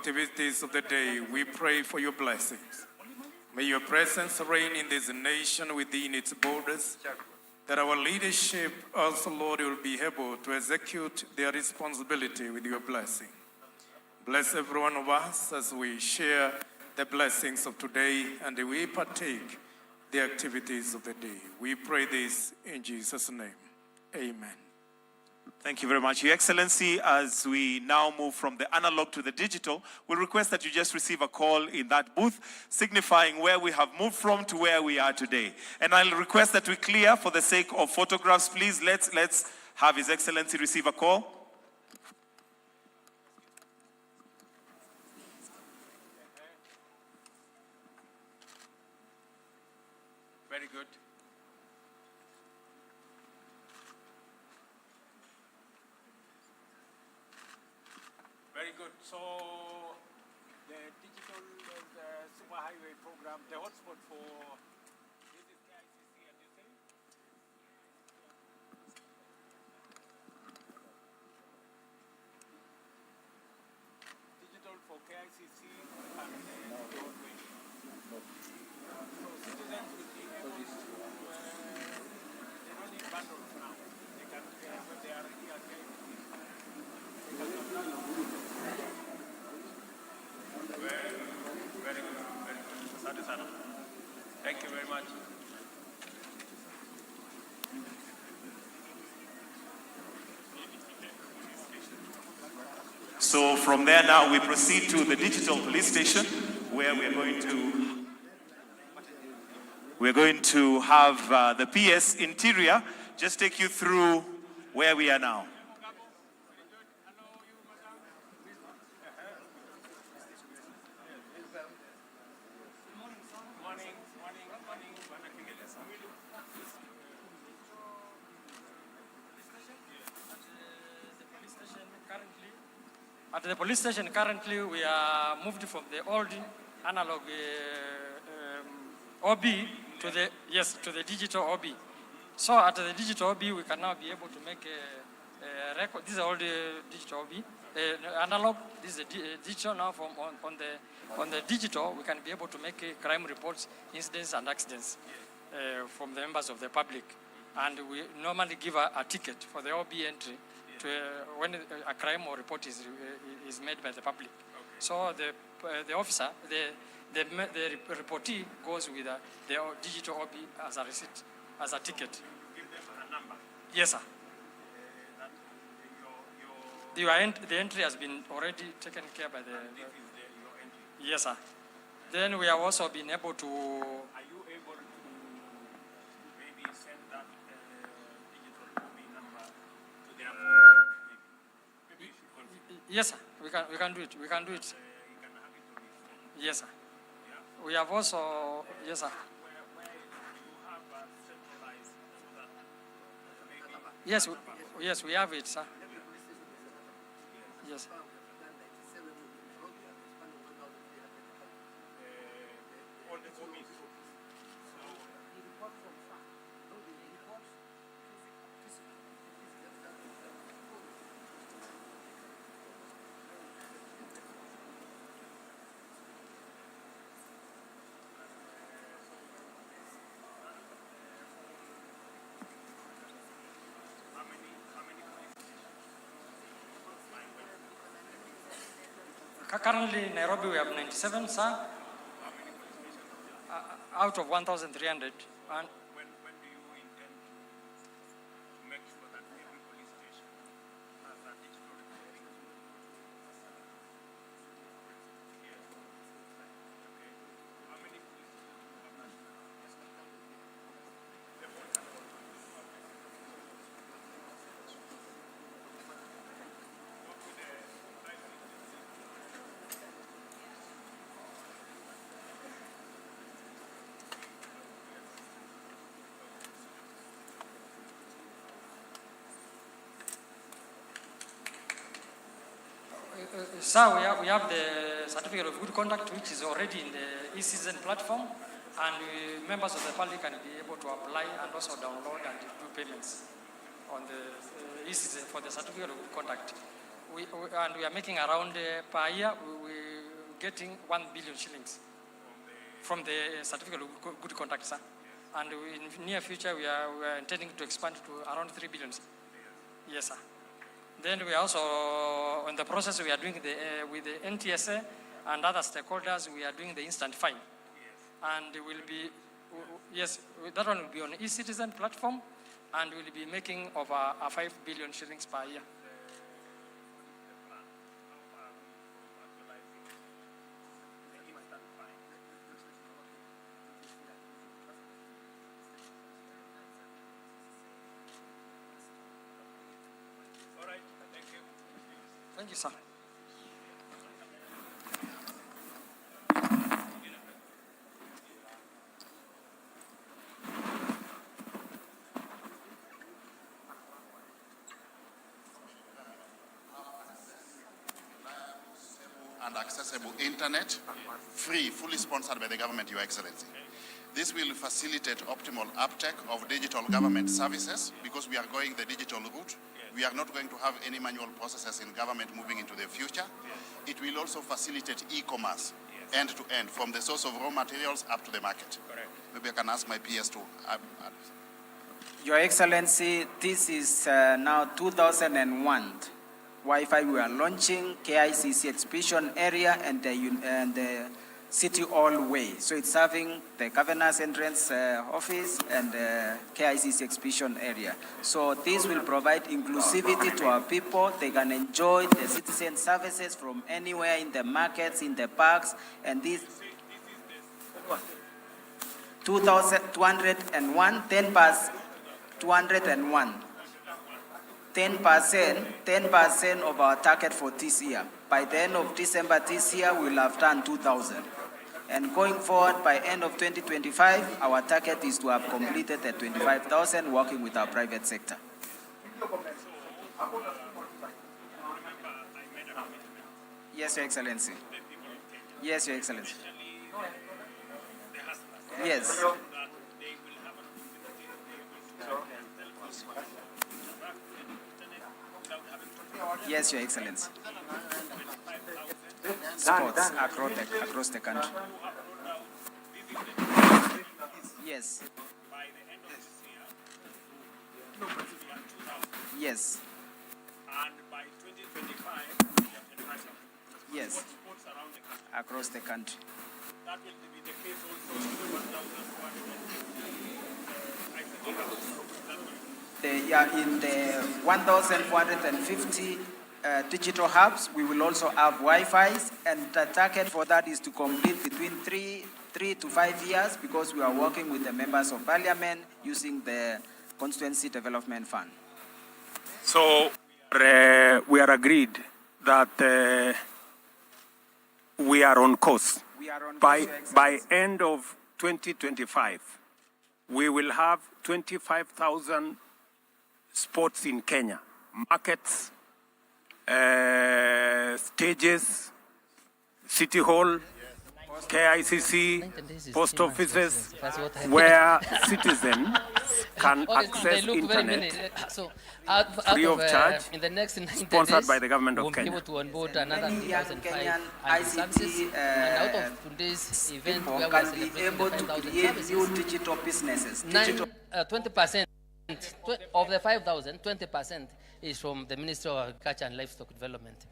activities of the day, we pray for your blessings. May your presence reign in this nation within its borders, that our leadership also, Lord, will be able to execute their responsibility with your blessing. Bless every one of us as we share the blessings of today and we partake the activities of the day. We pray this in Jesus' name. Amen. Thank you very much, Your Excellency. As we now move from the analog to the digital, we'll request that you just receive a call in that booth, signifying where we have moved from to where we are today. And I'll request that we clear for the sake of photographs, please. Let's have His Excellency receive a call. Very good. Very good. So the digital superhighway program, the hotspot for this is KICC, and you say? Digital for KICC and Broadway. So citizens will be able to, they don't need bundles now. They can, when they are here at KICC, they can download. Very good. Asante sana. Thank you very much. So from there now we proceed to the digital police station, where we're going to have the PS Interior just take you through where we are now. At the police station currently, we are moved from the old analog OB to the digital OB. So at the digital OB, we can now be able to make a record. This is all the digital OB. Analog, this is digital now. On the digital, we can be able to make crime reports, incidents and accidents from the members of the public. And we normally give a ticket for the OB entry when a crime or report is made by the public. Okay. So the officer, the reportee goes with the digital OB as a receipt, as a ticket. You give them a number? Yes, sir. The entry has been already taken care by the... And this is your entry? Yes, sir. Then we have also been able to... Are you able to maybe send that digital OB number to their phone? Maybe you should configure. Yes, sir. We can do it. We can do it. You can have it on your phone? Yes, sir. Yeah? We have also... Yes, sir. Where you have centralized so that maybe... Yes, we have it, sir. Yes. All the OBs. Currently in Nairobi we have 97, sir, out of 1,300. And when do you intend to make sure that every police station has that digital recording? Yes. Okay. How many police stations do you have national? Yes. The whole country. Go to the Sir, we have the certificate of good conduct, which is already in the e-citizen platform, and members of the public can be able to apply and also download and do payments on the e-citizen for the certificate of good conduct. And we are making around per year, we getting 1 billion shillings from the certificate of good conduct, sir. And in near future, we are intending to expand to around 3 billion. Yes, sir. Then we are also, in the process, we are doing with the NTSA and other stakeholders, we are doing the instant fine. And will be, yes, that one will be on e-citizen platform, and will be making over 5 billion shillings per year. Thank you, sir. And accessible internet, free, fully sponsored by the government, Your Excellency. This will facilitate optimal uptake of digital government services because we are going the digital route. We are not going to have any manual processes in government moving into the future. It will also facilitate e-commerce end to end, from the source of raw materials up to the market. Correct. Maybe I can ask my PS to add. Your Excellency, this is now 2001 Wi-Fi we are launching, KICC exhibition area and the City Hall Way. So it's serving the Governor's Entrance Office and the KICC exhibition area. So this will provide inclusivity to our people. They can enjoy the citizen services from anywhere in the markets, in the parks, and this 2,201, 10 past 201. 10% of our target for this year. By the end of December this year, we will have done 2,000. And going forward, by end of 2025, our target is to have completed the 25,000 working with our private sector. Yes, Your Excellency. Yes, Your Excellency. Yes. Yes, Your Excellency. Sports across the country. Yes. Yes. And by 2025, Yes. Across the country. that will be the case also with 1,450. In the 1,450 digital hubs, we will also have Wi-Fi's, and the target for that is to complete between three to 5 years, because we are working with the members of parliament using the Constituency Development Fund. So we are agreed that we are on course. We are on By course, end of 2025, we will have 25,000 spots in Kenya, markets, stages, City Hall, KICC, post offices, where citizens can access internet free of charge, in the next 90 sponsored days, by the government of we'll Kenya. be able to onboard another Many young 3,500 Kenyan services. ICT And out of today's event, people where we are can be celebrating able the to 5,000 create services, new digital businesses. Digital 20% of the 5,000, 20% is from the Ministry of Agriculture and Livestock Development.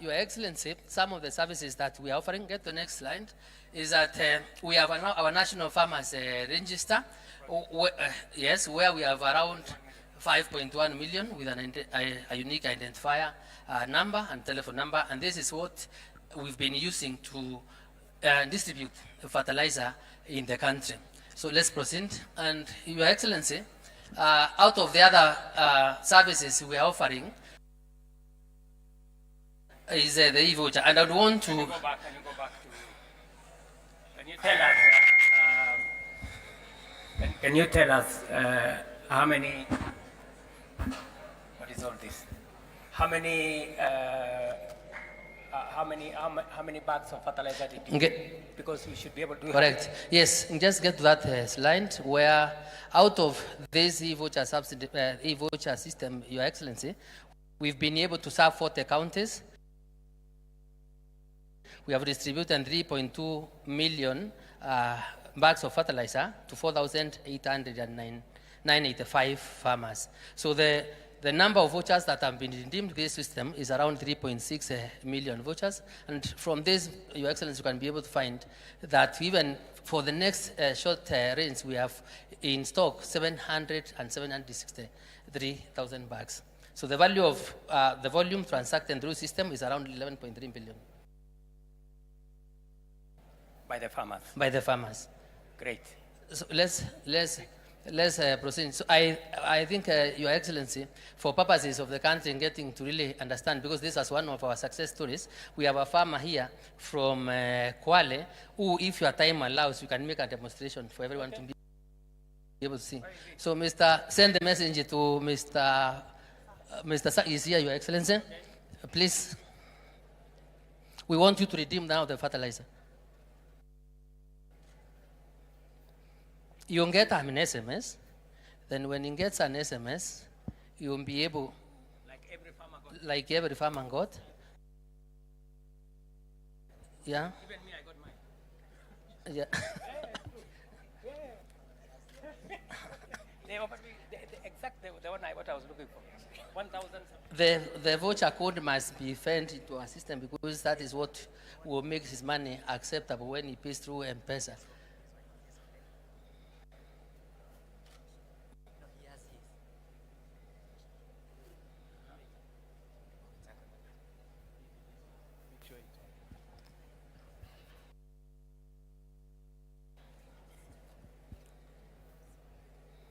Your Excellency, some of the services that we are offering, get the next slide, is that we have our National Farmers Register, where we have around 5.1 million with a unique identifier number and telephone number, and this is what we've been using to distribute fertilizer in the country. So let's proceed. And Your Excellency, out of the other services we are offering, is the e-voucher, and I would want to. Can you go back to? Can you tell us how many? What is all this? How many bags of fertilizer did you get? Because we should be able to. Correct. Yes, just get to that slide where, out of this e-voucher e-voucher system, Your Excellency, we've been able to serve 40 counties. we have distributed 3.2 million bags of fertilizer to 4,809,985 farmers. So the number of vouchers that have been redeemed to this system is around 3.6 million vouchers. And from this, Your Excellency, you can be able to find that even for the next short range, we have in stock 763,000 bags. So the value of the volume transacted through system is around 11.3 billion. By the farmers. By the farmers. Great. So let's proceed. So I think, Your Excellency, for purposes of the country and getting to really understand, because this is one of our success stories, we have a farmer here from Kwale, who, if your time allows, you can make a demonstration for everyone to be able to see. So, send the message to Mr. Is here, Your Excellency. Please, we want you to redeem now the fertilizer. You'll get an SMS. Then when he gets an SMS, you'll be able, like every farmer got. Yeah? Even me, I got mine. Yeah. They offered me the exact the one what I was looking for. 1,000. The voucher code must be fed into our system because that is what will make his money acceptable when he pays through M-Pesa.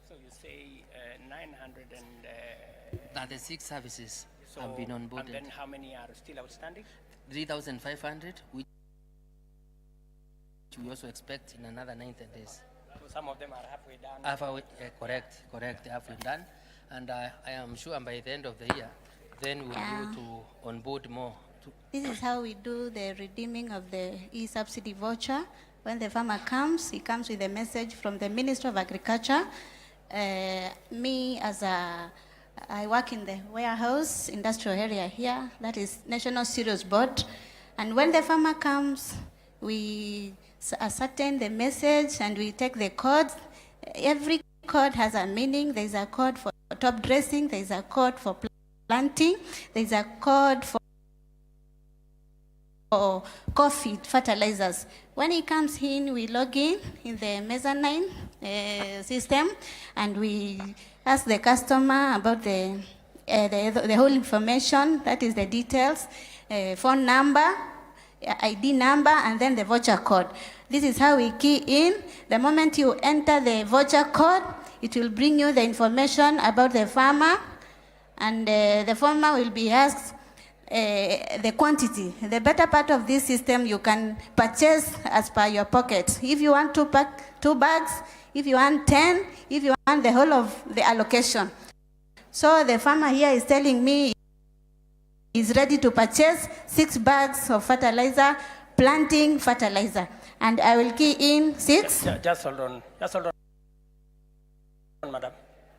So you say 900 and... 96 services so, have been onboarded. And then how many are still outstanding? 3,500, which we also expect in another 90 days. So some of them are halfway done. Correct, halfway done. And I am sure by the end of the year, then we'll be able to onboard more. This is how we do the redeeming of the e-subsidy voucher. When the farmer comes, he comes with a message from the Minister of Agriculture. I work in the warehouse industrial area here, that is National Cereals Board. And when the farmer comes, we ascertain the message and we take the code. Every code has a meaning. There's a code for top dressing, there's a code for planting, there's a code for coffee fertilizers. When he comes in, we log in the mezzanine system, and we ask the customer about the whole information, that is the details, phone number, ID number, and then the voucher code. This is how we key in. The moment you enter the voucher code, it will bring you the information about the farmer, and the farmer will be asked the quantity. The better part of this system, you can purchase as per your pocket. If you want 2 bags, if you want 10, if you want the whole of the allocation. So the farmer here is telling me he's ready to purchase 6 bags of fertilizer, planting fertilizer. And I will key in 6. Just hold on, madam,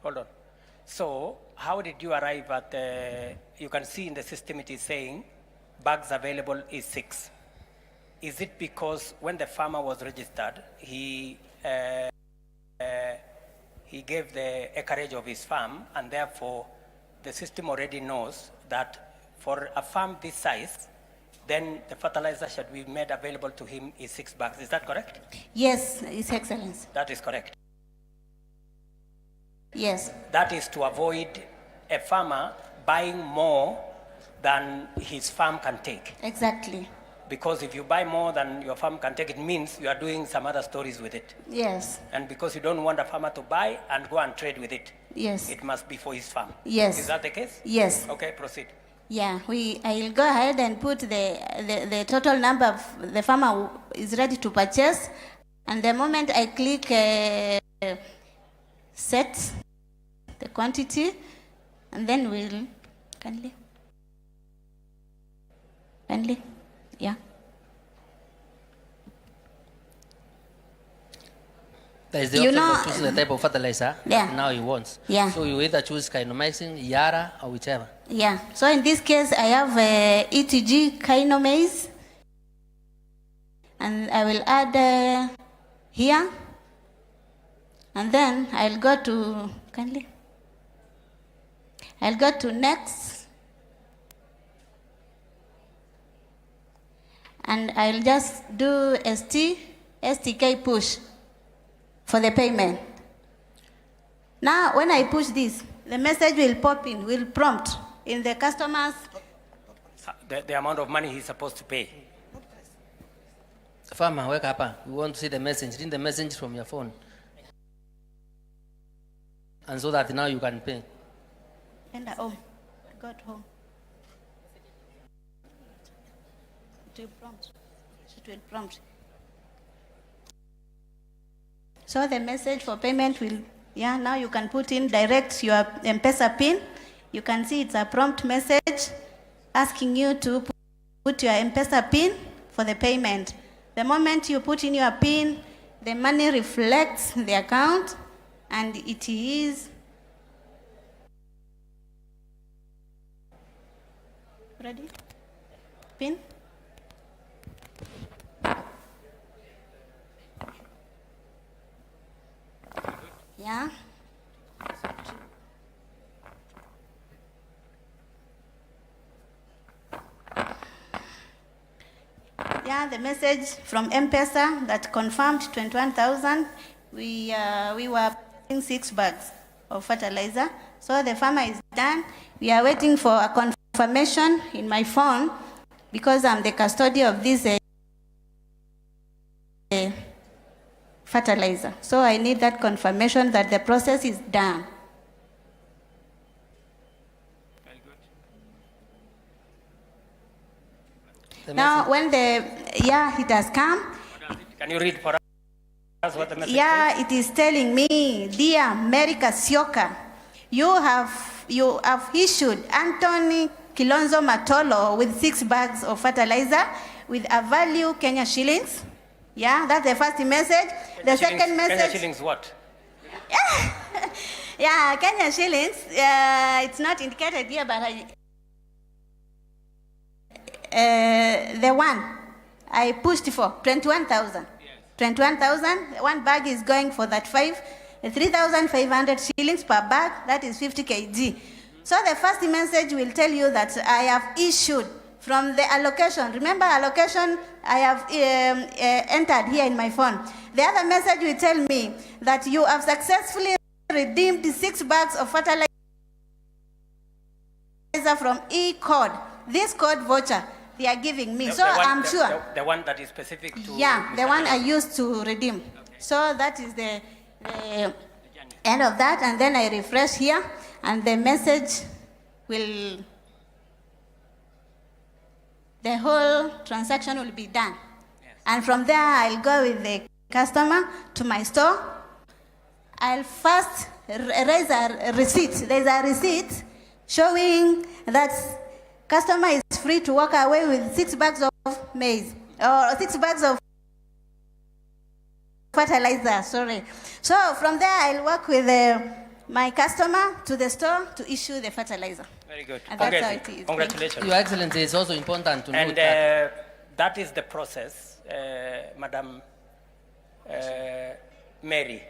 hold on. So, how did you arrive at, you can see in the system it is saying bags available is 6. Is it because when the farmer was registered, he gave the acreage of his farm, and therefore the system already knows that for a farm this size, then the fertilizer should be made available to him is 6 bags. Is that correct? Yes, His Excellency. That is correct. Yes. That is to avoid a farmer buying more than his farm can take. Exactly. Because if you buy more than your farm can take, it means you are doing some other stories with it. Yes. And because you don't want a farmer to buy and go and trade with it, Yes. it must be for his farm. Yes. Is that the case? Yes. Okay, proceed. Yeah, I'll go ahead and put the total number of the farmer who is ready to purchase. And the moment I click set the quantity, and then we'll, kindly, yeah. There is the option of choosing the type of fertilizer. Yeah. Now he wants. Yeah. So you either choose Kinomycin, Yara, or whichever. Yeah, so in this case, I have ETG Kinomase. and I will add here, and then I'll go to next, and I'll just do STK push for the payment. Now, when I push this, the message will pop in, will prompt in the customer's The amount of money he's supposed to pay. Farmer, wake up. We want to see the message. Read the message from your phone. And so that now you can pay. And home. Got home. It will prompt. It will prompt. So the message for payment will, now you can put in direct your M-Pesa PIN. You can see it's a prompt message asking you to put your M-Pesa PIN for the payment. The moment you put in your PIN, the money reflects the account, and it is ready. PIN. Yeah. Yeah, the message from M-Pesa that confirmed 21,000. We were purchasing 6 bags of fertilizer. So the farmer is done. We are waiting for a confirmation in my phone because I'm the custodian of this fertilizer. So I need that confirmation that the process is done. Now, when it has come. Can you read for us what the message is? It is telling me, dear Mary Kasioka, you have issued Anthony Kilonzo Matolo with 6 bags of fertilizer with a value Kenya shillings. Yeah, that's the first message. The second message. Kenya shillings what? Yeah, Kenya shillings. It's not indicated here, but the one I pushed for 21,000. Yes. 21,000. One bag is going for that 3,500 shillings per bag. That is 50 kg. So the first message will tell you that I have issued from the allocation. Remember allocation I have entered here in my phone. The other message will tell me that you have successfully redeemed 6 bags of fertilizer from e-code. This code voucher they are giving me. I'm sure. The one that is specific to... Yeah, the one I used to redeem. Okay. So that is the end of that. And then I refresh here and the message will... The whole transaction will be done. Yes. And from there, I'll go with the customer to my store. I'll first raise a receipt. There's a receipt showing that customer is free to walk away with 6 bags of maize or 6 bags of fertilizer. Sorry. So from there, I'll work with my customer to the store to issue the fertilizer. Very good. And that's how it is. Congratulations. Your Excellency, it's also important to note that is the process, Madam Mary.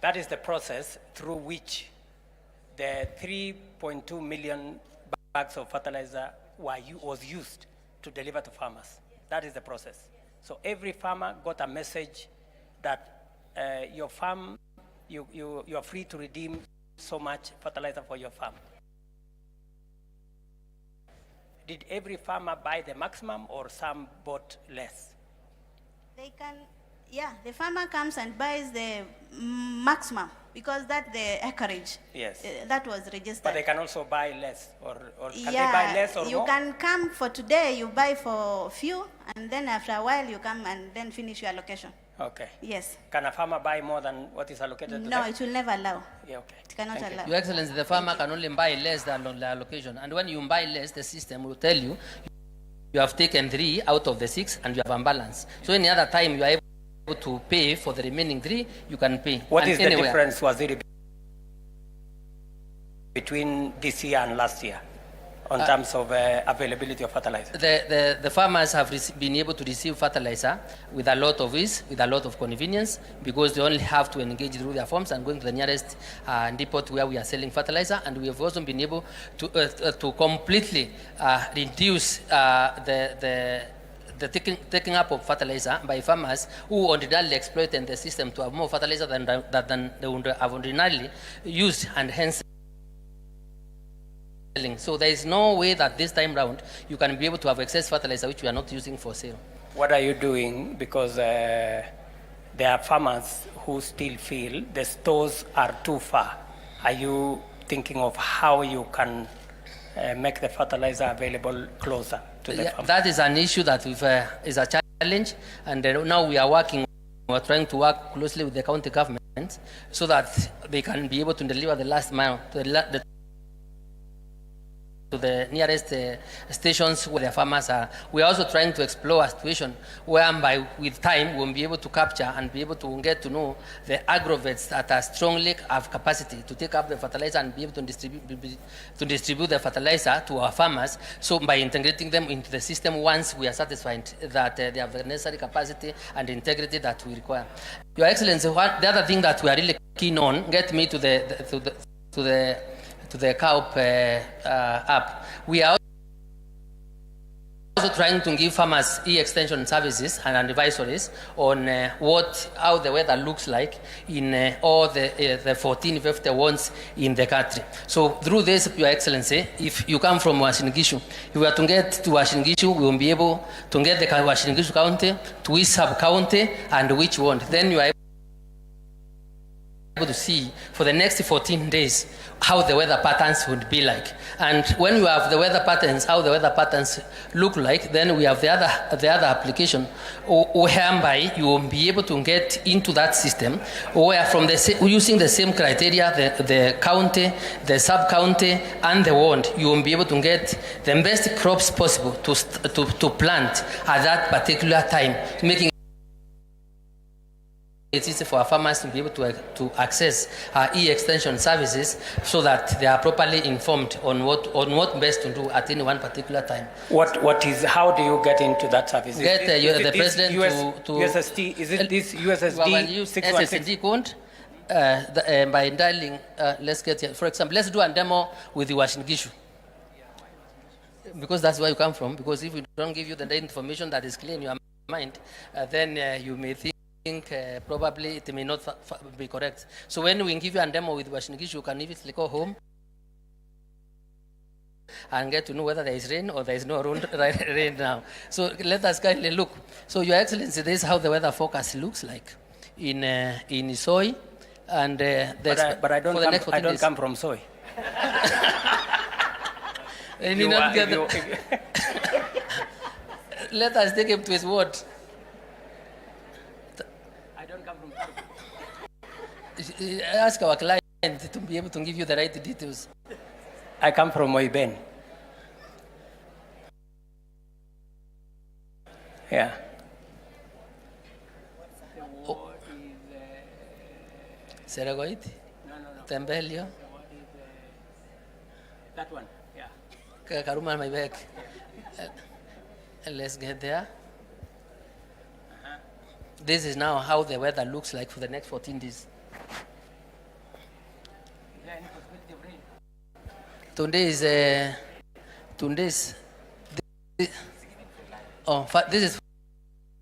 That is the process through which the 3.2 million bags of fertilizer was used to deliver to farmers. That is the process. So every farmer got a message that your farm, you are free to redeem so much fertilizer for your farm. Did every farmer buy the maximum or some bought less? They can, the farmer comes and buys the maximum because that's the acreage. Yes. That was registered. But they can also buy less or can they buy less or you more? You can come for today, you buy for few, and then after a while you come and then finish your allocation. Okay. Yes. Can a farmer buy more than what is allocated to No, them? it will never allow. Yeah, okay. It cannot allow. Your Excellency, the farmer can only buy less than the allocation. And when you buy less, the system will tell you you have taken 3 out of the 6 and you have unbalanced. So any other time you are able to pay for the remaining 3, you can pay. What is the difference, Waziri, between this year and last year? on terms of availability of fertilizer? The farmers have been able to receive fertilizer with a lot of ease, with a lot of convenience, because they only have to engage through their farms and going to the nearest depot where we are selling fertilizer. And we have also been able to completely reduce the taking up of fertilizer by farmers who ordinarily exploited the system to have more fertilizer than they would have ordinarily used, and hence. So there is no way that this time round you can be able to have excess fertilizer which we are not using for sale. What are you doing? Because there are farmers who still feel the stores are too far. Are you thinking of how you can make the fertilizer available closer to the farmer? That is an issue that is a challenge, and now we are trying to work closely with the county government so that they can be able to deliver the last mile to the nearest stations where the farmers are. We are also trying to explore a situation whereby with time we'll be able to capture and be able to get to know the agrovets that are strongly have capacity to take up the fertilizer and be able to distribute the fertilizer to our farmers. So by integrating them into the system, once we are satisfied that they have the necessary capacity and integrity that we require. Your Excellency, the other thing that we are really keen on, get me to the COP app. We are also trying to give farmers e-extension services and advisories on how the weather looks like in all the 14 50 wards in the country. So through this, Your Excellency, if you come from Washingishu, if we are to get to Washingishu, we will be able to get the Washingishu County, to which sub-county, and which ward. Then you are able to see for the next 14 days how the weather patterns would be like. And when you have the weather patterns, how the weather patterns look like, then we have the other application whereby you will be able to get into that system where from using the same criteria, the county, the sub-county, and the ward, you will be able to get the best crops possible to plant at that particular time, making it's easy for our farmers to be able to access e-extension services so that they are properly informed on what best to do at any one particular time. How do you get into that service? Get the president to USSD, is it this USSD 616? SSD code by dialing, let's get here. For example, let's do a demo with the Washingishu. Because that's where you come from. Because if we don't give you the information that is clear in your mind, then you may think probably it may not be correct. So when we give you a demo with Washingishu, you can immediately go home and get to know whether there is rain or there is no rain now. So let us kindly look. So Your Excellency, this is how the weather forecast looks like in Isoi, and but I don't come from Soy. Let us take him to his word. Ask our client to be able to give you the right details. I come from Moiben. Yeah. Seragoit? No. Tembelio? That one, yeah. Karuma, my back. Let's get there. This is now how the weather looks like for the next 14 days. This is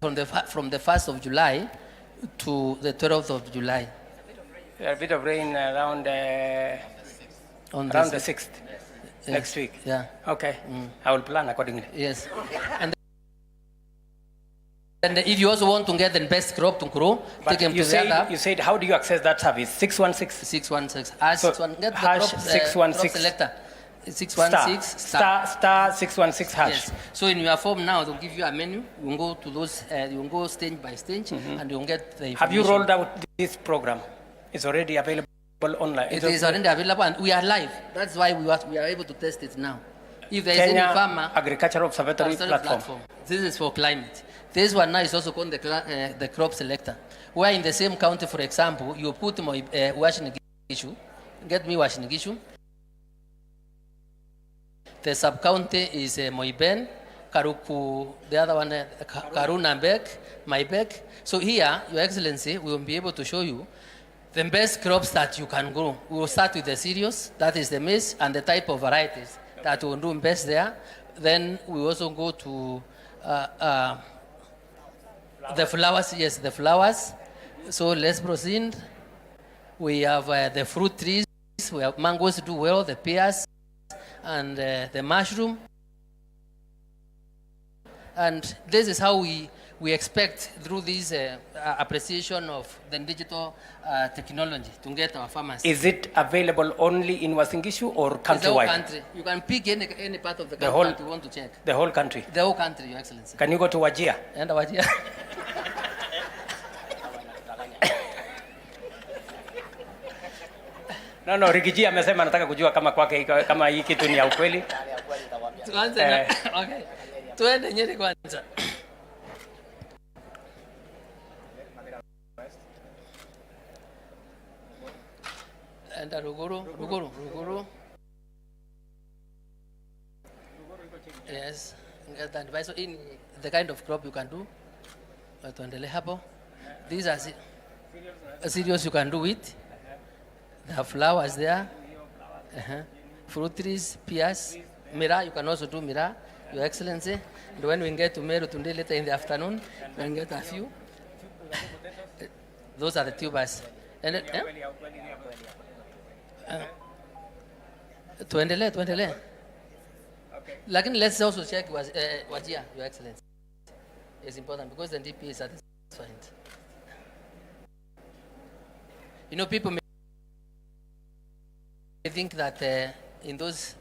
from the 1st of July to the 12th of July. A bit of rain around the 6th, next week. Yeah. Okay. I will plan accordingly. Yes. And if you also want to get the best crop to grow, take them to the other. You said, how do you access that service? 616? 616. Get the hash crop 616. Crop selector. 616 star 616 hash. Yes. So in your form now, they'll give you a menu. You will go to those, you will go stage by stage, and you will get the information. Have you rolled out this program? It's already available online. It is already available, and we are live. That's why we are able to test it now. If there is Kenya any farmer, Agricultural Observatory platform. This is for climate. This one now is also called the crop selector. Where in the same county, for example, you put my Washingishu, get me Washingishu. The sub-county is Moiben, Karuku, the other one, Karunambek, Maibek. So here, Your Excellency, we will be able to show you the best crops that you can grow. We will start with the cereals, that is the maize, and the type of varieties that will do best there. Then we also go to the flowers, yes, the flowers. So let's proceed. We have the fruit trees, we have mangoes do well, the pears, and the mushroom. And this is how we expect through this appreciation of the digital technology to get our farmers. Is it available only in Uasin Gishu or It's the whole countrywide? country. You can pick any part of the The country whole- that you want to check. The whole country. The whole country, Your Excellency. Can you go to Wajir? And what here? No, Rigiji amesema anataka kujua kama kwake kama hii kitu ni ya ukweli. Tuanze na okay. Tuende Nyeri kwanza. Enda Ruguru. Yes, get the advice in the kind of crop you can do. Tuendele hapo. These are cereals you can do it. There are flowers there. Fruit trees, pears, mira, you can also do mira, Your Excellency. And when we get to Meru Tunde later in the afternoon, we can get a few. Those are the tubers. And tuendele. Lakini let's also check Wajir, Your Excellency. It's important because the DP is satisfied. You know, people may think that in those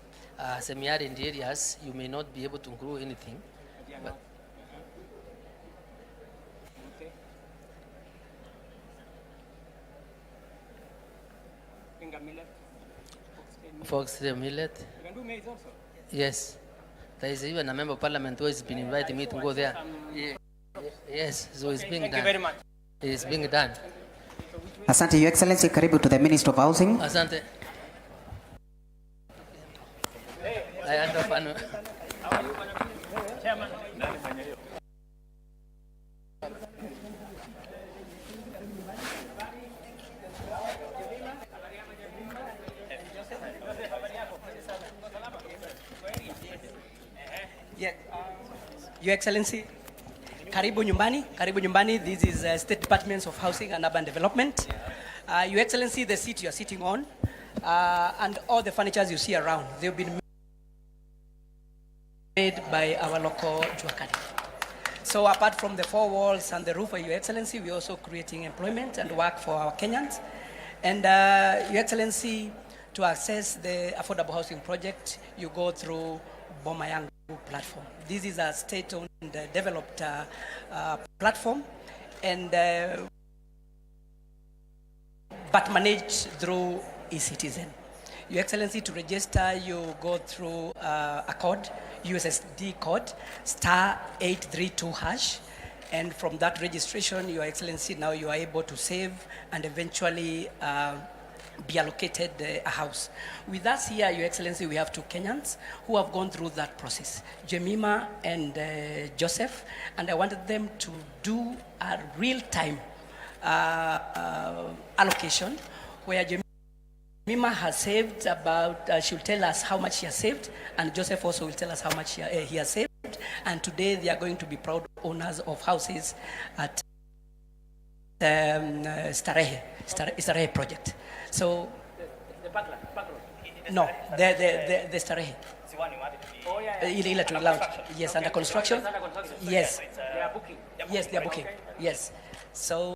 semi-arid areas, you may not be able to grow anything. But foxtail millet. You can do maize also. Yes. There is even a member of parliament who has been inviting me to go there. Yes, so it's being Thank done. you very much. It's being done. Asante, Your Excellency. Karibu to the Minister of Housing. Asante. I understand. Yeah. Your Excellency, karibu nyumbani. This is State Department of Housing and Urban Development. Your Excellency, the seat you are sitting on and all the furnitures you see around, they've been made by our local Juakari. So apart from the four walls and the roof, Your Excellency, we're also creating employment and work for our Kenyans. And Your Excellency, to access the affordable housing project, you go through Boma Yangu platform. This is a state-owned developed platform, and but managed through eCitizen. Your Excellency, to register, you go through a code, USSD code, *832#, and from that registration, Your Excellency, now you are able to save and eventually be allocated a house. With us here, Your Excellency, we have two Kenyans who have gone through that process, Jemima and Joseph, and I wanted them to do a real-time allocation where Jemima has saved about, she'll tell us how much she has saved, and Joseph also will tell us how much he has saved, and today they are going to be proud owners of houses at Starehe project. So, no, the Starehe. Ile to launch. Yes, under construction. Yes. They are booking. Yes, they are booking. Yes. So,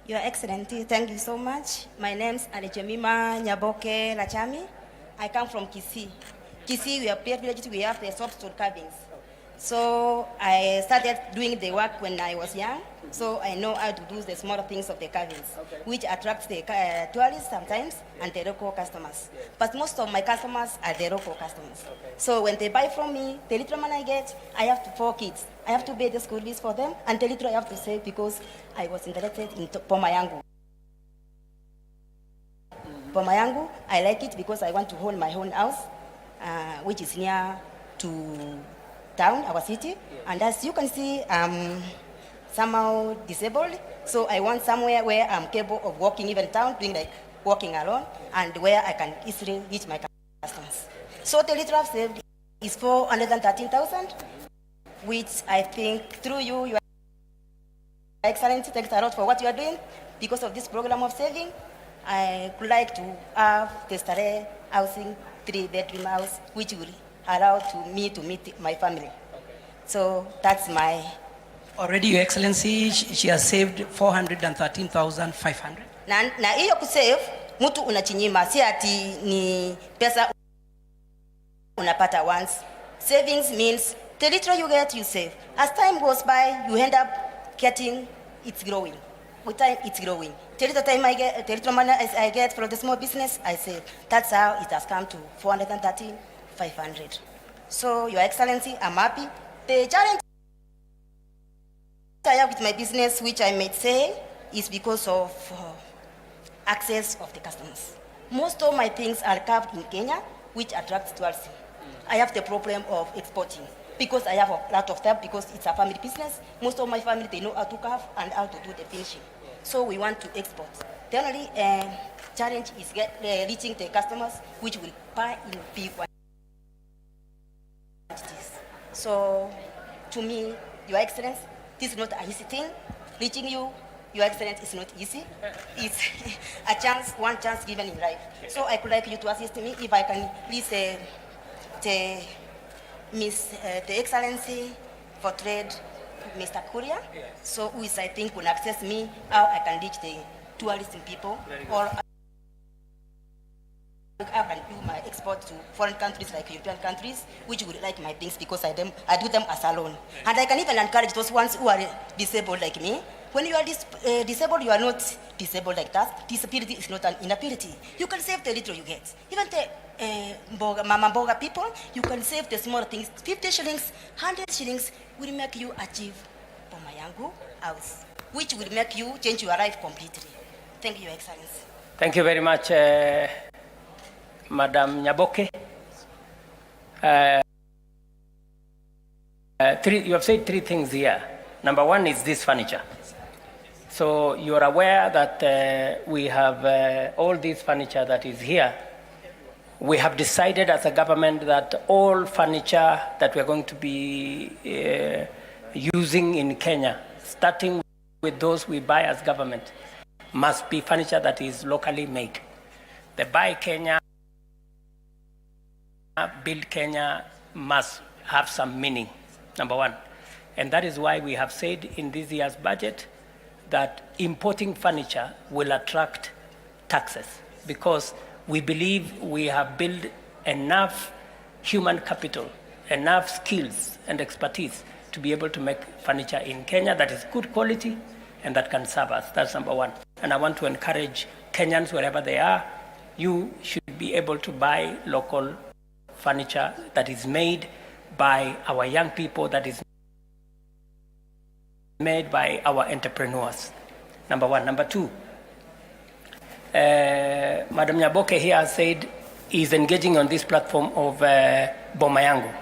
Your Excellency, thank you so much. My name is Alejemima Nyaboke Lachami. I come from Kisii. Kisii, we are privileged, we have the soft-stone cabins. So I started doing the work when I was young, so I know how to do the smaller things of the cabins, which attracts the tourists sometimes and the local customers. But most of my customers are the local customers. So when they buy from me, the little money I get, I have 4 kids. I have to pay the school fees for them, and the little I have to save because I was interested in Boma Yangu. Boma yangu, I like it because I want to own my own house, which is near to town, our city. And as you can see, I'm somehow disabled. So I want somewhere where I'm capable of walking even town, doing like walking alone, and where I can easily reach my customers. So the little I've saved is 413,000, which I think through you, Your Excellency, thanks a lot for what you are doing. Because of this program of saving, I would like to have the Starehe housing 3-bedroom house, which will allow me to meet my family. So that's my... Already, Your Excellency, she has saved 413,500. Na hiyo kusave, mtu unachinyima, si ati ni pesa unapata once. Savings means the little you get, you save. As time goes by, you end up getting, it's growing. With time, it's growing. The little time the little money I get from the small business, I save. That's how it has come to 413,500. So, Your Excellency, I'm happy. The challenge I have with my business, which I might say, is because of access of the customers. Most of my things are carved in Kenya, which attracts tourism. I have the problem of exporting because I have a lot of time because it's a family business. Most of my family, they know how to carve and how to do the finishing. So we want to export. The only challenge is reaching the customers, which will buy in big quantities. So to me, Your Excellency, this is not an easy thing. Reaching you, Your Excellency, is not easy. It's a chance, one chance given in life. So I could like you to assist me if I can please the Excellency for Trade, Mr. Korea. So who is, I think, will access me, how I can reach the tourism people, or I can do my export to foreign countries like European countries, which would like my things because I do them as alone. And I can even encourage those ones who are disabled like me. When you are disabled, you are not disabled like that. Disability is not an inability. You can save the little you get. Even the Mama Mboga people, you can save the small things. 50 shillings, 100 shillings will make you achieve Boma yangu house, which will make you change your life completely. Thank you, Your Excellency. Thank you very much, Madam Nyaboke. You have said three things here. Number one is this furniture. So you're aware that we have all this furniture that is here. We have decided as a government that all furniture that we're going to be using in Kenya, starting with those we buy as government, must be furniture that is locally made. The Buy Kenya, Build Kenya must have some meaning, number one. And that is why we have said in this year's budget that importing furniture will attract taxes, because we believe we have built enough human capital, enough skills and expertise to be able to make furniture in Kenya that is good quality and that can serve us. That's number one. And I want to encourage Kenyans, wherever they are, you should be able to buy local furniture that is made by our young people, that is made by our entrepreneurs. Number one. Number two, Madam Nyaboke here has said is engaging on this platform of Boma yangu.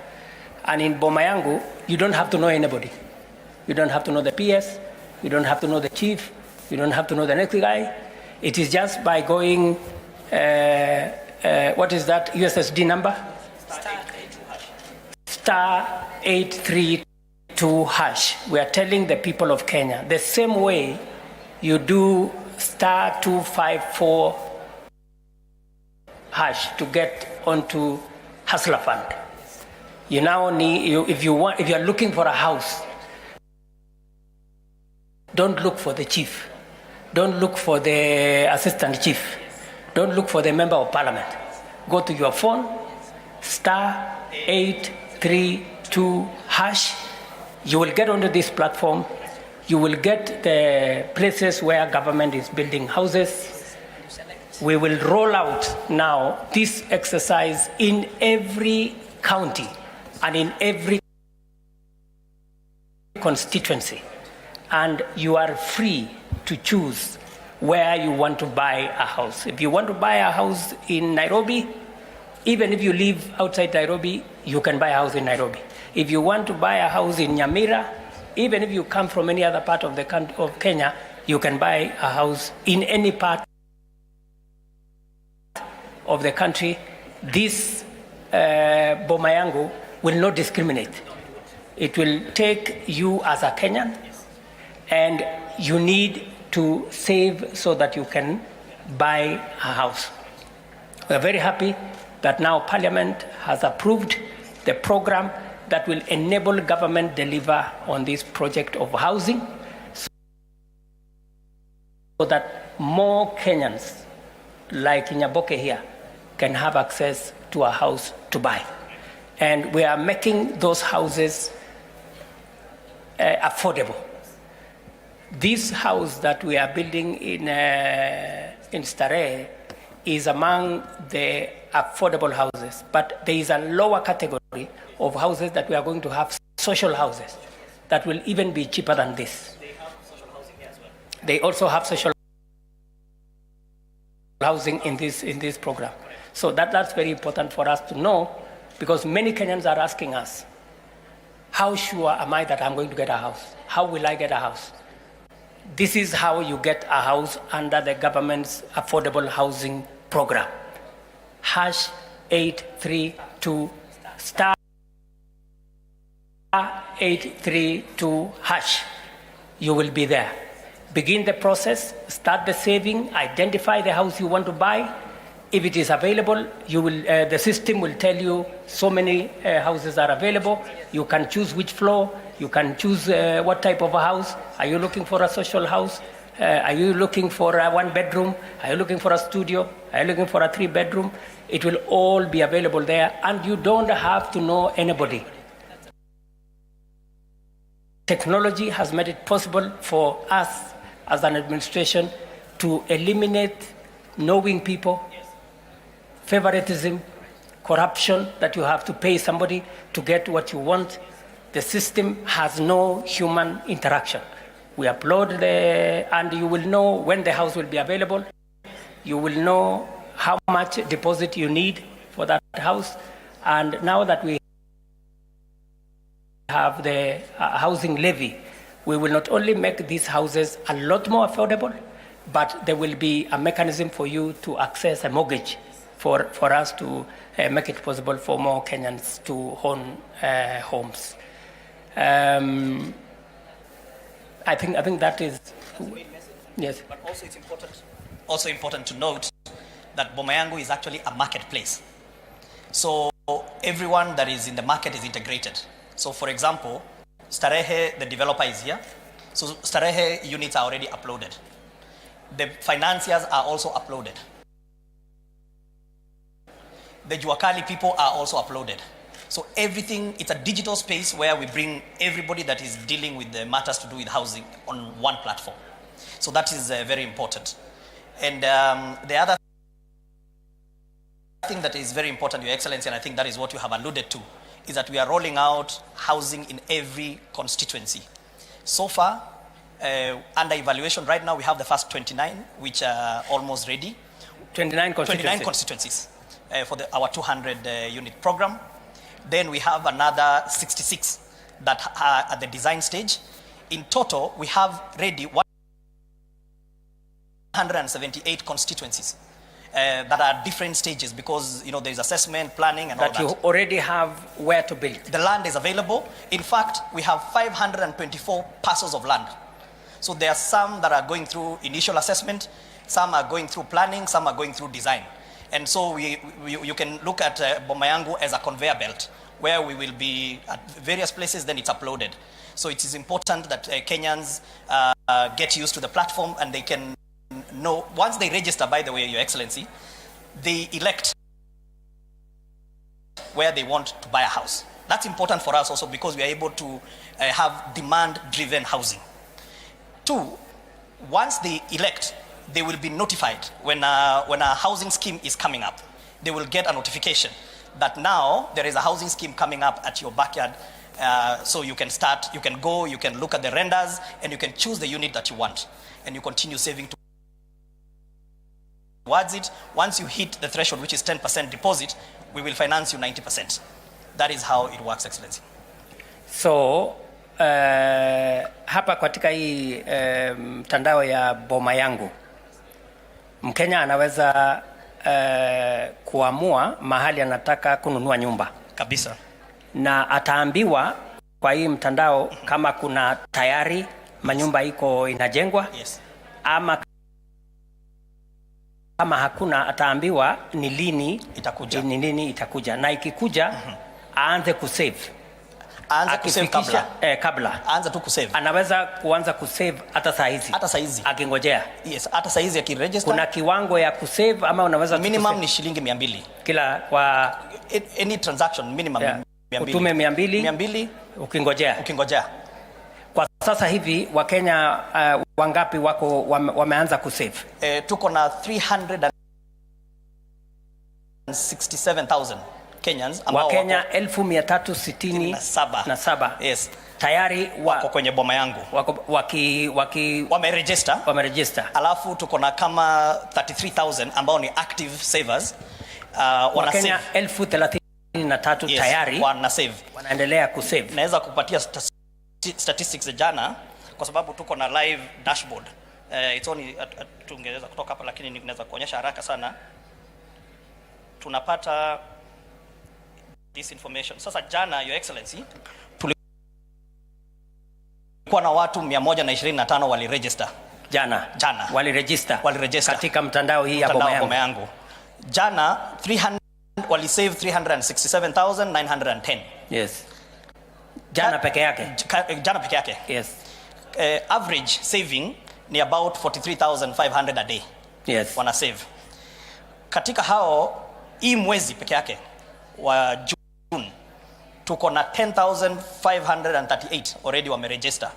And in Boma yangu, you don't have to know anybody. You don't have to know the PS, you don't have to know the chief, you don't have to know the next guy. It is just by going, what is that USSD number? Star 832 hash. We are telling the people of Kenya, the same way you do star 254 hash to get onto Hustler Fund. You now need, if you are looking for a house, don't look for the chief. Don't look for the assistant chief. Don't look for the member of parliament. Go to your phone, star 832 hash. You will get onto this platform. You will get the places where government is building houses. We will roll out now this exercise in every county and in every constituency. And you are free to choose where you want to buy a house. If you want to buy a house in Nairobi, even if you live outside Nairobi, you can buy a house in Nairobi. If you want to buy a house in Nyamira, even if you come from any other part of the country, of Kenya, you can buy a house in any part of the country. This Boma Yangu will not discriminate. It will take you as a Kenyan, and you need to save so that you can buy a house. We are very happy that now Parliament has approved the program that will enable government deliver on this project of housing, so that more Kenyans like Nyaboke here can have access to a house to buy. And we are making those houses affordable. This house that we are building in Starehe is among the affordable houses, but there is a lower category of houses that we are going to have, social houses, that will even be cheaper than this. They have social housing here as well. They also have social housing in this program. So that's very important for us to know, because many Kenyans are asking us, how sure am I that I'm going to get a house? How will I get a house? This is how you get a house under the government's affordable housing program. #832 star 832 #. You will be there. Begin the process, start the saving, identify the house you want to buy. If it is available, you will, the system will tell you so many houses are available. You can choose which floor, you can choose what type of a house. Are you looking for a social house? Are you looking for a 1 bedroom? Are you looking for a studio? Are you looking for a 3 bedroom? It will all be available there, and you don't have to know anybody. Technology has made it possible for us as an administration to eliminate knowing people, favoritism, corruption, that you have to pay somebody to get what you want. The system has no human interaction. We upload and you will know when the house will be available. You will know how much deposit you need for that house. And now that we have the housing levy, we will not only make these houses a lot more affordable, but there will be a mechanism for you to access a mortgage for us to make it possible for more Kenyans to own homes. I think that is, yes. But also it's important to note that Boma Yangu is actually a marketplace. So everyone that is in the market is integrated. So for example, Starehe, the developer is here. So Starehe units are already uploaded. The financiers are also uploaded. The Juakali people are also uploaded. So everything, it's a digital space where we bring everybody that is dealing with the matters to do with housing on one platform. So that is very important. And the other thing that is very important, Your Excellency, and I think that is what you have alluded to, is that we are rolling out housing in every constituency. So far, under evaluation right now, we have the first 29, which are almost ready. 29 constituencies for our 200-unit program. Then we have another 66 that are at the design stage. In total, we have ready 178 constituencies that are at different stages, because there is assessment, planning, and all that. That you already have where to build. The land is available. In fact, we have 524 parcels of land. So there are some that are going through initial assessment, some are going through planning, some are going through design. And so you can look at Boma Yangu as a conveyor belt, where we will be at various places, then it's uploaded. So it is important that Kenyans get used to the platform, and they can know, once they register, by the way, Your Excellency, they elect where they want to buy a house. That's important for us also, because we are able to have demand-driven housing. 2, once they elect, they will be notified when a housing scheme is coming up. They will get a notification that now there is a housing scheme coming up at your backyard. So you can start, you can go, you can look at the renders, and you can choose the unit that you want. And you continue saving towards it. Once you hit the threshold, which is 10% deposit, we will finance you 90%. That is how it works, Excellency. So hapa katika hii mtandao ya boma yangu, Mkenya anaweza kuamua mahali anataka kununua nyumba kabisa, na ataambiwa kwa hii mtandao kama kuna tayari manyumba iko inajengwa, yes, ama kama hakuna ataambiwa ni lini itakuja, ni lini itakuja, na ikikuja aanze kusave. Aanze kusave kabla. Aanze tu kusave. Anaweza kuanza kusave hata saa hizi. Hata saa hizi. Akingojea. Yes, hata saa hizi akiregister. Kuna kiwango ya kusave ama unaweza minimum ni shilingi 200. Kila kwa any transaction minimum 200. Utume 200 ukingojea. Kwa sasa hivi Wakenya wangapi wako wameanza kusave? Tuko na 367,000 Kenyans ambao Wakenya 1367 yes, tayari wako kwenye boma yangu, wameregister. Alafu tuko na kama 33,000 ambao ni active savers, Wakenya 13,033 yes, tayari wana save, wanaendelea kusave. Naweza kupatia statistics za jana kwa sababu tuko na live dashboard. It's only tungeweza kutoka hapa, lakini ninaweza kuonyesha haraka sana. Tunapata this information. Sasa jana, Your Excellency, tulikuwa na watu 125 waliregister. Jana waliregister katika mtandao hii ya boma yangu. Jana 300 walisave 367,910. Yes. Jana peke yake. Jana peke yake. Yes. Average saving ni about 43,500 a day. Yes. Wana save. Katika hao hii mwezi peke yake wa June tuko na 10,538 already wameregister.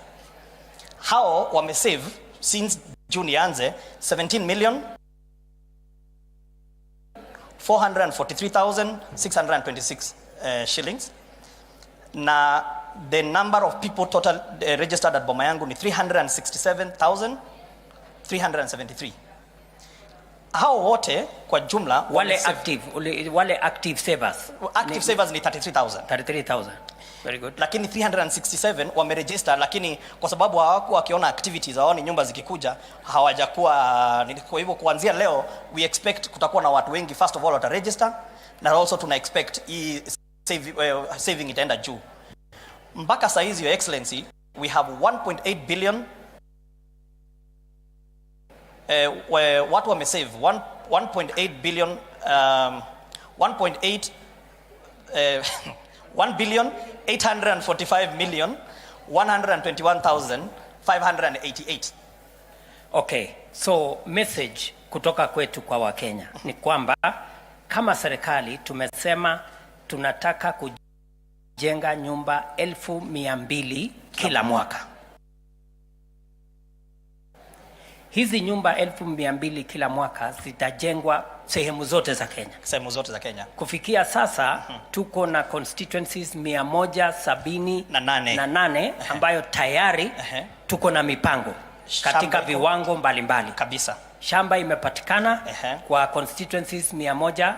Hao wamesave since June yanze 17,443,626 shillings. Na the number of people total registered at boma yangu ni 367,373. Hao wote kwa jumla wale active savers. Active savers ni 33,000. Very good. Lakini 367 wameregister, lakini kwa sababu hawakuwa wakiona activities, hawaoni nyumba zikikuja, hawajakuwa. Kwa hivyo kuanzia leo we expect kutakuwa na watu wengi, first of all wataregister, na also tuna expect saving itaenda juu. Mpaka saa hizi, Your Excellency, we have 1.8 billion watu wamesave 1.8 billion 1,845,121,588. Okay, so message kutoka kwetu kwa Wakenya ni kwamba kama serikali tumesema tunataka kujenga nyumba 200,000 kila mwaka. Hizi nyumba 200,000 kila mwaka zitajengwa sehemu zote za Kenya. Sehemu zote za Kenya. Kufikia sasa tuko na constituencies 178 ambayo tayari tuko na mipango katika viwango mbalimbali. Kabisa. Shamba imepatikana kwa constituencies 100.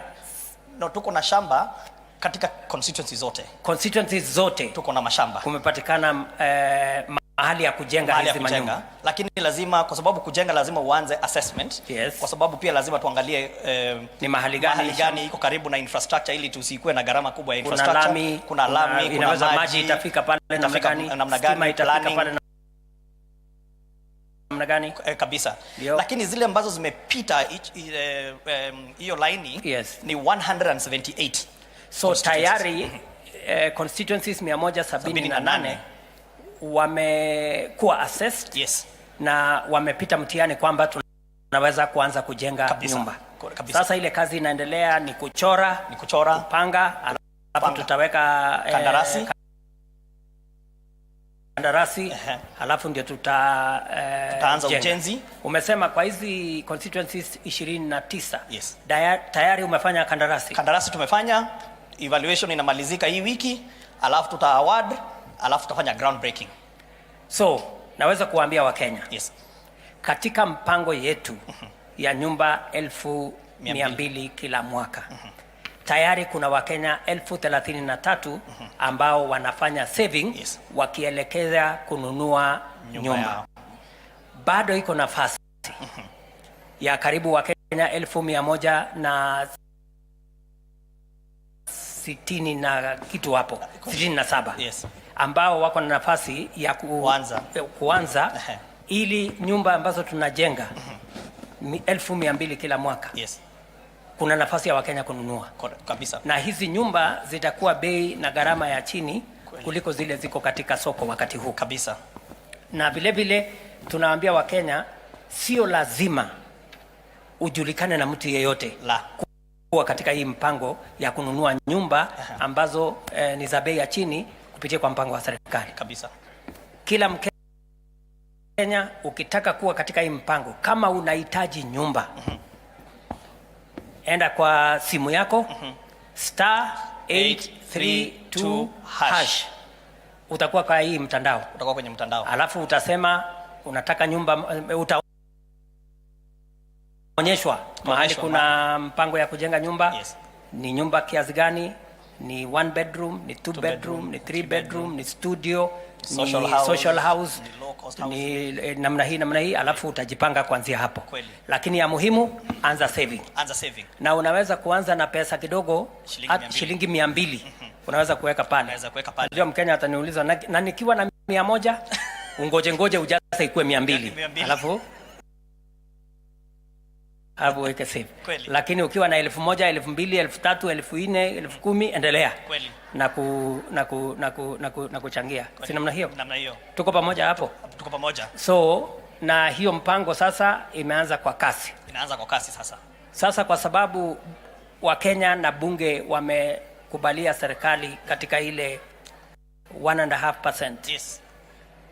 No, tuko na shamba katika constituencies zote. Constituencies zote tuko na mashamba. Kumepatikana mahali ya kujenga hizi manyumba. Lakini lazima, kwa sababu kujenga lazima uanze assessment. Yes. Kwa sababu pia lazima tuangalie ni mahali gani iko karibu na infrastructure ili tusikuwe na gharama kubwa ya infrastructure. Kuna lami, inaweza maji itafika pale namna gani, itafika pale namna gani kabisa. Lakini zile ambazo zimepita hiyo line ni 178. So tayari constituencies 178 wamekuwa assessed. Yes. Na wamepita mtihani kwamba tunaweza kuanza kujenga nyumba. Kabisa. Sasa ile kazi inaendelea ni kuchora, kupanga, alafu tutaweka kandarasi, alafu ndio tutaanza ujenzi. Umesema kwa hizi constituencies 29. Yes. Tayari umefanya kandarasi? Kandarasi tumefanya, evaluation inamalizika hii wiki, alafu tuta award, alafu tutafanya ground breaking. So naweza kuambia Wakenya, yes, katika mpango yetu ya nyumba 200,000 kila mwaka. Tayari kuna Wakenya 33,000 ambao wanafanya saving wakielekeza kununua nyumba. Bado iko nafasi ya karibu Wakenya 160 na kitu hapo 67 ambao wako na nafasi ya kuanza ili nyumba ambazo tunajenga 200,000 kila mwaka. Kuna nafasi ya Wakenya kununua kabisa, na hizi nyumba zitakuwa bei na gharama ya chini kuliko zile ziko katika soko wakati huu kabisa. Na vile vile tunawaambia Wakenya sio lazima ujulikane na mtu yeyote kuwa katika hii mpango ya kununua nyumba ambazo ni za bei ya chini kupitia kwa mpango wa serikali kabisa. Kila Mkenya ukitaka kuwa katika hii mpango, kama unahitaji nyumba, enda kwa simu yako *832# utakuwa kwa hii mtandao, utakuwa kwenye mtandao, alafu utasema unataka nyumba, utaonyeshwa mahali kuna mpango ya kujenga nyumba. Ni nyumba kiasi gani, ni 1 bedroom, ni 2 bedroom, ni 3 bedroom, ni studio, social house, ni namna hii, alafu utajipanga kuanzia hapo. Lakini ya muhimu, anza saving. Na unaweza kuanza na pesa kidogo, shilingi 200 unaweza kuweka pale. Ndio Mkenya ataniuliza, na nikiwa na 100 ungoje ujaze ikuwe 200 alafu weke save. Lakini ukiwa na 1,000, 2,000, 3,000, 4,000, 10,000 endelea na kuchangia. Si namna hiyo? Tuko pamoja hapo? Tuko pamoja. So na hiyo mpango sasa imeanza kwa kasi. Sasa kwa sababu Wakenya na bunge wamekubalia serikali katika ile 1.5%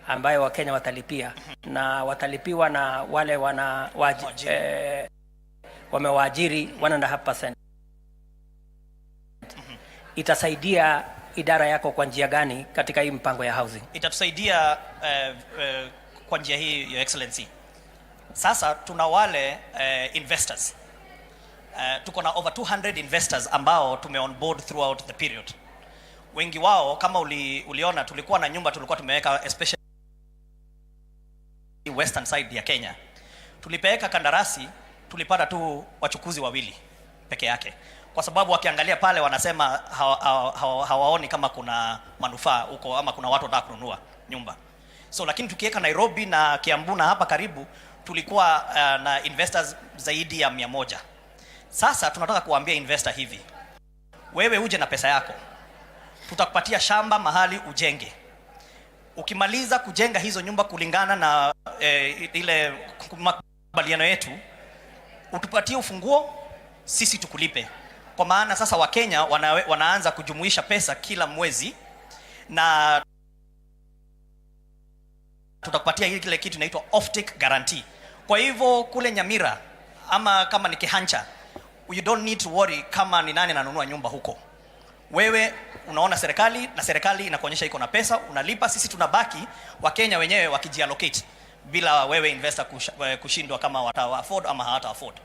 ambayo Wakenya watalipia na watalipiwa na wale wamewaajiri 1.5%. Itasaidia idara yako kwa njia gani katika hii mpango ya housing? Itatusaidia kwa njia hii, Your Excellency. Sasa tuna wale investors. Tuko na over 200 investors ambao tume on board throughout the period. Wengi wao kama uliona, tulikuwa na nyumba tulikuwa tumeweka especially western side ya Kenya. Tulipeleka kandarasi, tulipata tu wachukuzi 2 peke yake, kwa sababu wakiangalia pale wanasema hawaoni kama kuna manufaa huko ama kuna watu wanataka kununua nyumba. So lakini tukiweka Nairobi na Kiambu na hapa karibu, tulikuwa na investors zaidi ya 100. Sasa tunataka kuambia investor hivi, wewe uje na pesa yako, tutakupatia shamba mahali ujenge. Ukimaliza kujenga hizo nyumba kulingana na ile makubaliano yetu, utupatie ufunguo, sisi tukulipe. Kwa maana sasa Wakenya wanaanza kujumuisha pesa kila mwezi, na tutakupatia ile kitu inaitwa off-take guarantee. Kwa hivyo kule Nyamira ama kama ni Kihancha, you don't need to worry kama ni nani ananunua nyumba huko. Wewe unaona serikali na serikali inakuonyesha iko na pesa, unalipa, sisi tunabaki Wakenya wenyewe wakijiallocate bila wewe investor kushindwa kama wata afford ama hawata afford.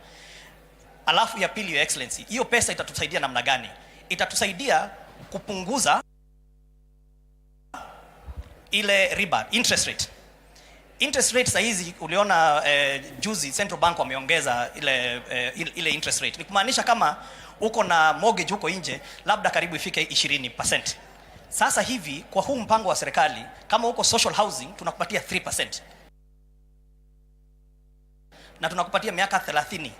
Alafu ya pili, Your Excellency, hiyo pesa itatusaidia namna gani? Itatusaidia kupunguza ile riba, interest rate. Interest rate saizi uliona juzi Central Bank wameongeza ile interest rate. Ni kumaanisha kama uko na mortgage huko nje labda karibu ifike 20%. Sasa hivi kwa huu mpango wa serikali, kama uko social housing tunakupatia 3%. Na tunakupatia miaka 30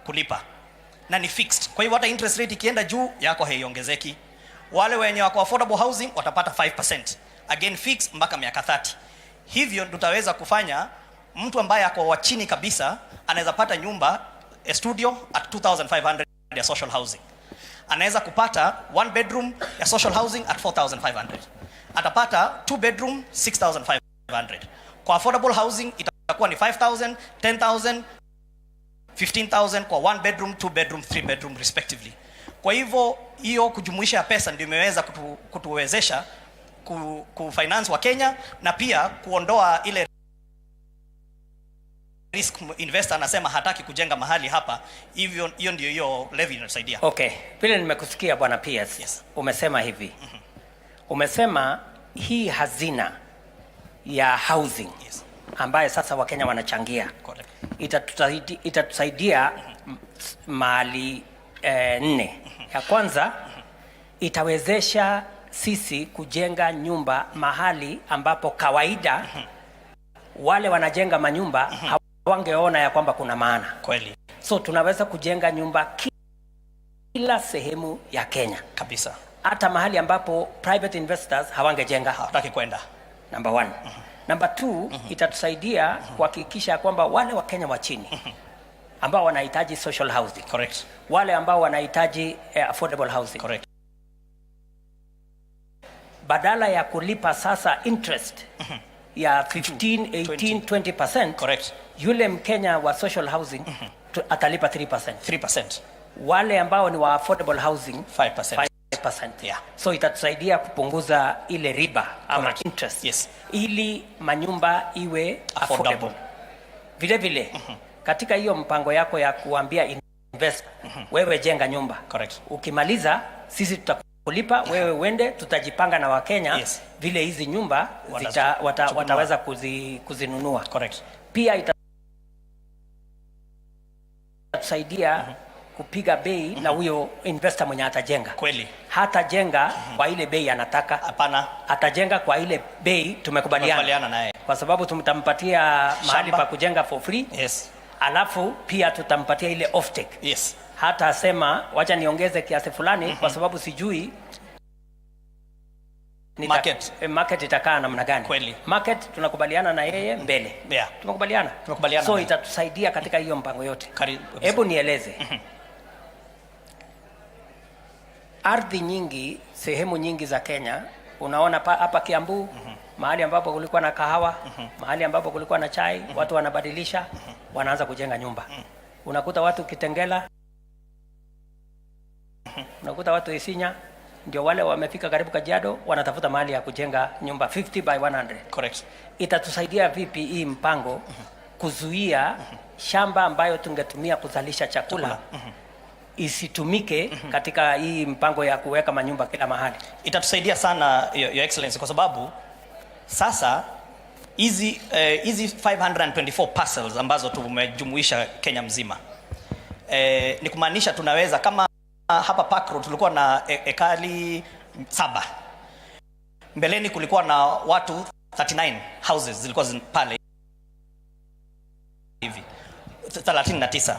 kulipa. Na ni fixed. Kwa hivyo hata interest rate ikienda juu yako haiongezeki. Wale wenye wako affordable housing watapata 5%. Again fixed mpaka miaka 30. Hivyo tutaweza kufanya mtu ambaye ako wa chini kabisa anaweza pata nyumba a studio at 2,500 ya social housing. Anaweza kupata 1 bedroom ya social housing at 4,500. Atapata 2 bedroom 6,500. Kwa affordable housing itakuwa ni 5,000, 10,000, 15,000 kwa 1 bedroom, 2 bedroom, 3 bedroom respectively. Kwa hivyo hiyo kujumuisha pesa ndio imeweza kutuwezesha kufinance wa Kenya na pia kuondoa ile risk investor anasema hataki kujenga mahali hapa, hivyo hiyo ndio hiyo levy inatusaidia. Okay, vile nimekusikia bwana PS. Yes. Umesema hivi. Umesema hii hazina ya housing, Yes, ambaye sasa Wakenya wanachangia, correct, itatusaidia mahali nne. Ya kwanza, itawezesha sisi kujenga nyumba mahali ambapo kawaida wale wanajenga manyumba hawangeona ya kwamba kuna maana. kweli So tunaweza kujenga nyumba kila sehemu ya Kenya kabisa, hata mahali ambapo private investors hawangejenga, hataki kwenda. Number 1. Number 2, itatusaidia kuhakikisha kwamba wale wa Kenya wa chini ambao wanahitaji social housing, Correct, wale ambao wanahitaji affordable housing, correct, badala ya kulipa sasa interest ya 15, 18, 20%, correct, yule Mkenya wa social housing atalipa 3%. 3%, Wale ambao ni wa affordable housing 5%. 5%. Yeah. So itatusaidia kupunguza ile riba ama Correct. interest. Yes. Ili manyumba iwe affordable. Affordable. Vile vile katika hiyo mpango yako ya kuambia investor, wewe jenga nyumba. Correct. Ukimaliza sisi tutakulipa, wewe uende, tutajipanga na Wakenya, Yes, vile hizi nyumba wataweza kuzinunua. Correct. Pia itatusaidia kupiga bei na huyo investor mwenye atajenga. Kweli. Hata jenga kwa ile bei anataka. Hapana. Atajenga kwa ile bei tumekubaliana naye. Kwa sababu tutampatia mahali pa kujenga for free. Yes. Alafu pia tutampatia ile off take. Yes. Hata asema wacha niongeze kiasi fulani kwa sababu sijui market itakaa namna gani. Kweli. Market tunakubaliana na yeye mbele. Yeah. Tumekubaliana. So itatusaidia katika hiyo mpango yote. Hebu nieleze. Ardhi nyingi, sehemu nyingi za Kenya, unaona hapa Kiambu, mahali ambapo kulikuwa na kahawa, mahali ambapo kulikuwa na chai, watu wanabadilisha, wanaanza kujenga nyumba. Unakuta watu Kitengela, unakuta watu Isinya, ndio wale wamefika karibu Kajiado, wanatafuta mahali ya kujenga nyumba 50 by 100. Correct. Itatusaidia vipi hii mpango kuzuia shamba ambayo tungetumia kuzalisha chakula isitumike katika hii mpango ya kuweka manyumba kila mahali? Itatusaidia sana your excellency, kwa sababu sasa hizi 524 parcels ambazo tumejumuisha Kenya mzima, ni kumaanisha tunaweza, kama hapa Park Road tulikuwa na ekali 7, mbeleni kulikuwa na watu 39 houses zilikuwa pale hivi 39.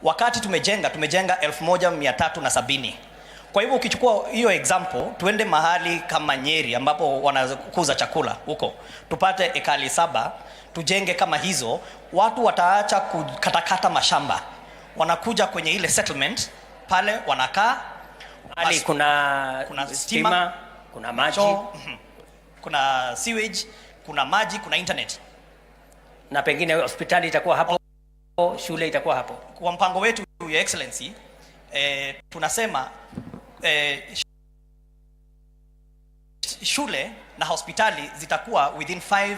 Wakati tumejenga 1370. Kwa hivyo ukichukua hiyo example, tuende mahali kama Nyeri ambapo wanakuza chakula huko, tupate ekali 7, tujenge kama hizo, watu wataacha kukatakata mashamba, wanakuja kwenye ile settlement pale, wanakaa hali kuna stima, kuna maji, kuna sewage, kuna maji, kuna internet, na pengine hospitali itakuwa hapo, shule itakuwa hapo. Kwa mpango wetu your excellency, tunasema shule na hospitali zitakuwa within 5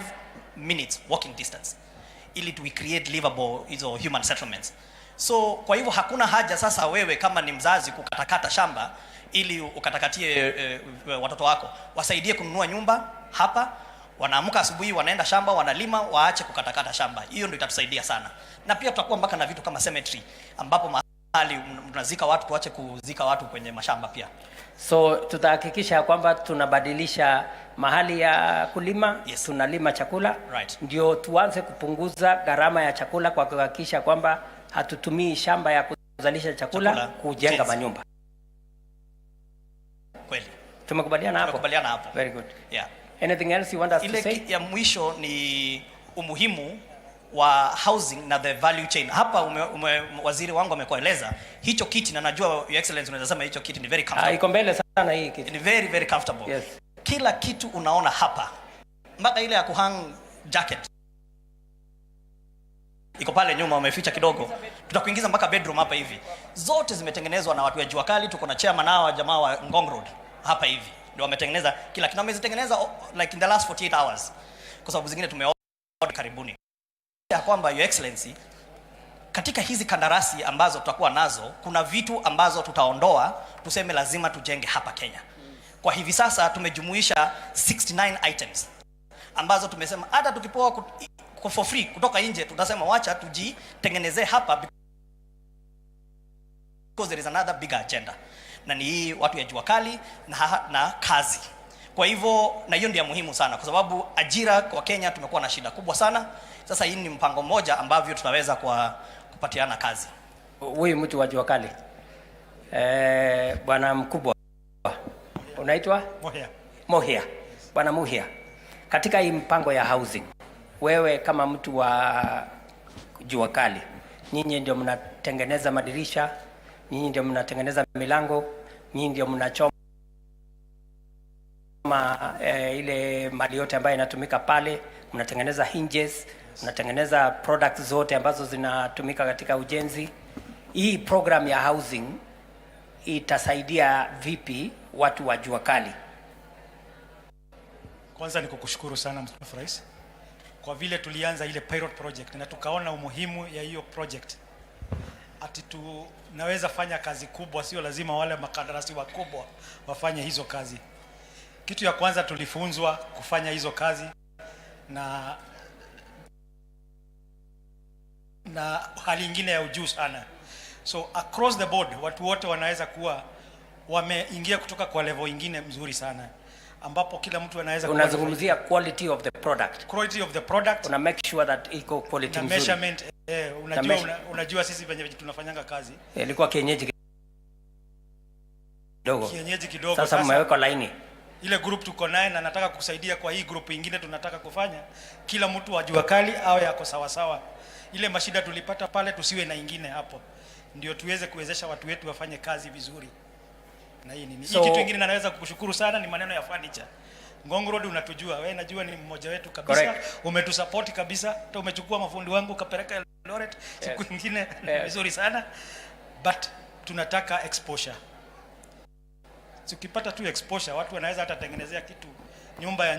minutes walking distance, ili we create livable hizo human settlements. So kwa hivyo hakuna haja sasa wewe kama ni mzazi kukatakata shamba ili ukatakatie watoto wako, wasaidie kununua nyumba hapa, wanaamka asubuhi wanaenda shamba wanalima, waache kukatakata shamba. Hiyo ndio itatusaidia sana. Na pia tutakuwa mpaka na vitu kama cemetery ambapo mahali mnazika watu, tuache kuzika watu kwenye mashamba pia. So tutahakikisha kwamba tunabadilisha mahali ya kulima, yes, tunalima chakula, right, ndio tuanze kupunguza gharama ya chakula kwa kuhakikisha kwamba hatutumii shamba ya kuzalisha chakula kujenga manyumba. Kweli. Tumekubaliana hapo? Tumekubaliana hapo. Very good. Yeah. Anything else you want us to say? Ya mwisho ni umuhimu wa housing na the value chain. Hapa waziri wangu amekueleza hicho kiti, na najua your excellency unaweza sema hicho kiti ni very comfortable. Iko mbele sana hii kiti. Ni very very comfortable. Yes. Kila kitu unaona hapa, mpaka ile ya kuhang jacket iko pale nyuma, wameficha kidogo, tutakuingiza mpaka bedroom hapa hivi. Zote zimetengenezwa na watu wa jua kali. Tuko na chairman hawa jamaa wa Ngong Road hapa hivi, ndio wametengeneza kila kitu. Wamezitengeneza like in the last 48 hours, kwa sababu zingine tumeona karibuni. kwamba Your Excellency, katika hizi kandarasi ambazo tutakuwa nazo, kuna vitu ambazo tutaondoa, tuseme lazima tujenge hapa Kenya. Kwa hivi sasa tumejumuisha 69 items ambazo tumesema hata tukipoa for free kutoka nje, tutasema wacha tujitengenezee hapa because there is another bigger agenda. Na ni hii watu ya jua kali na kazi. Kwa hivyo, na hiyo ndio muhimu sana kwa sababu ajira kwa Kenya tumekuwa na shida kubwa sana. Sasa hii ni mpango mmoja ambavyo tutaweza kupatiana kazi. Huyu mtu wa jua kali. Bwana mkubwa. Unaitwa? Mohia. Bwana Mohia. Katika hii mpango ya housing, wewe kama mtu wa jua kali, nyinyi ndio mnatengeneza madirisha, nyinyi ndio mnatengeneza milango, nyinyi ndio mnachoma ile mali yote ambayo inatumika pale, mnatengeneza hinges, mnatengeneza products zote ambazo zinatumika katika ujenzi. Hii program ya housing itasaidia vipi watu wa jua kali? Kwanza ni kukushukuru sana Mheshimiwa Rais kwa vile tulianza ile pilot project na tukaona umuhimu ya hiyo project. Ati tunaweza fanya kazi kubwa, sio lazima wale makandarasi wakubwa wafanye hizo kazi. Kitu ya kwanza tulifunzwa kufanya hizo kazi na hali nyingine ya ujuu sana. So across the board watu wote wanaweza kuwa wameingia kutoka kwa level nyingine mzuri sana, ambapo kila mtu anaweza unazungumzia quality of the product. Quality of the product. Una make sure that iko quality nzuri. Measurement, unajua sisi venye tunafanyanga kazi. Ilikuwa kienyeji kidogo. Kienyeji kidogo. Sasa mmeweka line. Ile group tuko naye na nataka kusaidia kwa hii group nyingine tunataka kufanya. Kila mtu wa jua kali awe yako sawa sawa. Ile mashida tulipata pale tusiwe na ingine hapo. Ndio tuweze kuwezesha watu wetu wafanye kazi vizuri. Na hii nini? Hii kitu kingine naweza kukushukuru sana ni maneno ya furniture. Ngong Road unatujua, wewe najua ni mmoja wetu kabisa. Correct. Umetusupport kabisa. Hata umechukua mafundi wangu ukapeleka Eldoret siku nyingine vizuri sana. But tunataka exposure. Ukipata tu exposure watu wanaweza hata tengenezea kitu nyuma ya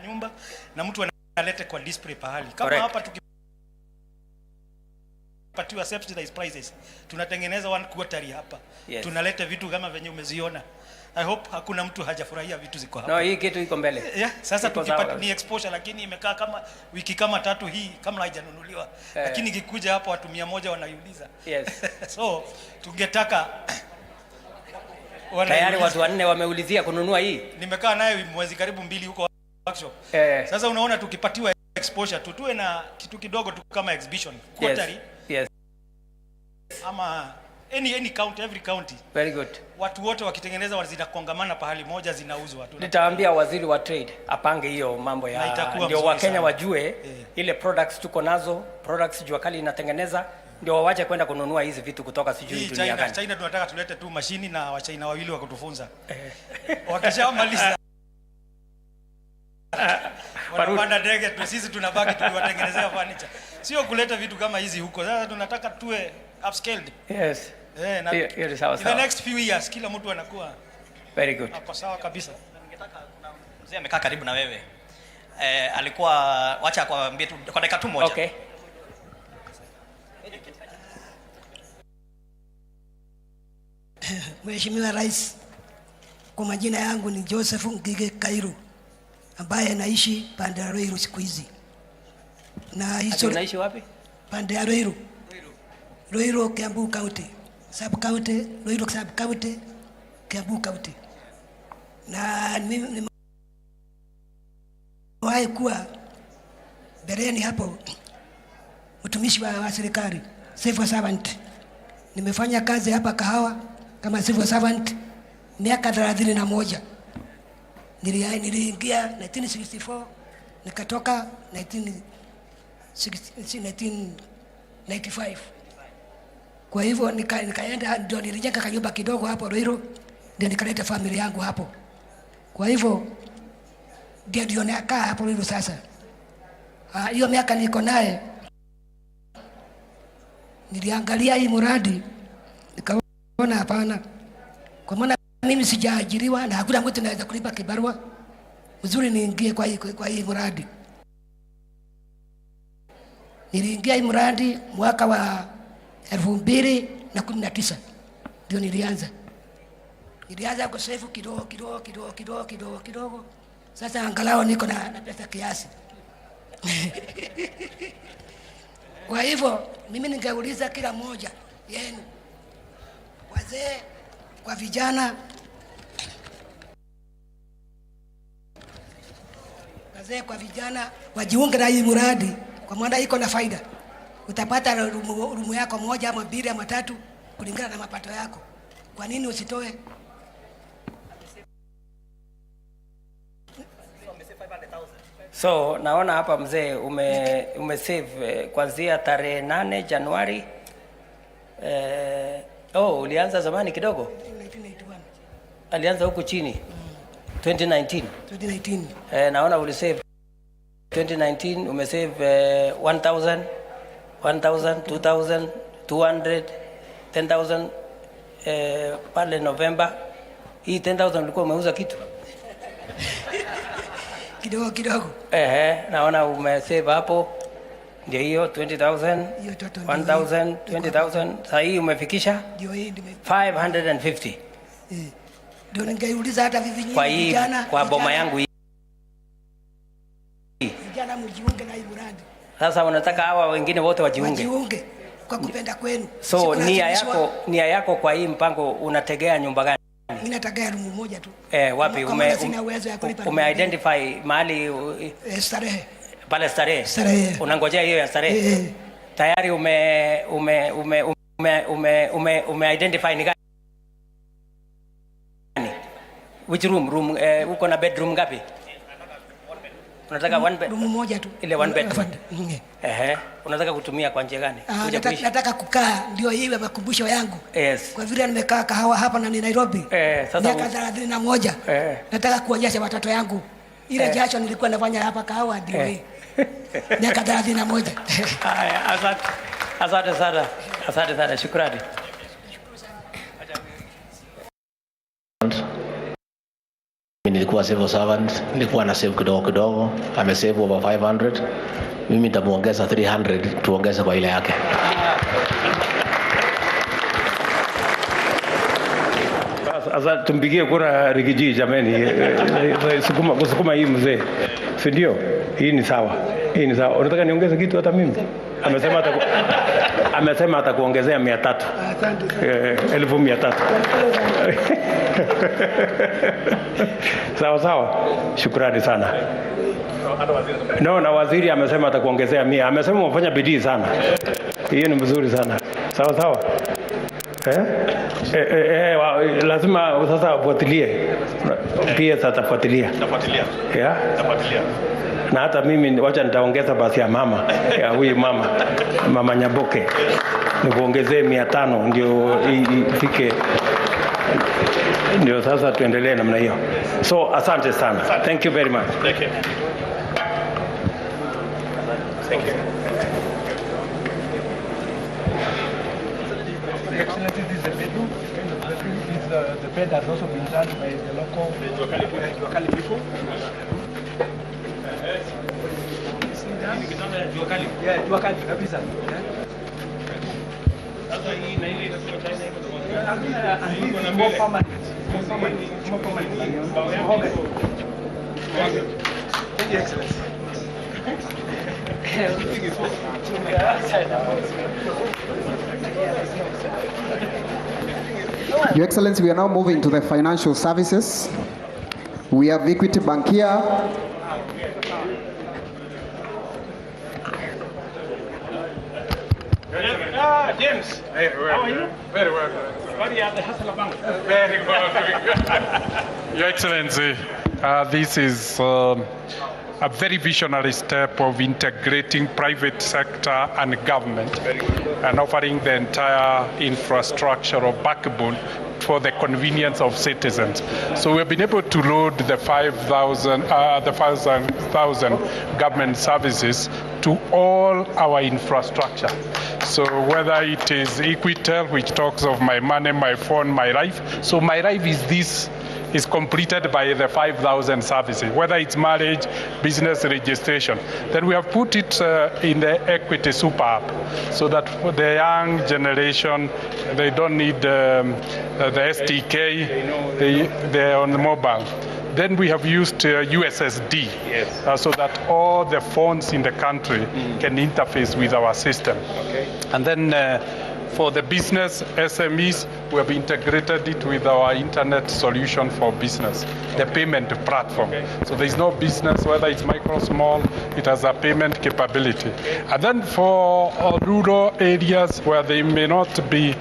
nyumba na mtu analete kwa display pahali. Kama correct. Hapa tukipatiwa subsidized prices tunatengeneza one quarter hapa. Yes. Tunaleta vitu kama venye umeziona. I hope hakuna mtu hajafurahia vitu ziko hapa. No, hii kitu iko mbele. Yeah, sasa tukipata ni exposure lakini imekaa kama wiki kama 3 hii kama haijanunuliwa. Lakini ikikuja hapo watu 100 wanaiuliza. Yes. So tungetaka tayari watu 4 wameulizia kununua hii. Nimekaa naye mwezi karibu 2 huko workshop. Sasa unaona tukipatiwa exposure tuwe na kitu kidogo tu kama exhibition quarterly. Yes. Ama any county, every county. Very good. Watu wote wakitengeneza zinakongamana pahali moja zinauzwa. Nitaambia waziri wa trade apange hiyo mambo ya ndio Wakenya wajue ile products tuko nazo, products jua kali inatengeneza, ndio wawache kwenda kununua hizi vitu kutoka sijui dunia gani. China tunataka tulete tu mashini na Wachina wawili wa kutufunza. Wakishamaliza wanapanda ndege tu, sisi tunabaki tukiwatengenezea furniture. Sio kuleta vitu kama hizi huko. Sasa tunataka tuwe upscaled. Yes. Na in the next few years kila mtu anakuwa very good. Hapo sawa kabisa. Ningetaka kuna mzee amekaa karibu na wewe. Alikuwa wacha akwambie tu kwa dakika tu moja. Okay. Mheshimiwa Rais, kwa majina yangu ni Joseph Ngige Kairu ambaye naishi pande ya Ruiru siku hizi. Na hizo unaishi wapi? Pande ya Ruiru. Ruiru Kiambu County. Sub County, Ruiru Sub County, Kiambu County. Na mimi wahi kuwa bereni hapo mtumishi wa serikali, civil servant. Nimefanya kazi hapa Kahawa kama civil servant miaka 31. Niliingia 1964 nikatoka 1995. Kwa hivyo nikaenda ndio nilijenga kanyumba kidogo hapo Ruiru, ndio nikaleta familia yangu hapo. Kwa hivyo ndio nakaa hapo Ruiru sasa. Hiyo miaka niko naye niliangalia hii mradi nikaona hapana, kwa maana mimi sijaajiriwa na hakuna mtu anaweza kulipa kibarua mzuri niingie kwa hii mradi. Niliingia hii mradi mwaka wa 2019 ndio nilianza. Nilianza kusefu kidogo. Sasa angalau niko na pesa kiasi. Kwa hivyo mimi ningeuliza kila mmoja yenu, wazee kwa vijana, wajiunge na hii mradi kwa maana iko na faida. Utapata rumu yako moja ama mbili ama tatu kulingana na mapato yako. Kwa nini usitoe? So naona hapa mzee umesave kuanzia tarehe 8 Januari. Ulianza zamani kidogo? 1981. Alianza huku chini. 2019. Naona ulisave 2019 umesave 1000, 2000, 200, 10,000 pale November. Hii 10,000 ulikuwa umeuza kitu? Kidogo. Naona umesave hapo. Ndio hiyo 20,000, 1,000, 20,000. Sasa hii umefikisha? Ndio hii 550. Ndio ningeuliza hata vijana kwa boma yangu hii. Vijana mjiunge na hii mradi. Sasa unataka hawa wengine wote wajiunge kwa kupenda kwenu. So nia yako kwa hii mpango unategea nyumba gani? Mimi nategea rumu moja tu. Wapi ume-identify mahali? Starehe. Pale Starehe. Unangojea hiyo ya Starehe. Tayari ume-identify ni gani? Which room? Uko na bedroom ngapi? Unataka one bed? Room moja tu. Ile one bedroom. Unataka kutumia kwa njia gani? Nataka kukaa, ndio iwe makumbusho yangu. Yes. Kwa vile nimekaa kahawa hapa na ni Nairobi. Sasa miaka 31. Nataka kuonyesha watoto yangu ile jasho nilikuwa nafanya hapa kahawa ndio hii. Miaka 31. Asante sana. Shukrani. Nilikuwa civil servant, nilikuwa na save kidogo, amesave over 500. Mimi nitamuongeza 300 tuongeze kwa ile yake. Sasa tumpigie kura Rigiji jameni. Sukuma hii mzee. Si ndio? Hii ni sawa. Unataka niongeze kitu hata mimi? Amesema atakuongezea 300. 1,300. Sawa. Shukrani sana. Na waziri amesema atakuongezea 100. Amesema umefanya bidii sana. Hiyo ni mzuri sana. Sawa. Lazima sasa afuatilie. Pia atafuatilia. Na hata mimi wacha nitaongeza basi ya mama ya huyu mama Nyaboke nikuongezee 500 ndio ifike, ndio sasa tuendelee namna hiyo. So asante sana. Thank you very much. Thank you. Excellency, this is the bedroom. The bed has also been done by the local people. Kabisa. More permanent. Thank you, Excellency. Your Excellency, we are now moving to the financial services. We have Equity Bank here. James, how are you? Very well. What are you at the Hustler Bank? Very well. Your Excellency, this is a very visionary step of integrating private sector and government and offering the entire infrastructure or backbone for the convenience of citizens. So we've been able to load the 5,000 government services to all our infrastructure. So whether it is Equitel, which talks of my money, my phone, my life. So my life is this is completed by the 5,000 services, whether it's marriage, business registration. Then we have put it in the Equity Super App so that for the young generation, they don't need the SDK, they're on the mobile. Then we have used USSD so that all the phones in the country can interface with our system. Okay. And then for the business SMEs, we have integrated it with our internet solution for business, the payment platform. So there's no business, whether it's micro, small, it has a payment capability. And then for rural areas where they may not be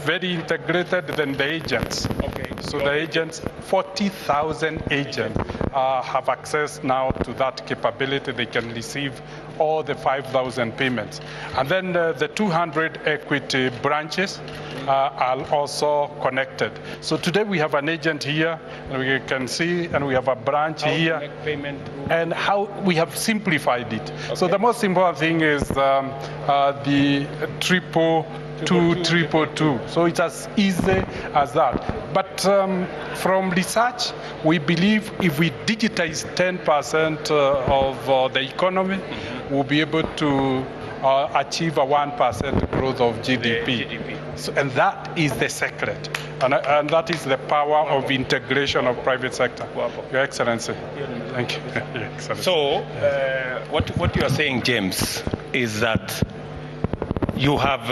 very integrated, then the agents. Okay. So the agents, 40,000 agents have access now to that capability. They can receive all the 5,000 payments. And then the 200 equity branches are also connected. So today we have an agent here, and we can see, and we have a branch here, make payment and how we have simplified it. Okay. So the most important thing is the 222. So it's as easy as that. But from research, we believe if we digitize 10% of the economy, we'll be able to achieve a 1% growth of GDP. So, and that is the secret. And that is the power of integration of private sector. Your Excellency. Thank you. Your Excellency. So, what you are saying, James, is that you have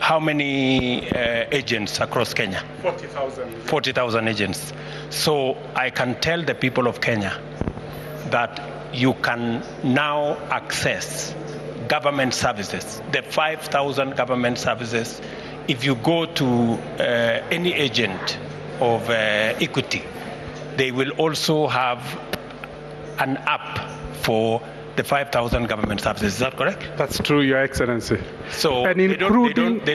how many agents across Kenya? 40,000. 40,000 agents. So I can tell the people of Kenya that you can now access government services, the 5,000 government services. If you go to any agent of Equity, they will also have an app for the 5,000 government services. Is that correct? That's true, Your Excellency. So and they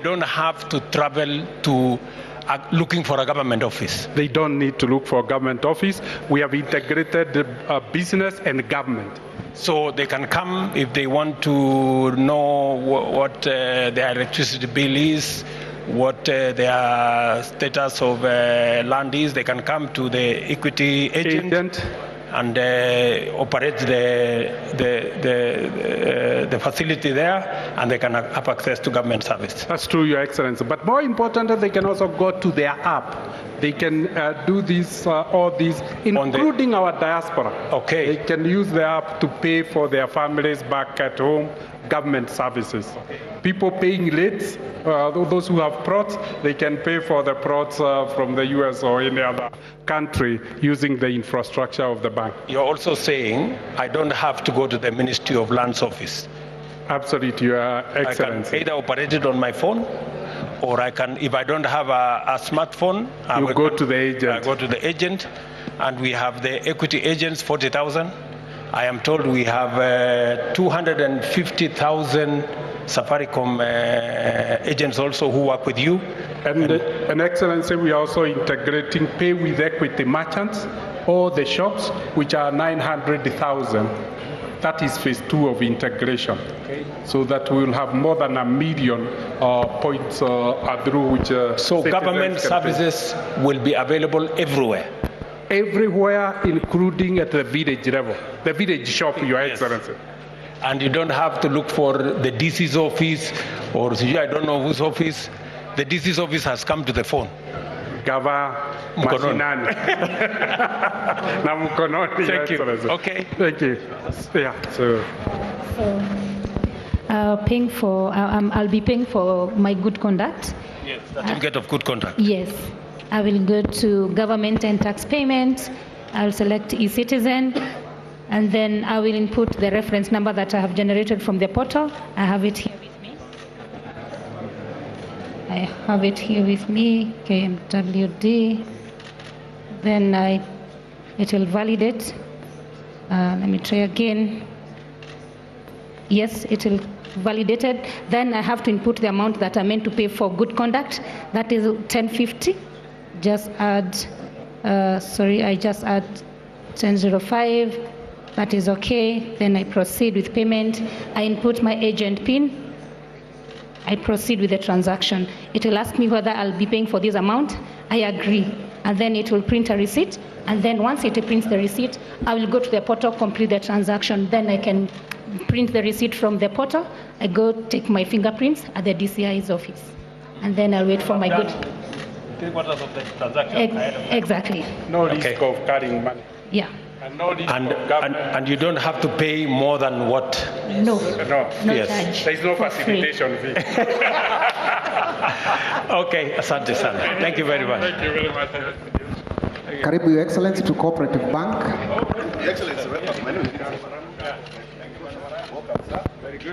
don't have to travel to looking for a government office. They don't need to look for a government office. We have integrated business and government. So they can come if they want to know what their electricity bill is, what their status of land is. They can come to the Equity agent. And operate the facility there, and they can have access to government service. That's true, Your Excellency. But more important, they can also go to their app. They can do this, all these, including our diaspora. Okay. They can use the app to pay for their families back at home, government services. Okay. People paying late, those who have plots, they can pay for the plots from the US or any other country using the infrastructure of the bank. You're also saying I don't have to go to the Ministry of Lands office. Absolutely, Your Excellency. I can either operate it on my phone, or I can, if I don't have a smartphone, I will go to the agent. I go to the agent, and we have the Equity agents, 40,000. I am told we have 250,000 Safaricom agents also who work with you. And Excellency, we are also integrating pay with equity merchants, all the shops, which are 900,000. That is phase 2 of integration. Okay. So that we will have more than 1 million points through which. So government services will be available everywhere. Everywhere, including at the village level, the village shop, Your Excellency. And you don't have to look for the DC's office or I don't know whose office. The DC's office has come to the phone. Gava Mashinani. Thank you. Okay. Thank you. Yeah. So paying for, I'll be paying for my good conduct. Yes, certificate of good conduct. Yes. I will go to government and tax payment. I'll select e-citizen. And then I will input the reference number that I have generated from the portal. I have it here with me. KMWD. Then it will validate. Let me try again. Yes, it will validated. Then I have to input the amount that I meant to pay for good conduct. That is 1050. Just add, I just add 1005. That is okay. Then I proceed with payment. I input my agent PIN. I proceed with the transaction. It will ask me whether I'll be paying for this amount. I agree. and then it will print a receipt, and then once it prints the receipt, I will go to the portal, complete the transaction, then I can print the receipt from the portal, I go take my fingerprints at the DCI's office, and then I'll wait for my good. 3/4 of the transaction. Exactly. No risk of carrying money. Yeah. And no risk And you don't have to pay more than what? No. No. Yes. Charge. There is no For free. facilitation fee. Okay, asante sana. Thank you very much. Thank you very much. Karibu Your Excellency to Cooperative Bank. Your Excellency,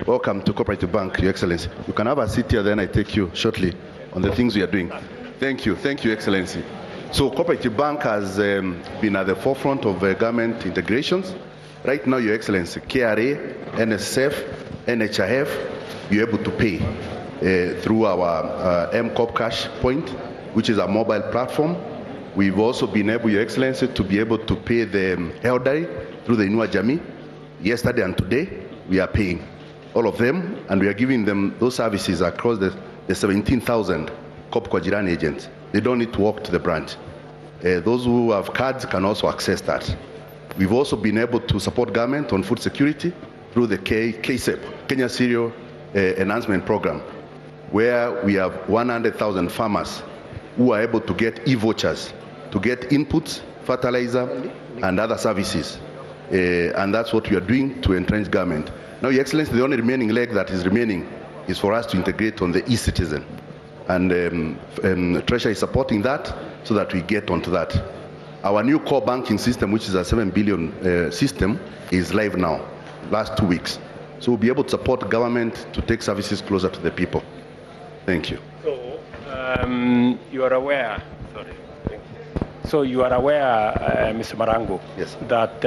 welcome to Cooperative Bank, Your Excellency. You can have a seat here, then I take you shortly on the things we are doing. Thank you, Your Excellency. So Cooperative Bank has been at the forefront of government integrations. Right now, Your Excellency, KRA, NSF, NHIF, you're able to pay through our M-Corp Cash Point, which is a mobile platform. We've also been able, Your Excellency, to be able to pay the elderly through the Inua Jamii. Yesterday and today, we are paying all of them, and we are giving them those services across the 17,000 COP kwa Jirani agents. They don't need to walk to the branch. Those who have cards can also access that. We've also been able to support government on food security through the KSEP, Kenya Cereal Enhancement Program, where we have 100,000 farmers who are able to get e-vouchers to get inputs, fertilizer, and other services. And that's what we are doing to entrench government. Now, Your Excellency, the only remaining leg that is remaining is for us to integrate on the e-citizen. And Treasury is supporting that so that we get onto that. Our new core banking system, which is a 7 billion system, is live now, last 2 weeks. So we'll be able to support government to take services closer to the people. Thank you. So, you are aware, sorry. So you are aware, Mr. Marango, yes, that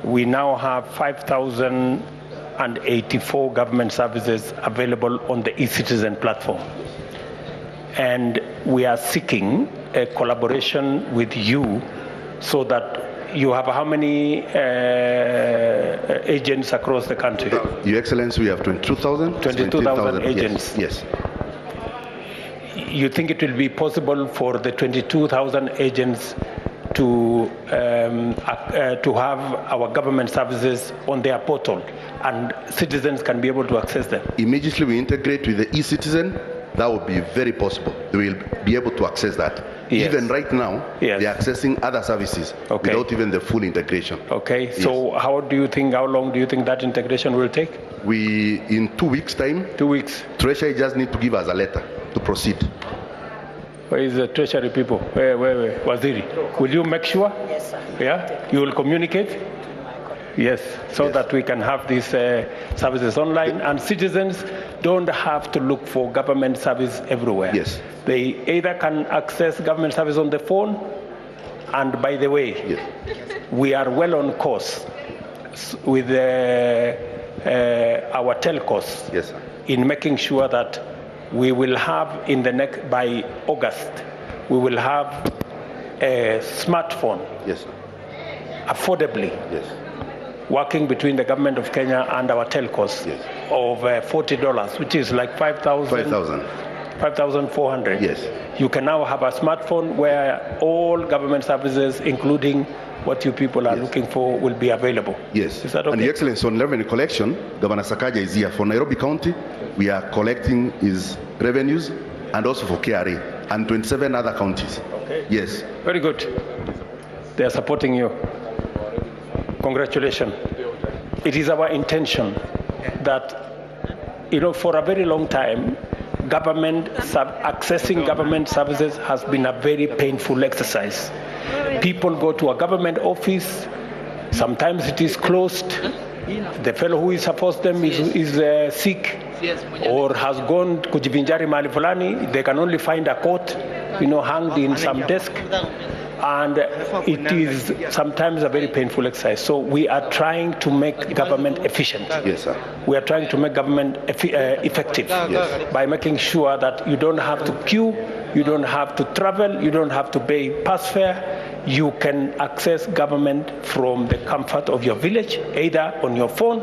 we now have 5,084 government services available on the e-citizen platform. And we are seeking a collaboration with you so that you have how many agents across the country? Your Excellency, we have 22,000. 22,000 agents. Yes. You think it will be possible for the 22,000 agents to have our government services on their portal and citizens can be able to access them? Immediately we integrate with the e-citizen, that would be very possible. They will be able to access that. Yes. Even right now, yes, they are accessing other services without even the full integration. Okay, yes. So how long do you think that integration will take? In 2 weeks' time. 2 weeks. Treasury just need to give us a letter to proceed. Where is the Treasury people? Where? Waziri, will you make sure? Yes, sir. Yeah? You will communicate? Yes, so that we can have these services online and citizens don't have to look for government service everywhere. Yes. They either can access government service on the phone, and by the way, yes, we are well on course with our telcos, yes, sir, in making sure that we will have by August, we will have a smartphone, yes, sir, affordably, yes, working between the government of Kenya and our telcos, yes, of $40, which is like 5,400. Yes. You can now have a smartphone where all government services, including what you people are looking for, will be available. Yes. Is that okay? And Your Excellency, on revenue collection, Governor Sakaja is here. For Nairobi County, we are collecting his revenues, and also for KRA, and 27 other counties. Okay. Yes. Very good. They are supporting you. Congratulations. It is our intention that, for a very long time, accessing government services has been a very painful exercise. People go to a government office, sometimes it is closed, the fellow who is supposed to them is sick or has gone kujivinjari mahali fulani, they can only find a coat, hanged in some desk. And it is sometimes a very painful exercise. So we are trying to make government efficient. Yes, sir. We are trying to make government effective, yes, by making sure that you don't have to queue, you don't have to travel, you don't have to pay pass fare. You can access government from the comfort of your village, either on your phone,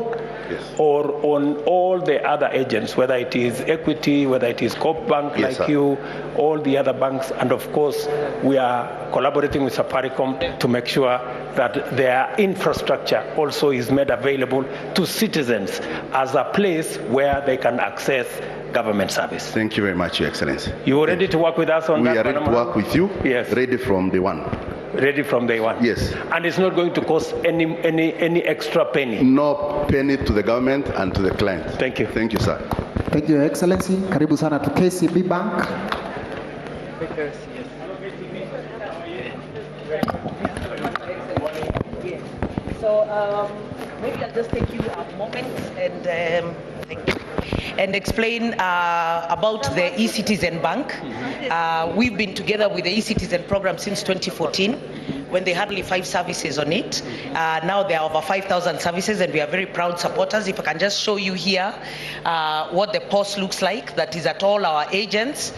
or on all the other agents, whether it is Equity, whether it is Coop Bank Yes, like sir. you, all the other banks, and of course we are collaborating with Safaricom to make sure that their infrastructure also is made available to citizens as a place where they can access government service. Thank you very much, Your Excellency. You are ready to work with us on We that? are ready to Madam? work with you. Yes. Ready from day one. Ready from day one. Yes. And it's not going to cost any extra penny. No penny to the government and to the client. Thank you. Thank you, sir. Thank you, Your Excellency. Karibu sana to KCB Bank. So maybe I'll just take you a moment and explain about the eCitizen Bank. We've been together with the eCitizen program since 2014 when they had only 5 services on it. Now there are over 5,000 services and we are very proud supporters. If I can just show you here what the POS looks like, that is at all our agents,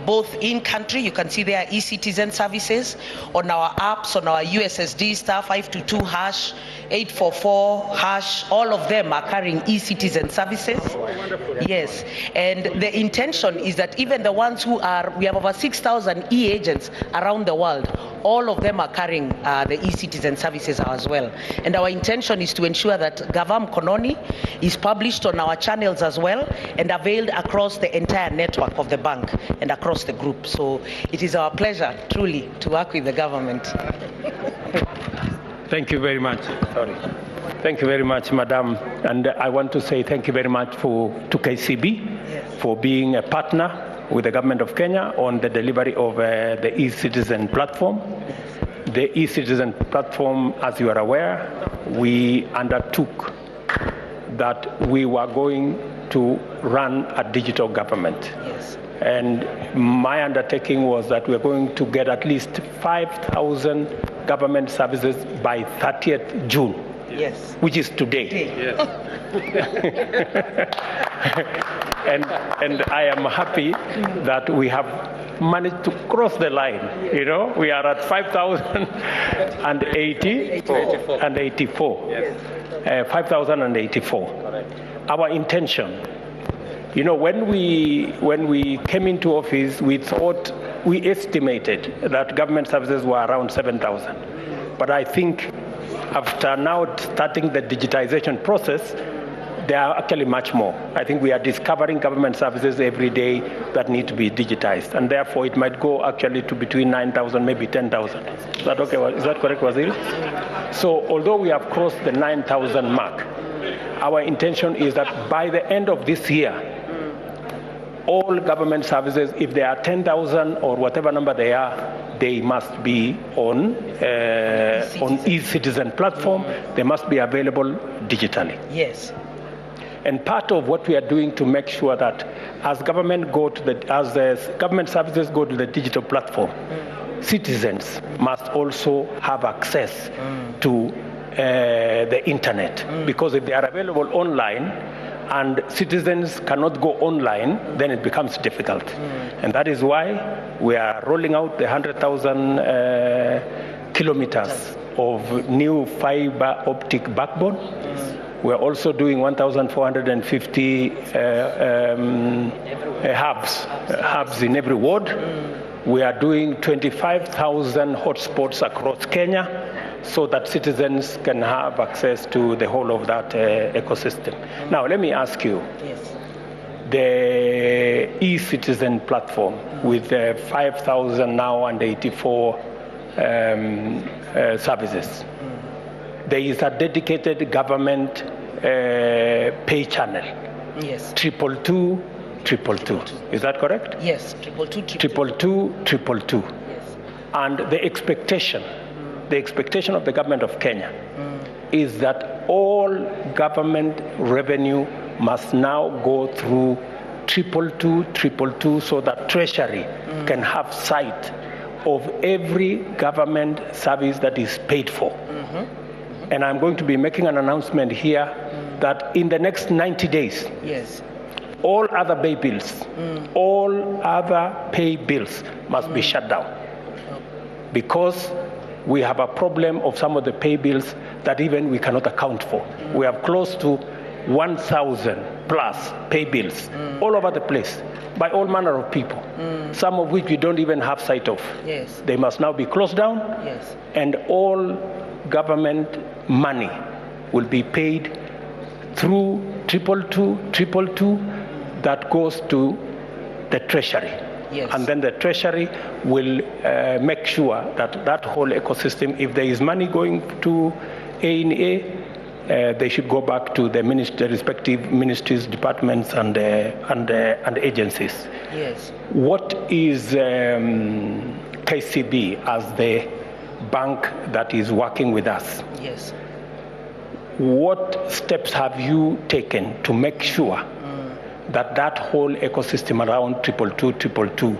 both in country, you can see there are eCitizen services, on our apps, on our USSD star 522 hash, 844 hash, all of them are carrying eCitizen services. Yes, and the intention is that even the ones who are, we have over 6,000 e-agents around the world, all of them are carrying the eCitizen services as well. And our intention is to ensure that Gavam Kononi is published on our channels as well and availed across the entire network of the bank and across the group. So it is our pleasure, truly, to work with the government. Thank you very much. Sorry. Thank you very much, Madam. And I want to say thank you very much to KCB for being a partner with the government of Kenya on the delivery of the eCitizen platform. The eCitizen platform, as you are aware, we undertook that we were going to run a digital government. Yes. And my undertaking was that we're going to get at least 5,000 government services by 30th June. Yes. Which is today. and I am happy that we have managed to cross the line. You know, we are at 5,080 and 84. 5,084. Our intention, you know, when we came into office, we estimated that government services were around 7,000. But I think after now starting the digitization process, there are actually much more. I think we are discovering government services every day that need to be digitized, and therefore it might go actually to between 9,000, maybe 10,000. Is that okay? Is that correct, Waziri? So although we have crossed the 9,000 mark, our intention is that by the end of this year, all government services, if there are 10,000 or whatever number they are, they must be on eCitizen platform. They must be available digitally. Yes. And part of what we are doing to make sure that as government government services go to the digital platform, citizens must also have access to the internet. Because if they are available online, and citizens cannot go online, then it becomes difficult. And that is why we are rolling out the 100,000 kilometers of new fiber optic backbone. We're also doing 1,450 hubs in every ward. We are doing 25,000 hotspots across Kenya, so that citizens can have access to the whole of that ecosystem. Now, let me ask you, the eCitizen platform with 5,000 now and 84 services, there is a dedicated government pay channel. Yes. 222, 222. Is that correct? Yes, 222. 222, 222. Yes. And the expectation of the government of Kenya is that all government revenue must now go through 222, 222, so that Treasury can have sight of every government service that is paid for. And I'm going to be making an announcement here that in the next 90 days, yes, all other pay bills, all other pay bills must be shut down. Because we have a problem of some of the pay bills that even we cannot account for. We have close to 1,000 plus pay bills all over the place by all manner of people, some of which we don't even have sight of. Yes. They must now be closed down, Yes. and all government money will be paid through 222 that goes to the treasury. Yes. And then the treasury will make sure that that whole ecosystem, if there is money going to A&A, they should go back to the respective ministries, departments, and agencies. Yes. What is KCB as the bank that is working with us? Yes. What steps have you taken to make sure that that whole ecosystem around 222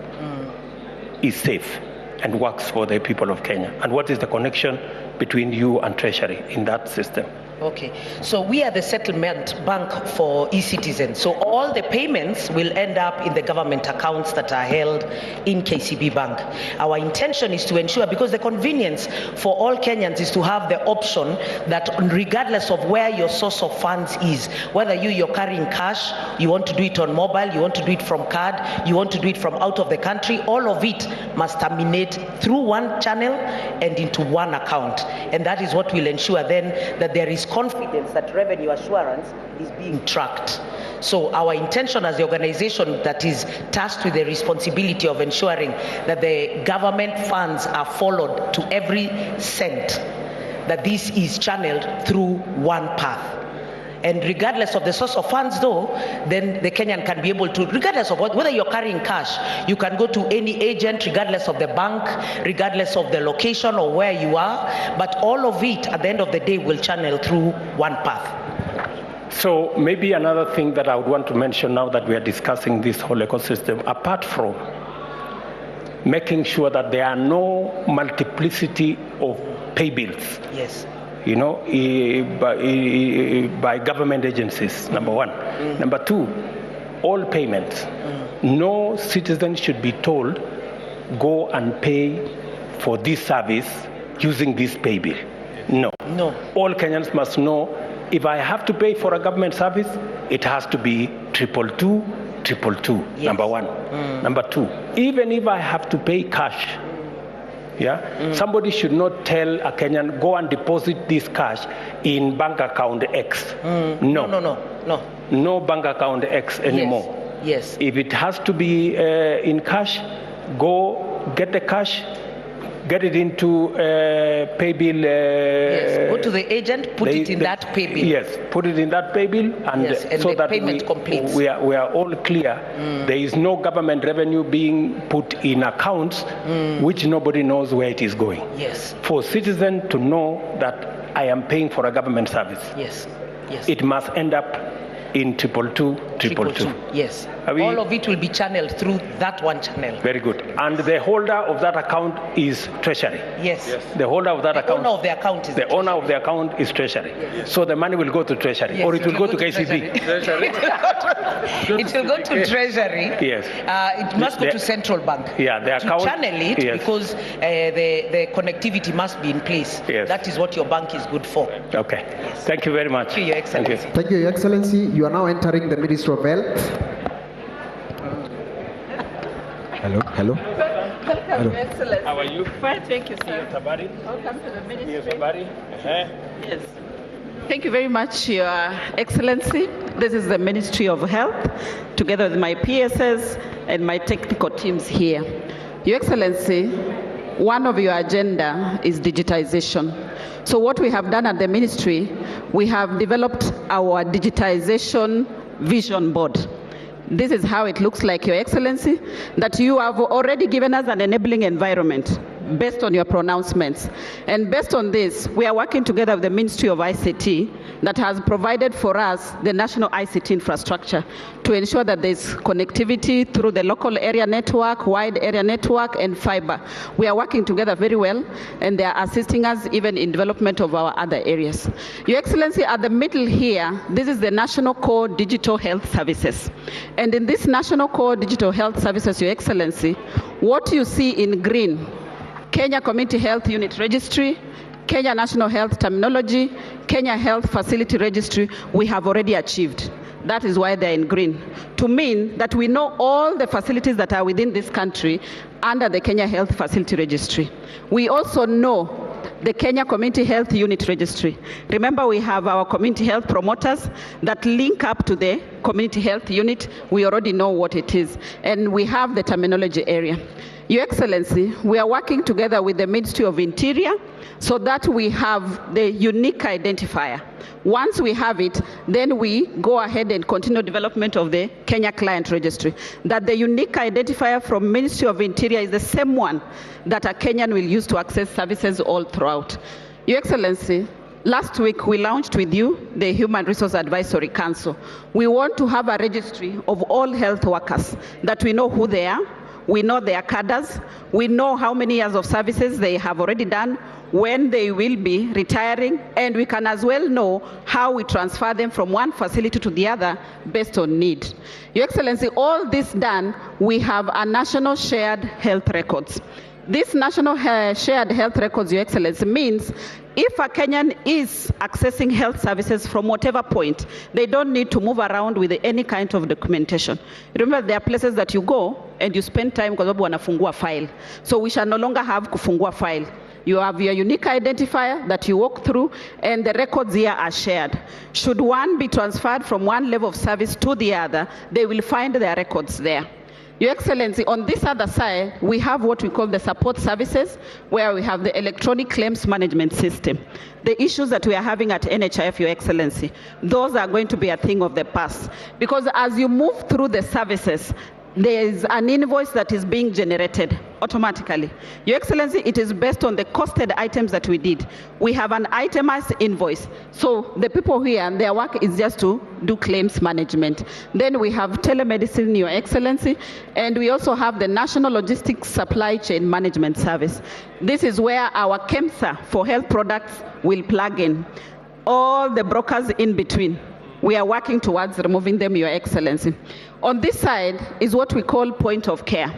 is safe and works for the people of Kenya? And what is the connection between you and Treasury in that system? Okay, so we are the settlement bank for e-citizens. So all the payments will end up in the government accounts that are held in KCB Bank. Our intention is to ensure, because the convenience for all Kenyans is to have the option that regardless of where your source of funds is, whether you're carrying cash, you want to do it on mobile, you want to do it from card, you want to do it from out of the country, all of it must terminate through one channel and into one account. And that is what will ensure then that there is confidence that revenue assurance is being tracked. So our intention as the organization that is tasked with the responsibility of ensuring that the government funds are followed to every cent, that this is channeled through one path. And regardless of the source of funds though, then the Kenyan can be able to, regardless of whether you're carrying cash, you can go to any agent regardless of the bank, regardless of the location or where you are, but all of it at the end of the day will channel through one path. So maybe another thing that I would want to mention now that we are discussing this whole ecosystem, apart from making sure that there are no multiplicity of pay bills. Yes. You know, by government agencies, number one. Number two, all payments. No citizen should be told, go and pay for this service using this pay bill. No. No. All Kenyans must know, if I have to pay for a government service, it has to be 222, Yes. number one. Number two, even if I have to pay cash, somebody should not tell a Kenyan, go and deposit this cash in bank account X. No bank account X anymore. Yes. If it has to be in cash, go get the cash, get it into pay bill. Yes, go to the agent, put it in that pay bill. Yes, put it in that pay bill, and, yes, and so the that payment completes. we are all clear. There is no government revenue being put in accounts which nobody knows where it is going. Yes. For citizen to know that I am paying for a government service, Yes. Yes. it must end up in 222. Yes. All of it will be channeled through that one channel. Very good. And the holder of that account is Treasury. Yes. The holder of that account. The owner of the account is the owner of the account is Treasury. Yes. So the money will go to Treasury, Yes, or it will go to Treasury. KCB. It will go to Treasury. Yes. It must go to central bank. Yeah, the account. To channel it, yes. because the connectivity must be in place. Yes. That is what your bank is good for. Okay. Yes. Thank you very much. Thank you, Your Excellency. Thank you, Your Excellency. You are now entering the Ministry of Health. Hello. Welcome, Your Excellency. How are you? Fine, thank you, sir. Tabari. Welcome to the ministry. Tabari. Yes. Thank you very much, Your Excellency. This is the Ministry of Health, together with my PSS and my technical teams here. Your Excellency, one of your agenda is digitization. So what we have done at the ministry, we have developed our digitization vision board. This is how it looks like, Your Excellency, that you have already given us an enabling environment based on your pronouncements. And based on this, we are working together with the Ministry of ICT that has provided for us the national ICT infrastructure to ensure that there's connectivity through the local area network, wide area network, and fiber. We are working together very well, and they are assisting us even in development of our other areas. Your Excellency, at the middle here, this is the National Core Digital Health Services. And in this National Core Digital Health Services, Your Excellency, what you see in green, Kenya Community Health Unit Registry, Kenya National Health Terminology, Kenya Health Facility Registry, we have already achieved. That is why they're in green, to mean that we know all the facilities that are within this country under the Kenya Health Facility Registry. We also know the Kenya Community Health Unit Registry. Remember, we have our community health promoters that link up to the community health unit. We already know what it is, and we have the terminology area. Your Excellency, we are working together with the Ministry of Interior so that we have the unique identifier. Once we have it, then we go ahead and continue development of the Kenya Client Registry. That the unique identifier from Ministry of Interior is the same one that a Kenyan will use to access services all throughout. Your Excellency, last week we launched with you the Human Resource Advisory Council. We want to have a registry of all health workers, that we know who they are, we know their cadres, we know how many years of services they have already done, when they will be retiring, and we can as well know how we transfer them from one facility to the other based on need. Your Excellency, all this done, we have a national shared health records. This national shared health records, Your Excellency, means if a Kenyan is accessing health services from whatever point, they don't need to move around with any kind of documentation. Remember, there are places that you go and you spend time kwa sababu wanafungua file. So we shall no longer have kufungua file. You have your unique identifier that you walk through, and the records here are shared. Should one be transferred from one level of service to the other, they will find their records there. Your Excellency, on this other side, we have what we call the support services, where we have the electronic claims management system. The issues that we are having at NHIF, Your Excellency, those are going to be a thing of the past. Because as you move through the services, there is an invoice that is being generated automatically. Your Excellency, it is based on the costed items that we did. We have an itemized invoice. So the people here, their work is just to do claims management. Then we have telemedicine, Your Excellency, and we also have the National Logistics Supply Chain Management Service. This is where our KEMSA for health products will plug in. All the brokers in between, we are working towards removing them, Your Excellency. On this side is what we call point of care.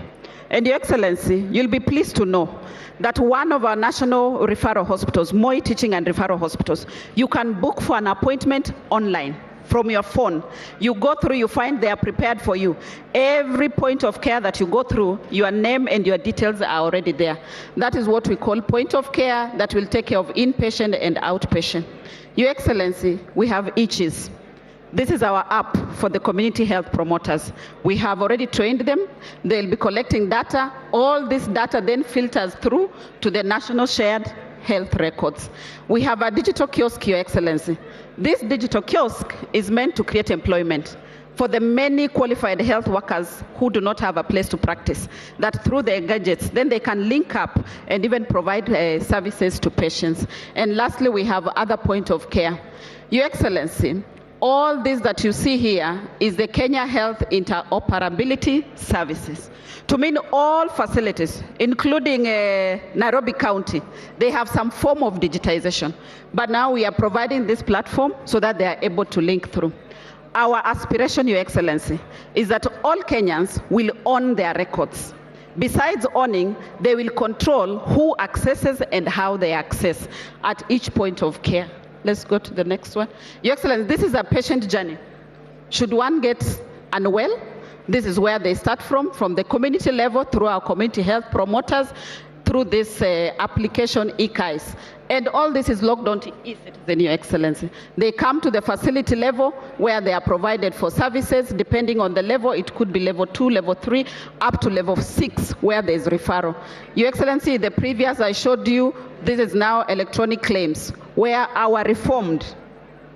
And Your Excellency, you'll be pleased to know that one of our national referral hospitals, Moi Teaching and Referral Hospitals, you can book for an appointment online from your phone. You go through, you find they are prepared for you. Every point of care that you go through, your name and your details are already there. That is what we call point of care that will take care of inpatient and outpatient. Your Excellency, we have ICHIS. This is our app for the community health promoters. We have already trained them. They'll be collecting data. All this data then filters through to the national shared health records. We have a digital kiosk, Your Excellency. This digital kiosk is meant to create employment for the many qualified health workers who do not have a place to practice, that through their gadgets, then they can link up and even provide services to patients. And lastly, we have other point of care. Your Excellency, all this that you see here is the Kenya Health Interoperability Services. To mean all facilities, including Nairobi County, they have some form of digitization. But now we are providing this platform so that they are able to link through. Our aspiration, Your Excellency, is that all Kenyans will own their records. Besides owning, they will control who accesses and how they access at each point of care. Let's go to the next one. Your Excellency, this is a patient journey. Should one get unwell, this is where they start from the community level through our community health promoters, through this application eKais. And all this is logged onto eCitizen, Your Excellency. They come to the facility level where they are provided for services. Depending on the level, it could be level 2, level 3, up to level 6, where there is referral. Your Excellency, the previous I showed you, this is now electronic claims, where our reformed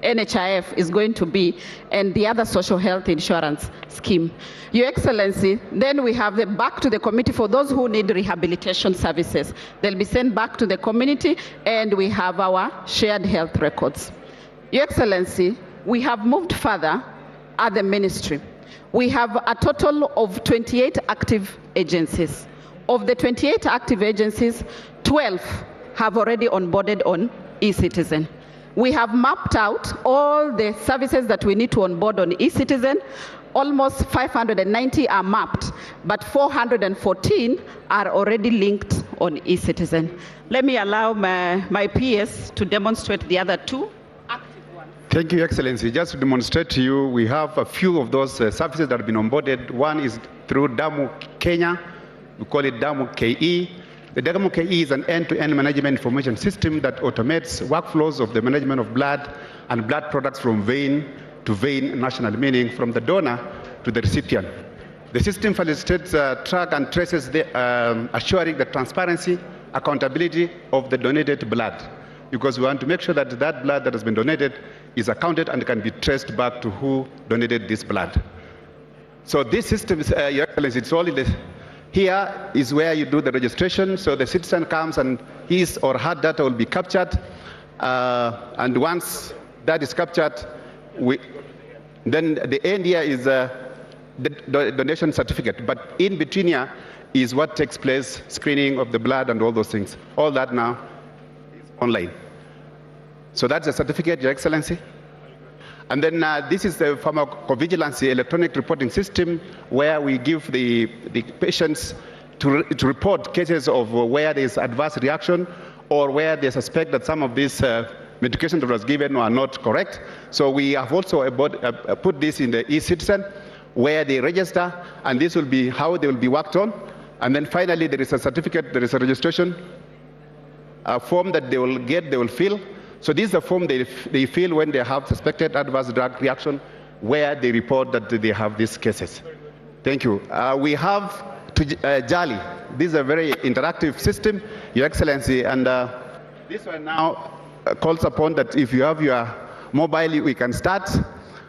NHIF is going to be, and the other social health insurance scheme. Your Excellency, then we have the back to the community for those who need rehabilitation services. They'll be sent back to the community, and we have our shared health records. Your Excellency, we have moved further at the ministry. We have a total of 28 active agencies. Of the 28 active agencies, 12 have already onboarded on eCitizen. We have mapped out all the services that we need to onboard on eCitizen. Almost 590 are mapped, but 414 are already linked on eCitizen. Let me allow my PS to demonstrate the other two. Thank you, Excellency. Just to demonstrate to you, we have a few of those services that have been onboarded. One is through Damu Kenya. We call it Damu KE. The Damu KE is an end-to-end management information system that automates workflows of the management of blood and blood products from vein to vein national, meaning from the donor to the recipient. The system facilitates track and traces assuring the transparency, accountability of the donated blood, because we want to make sure that that blood that has been donated is accounted and can be traced back to who donated this blood. So this system, Your Excellency, it's all in the, here is where you do the registration. So the citizen comes and his or her data will be captured. And once that is captured, then the end here is the donation certificate. But in between here is what takes place, screening of the blood and all those things. All that now is online. So that's the certificate, Your Excellency. And then this is the pharmacovigilance electronic reporting system, where we give the patients to report cases of where there's adverse reaction or where they suspect that some of these medications that was given are not correct. So we have also put this in the eCitizen, where they register, and this will be how they will be worked on. And then finally, there is a certificate, there is a registration form that they will get, they will fill. So this is a form they fill when they have suspected adverse drug reaction, where they report that they have these cases. Thank you. We have Jali. This is a very interactive system, Your Excellency, and this one now calls upon that if you have your mobile, we can start.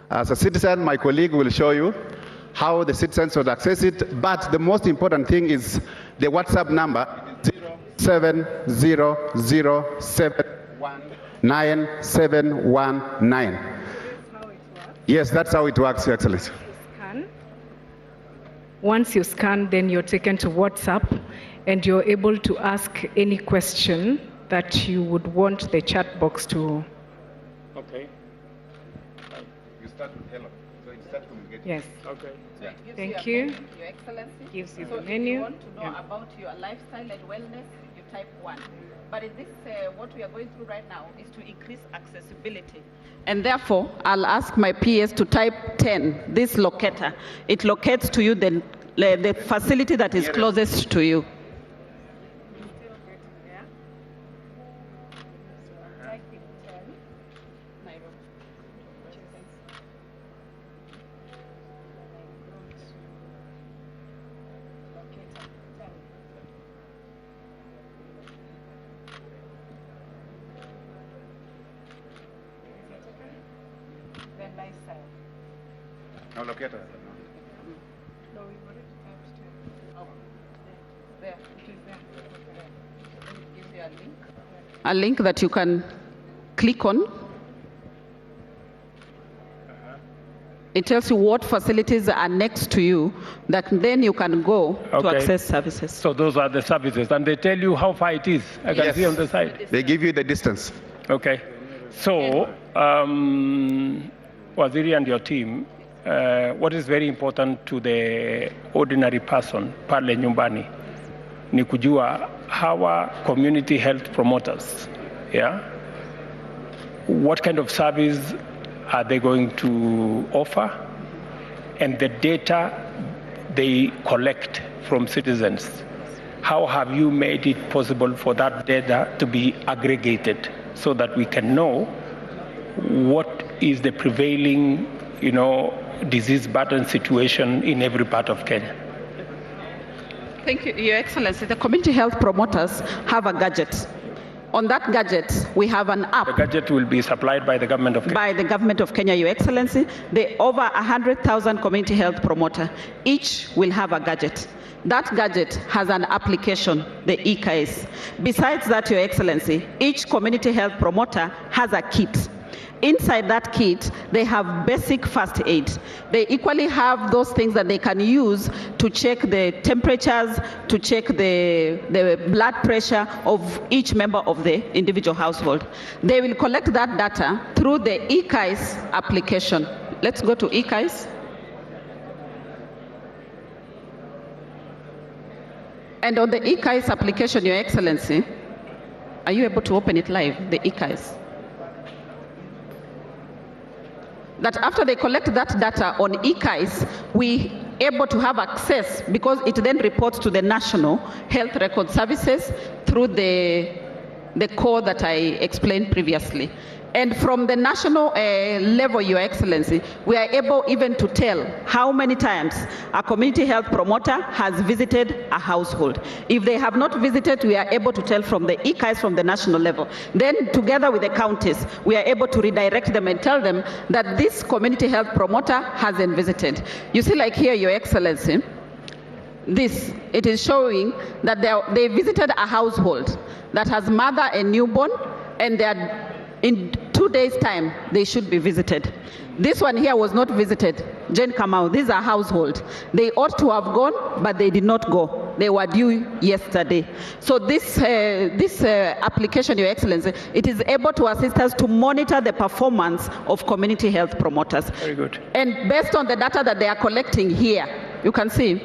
As a citizen, my colleague will show you how the citizens should access it, but the most important thing is the WhatsApp number, 0707199719. Yes, that's how it works, Your Excellency. Once you scan, then you're taken to WhatsApp and you're able to ask any question that you would want the chat box to. Okay. You start with hello. So it starts communicating. Yes. Okay. Yeah. Thank you. Your Excellency. Gives you So the if menu. you want to know about your lifestyle and wellness, you type 1. But in this, what we are going through right now is to increase accessibility. And therefore, I'll ask my PS to type 10, this locator. It locates to you the facility that is closest to you. No locator. No, we've already typed there. It is there. It gives you a link. A link that you can click on. It tells you what facilities are next to you, that then you can go to access services. So those are the services, and they tell you how far it is. I can see on the side. They give you the distance. Okay. So, Waziri and your team, what is very important to the ordinary person pale nyumbani ni kujua hawa community health promoters, yeah? What kind of service are they going to offer, and the data they collect from citizens? How have you made it possible for that data to be aggregated so that we can know what is the prevailing, disease burden situation in every part of Kenya? Thank you, Your Excellency. The community health promoters have a gadget. On that gadget, we have an app. The gadget will be supplied by the government of Kenya. By the government of Kenya, Your Excellency. The over 100,000 community health promoter, each will have a gadget. That gadget has an application, the EKS. Besides that, Your Excellency, each community health promoter has a kit. Inside that kit, they have basic first aid. They equally have those things that they can use to check the temperatures, to check the blood pressure of each member of the individual household. They will collect that data through the EKS application. Let's go to EKS. And on the EKIS application, Your Excellency, are you able to open it live, the EKIS? That after they collect that data on EKIS, we able to have access because it then reports to the National Health Record Services through the code that I explained previously. And from the national level, Your Excellency, we are able even to tell how many times a community health promoter has visited a household. If they have not visited, we are able to tell from the EKIS from the national level. Then together with the counties, we are able to redirect them and tell them that this community health promoter hasn't visited. You see, like here, Your Excellency, it is showing that they visited a household that has mother and newborn, and they are in 2 days' time, they should be visited. This one here was not visited. Jane Kamau, these are household. They ought to have gone, but they did not go. They were due yesterday. So this application, Your Excellency, it is able to assist us to monitor the performance of community health promoters. Very good. And based on the data that they are collecting here, you can see,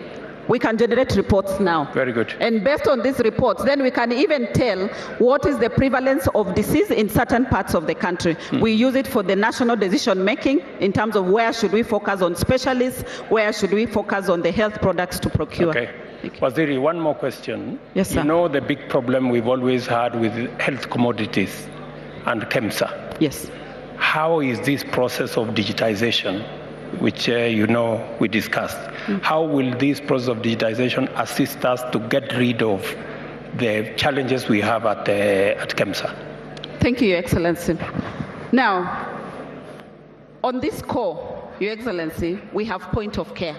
we can generate reports now. Very good. And based on these reports, then we can even tell what is the prevalence of disease in certain parts of the country. We use it for the national decision making in terms of where should we focus on specialists, where should we focus on the health products to procure. Okay. Waziri, one more question. Yes, sir. You know the big problem we've always had with health commodities and KEMSA. Yes. How is this process of digitization, which we discussed, how will this process of digitization assist us to get rid of the challenges we have at KEMSA? Thank you, Your Excellency. Now, on this core, Your Excellency, we have point of care.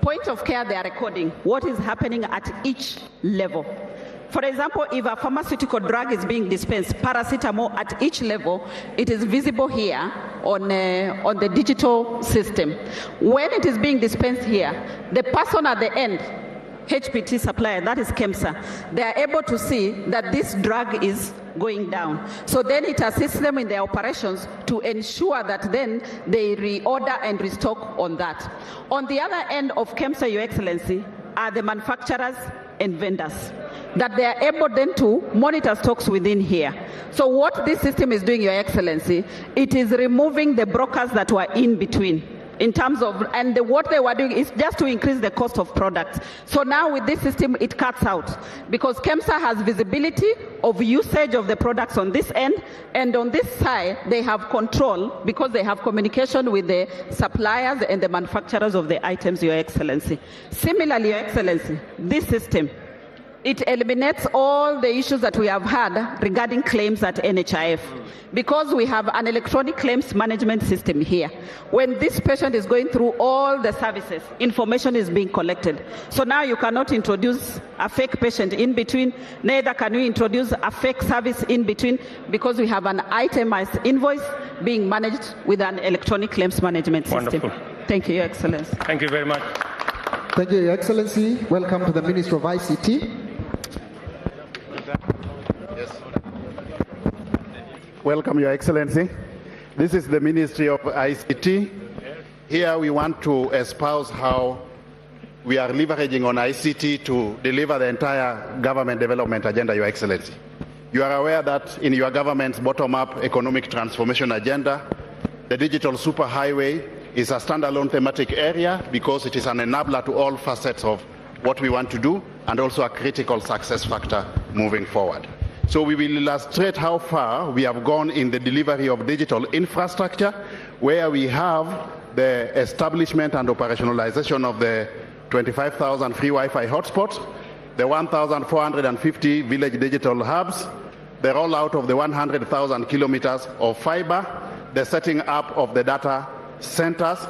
Point of care, they are recording what is happening at each level. For example, if a pharmaceutical drug is being dispensed, paracetamol at each level, it is visible here on the digital system. When it is being dispensed here, the person at the end, HPT supplier, that is KEMSA, they are able to see that this drug is going down. So then it assists them in their operations to ensure that then they reorder and restock on that. On the other end of KEMSA, Your Excellency, are the manufacturers and vendors, that they are able then to monitor stocks within here. So what this system is doing, Your Excellency, it is removing the brokers that were in between. In terms of, and what they were doing is just to increase the cost of products. So now with this system, it cuts out, because KEMSA has visibility of usage of the products on this end, and on this side, they have control because they have communication with the suppliers and the manufacturers of the items, Your Excellency. Similarly, Your Excellency, this system, it eliminates all the issues that we have had regarding claims at NHIF, because we have an electronic claims management system here. When this patient is going through all the services, information is being collected. So now you cannot introduce a fake patient in between, neither can we introduce a fake service in between, because we have an itemized invoice being managed with an electronic claims management system. Wonderful. Thank you, Your Excellency. Thank you very much. Thank you, Your Excellency. Welcome to the Ministry of ICT. Welcome, Your Excellency. This is the Ministry of ICT. Here we want to espouse how we are leveraging on ICT to deliver the entire government development agenda, Your Excellency. You are aware that in your government's bottom-up economic transformation agenda, the digital superhighway is a standalone thematic area because it is an enabler to all facets of what we want to do and also a critical success factor moving forward. So we will illustrate how far we have gone in the delivery of digital infrastructure, where we have the establishment and operationalization of the 25,000 free Wi-Fi hotspots, the 1,450 village digital hubs, the rollout of the 100,000 kilometers of fiber, the setting up of the data centers,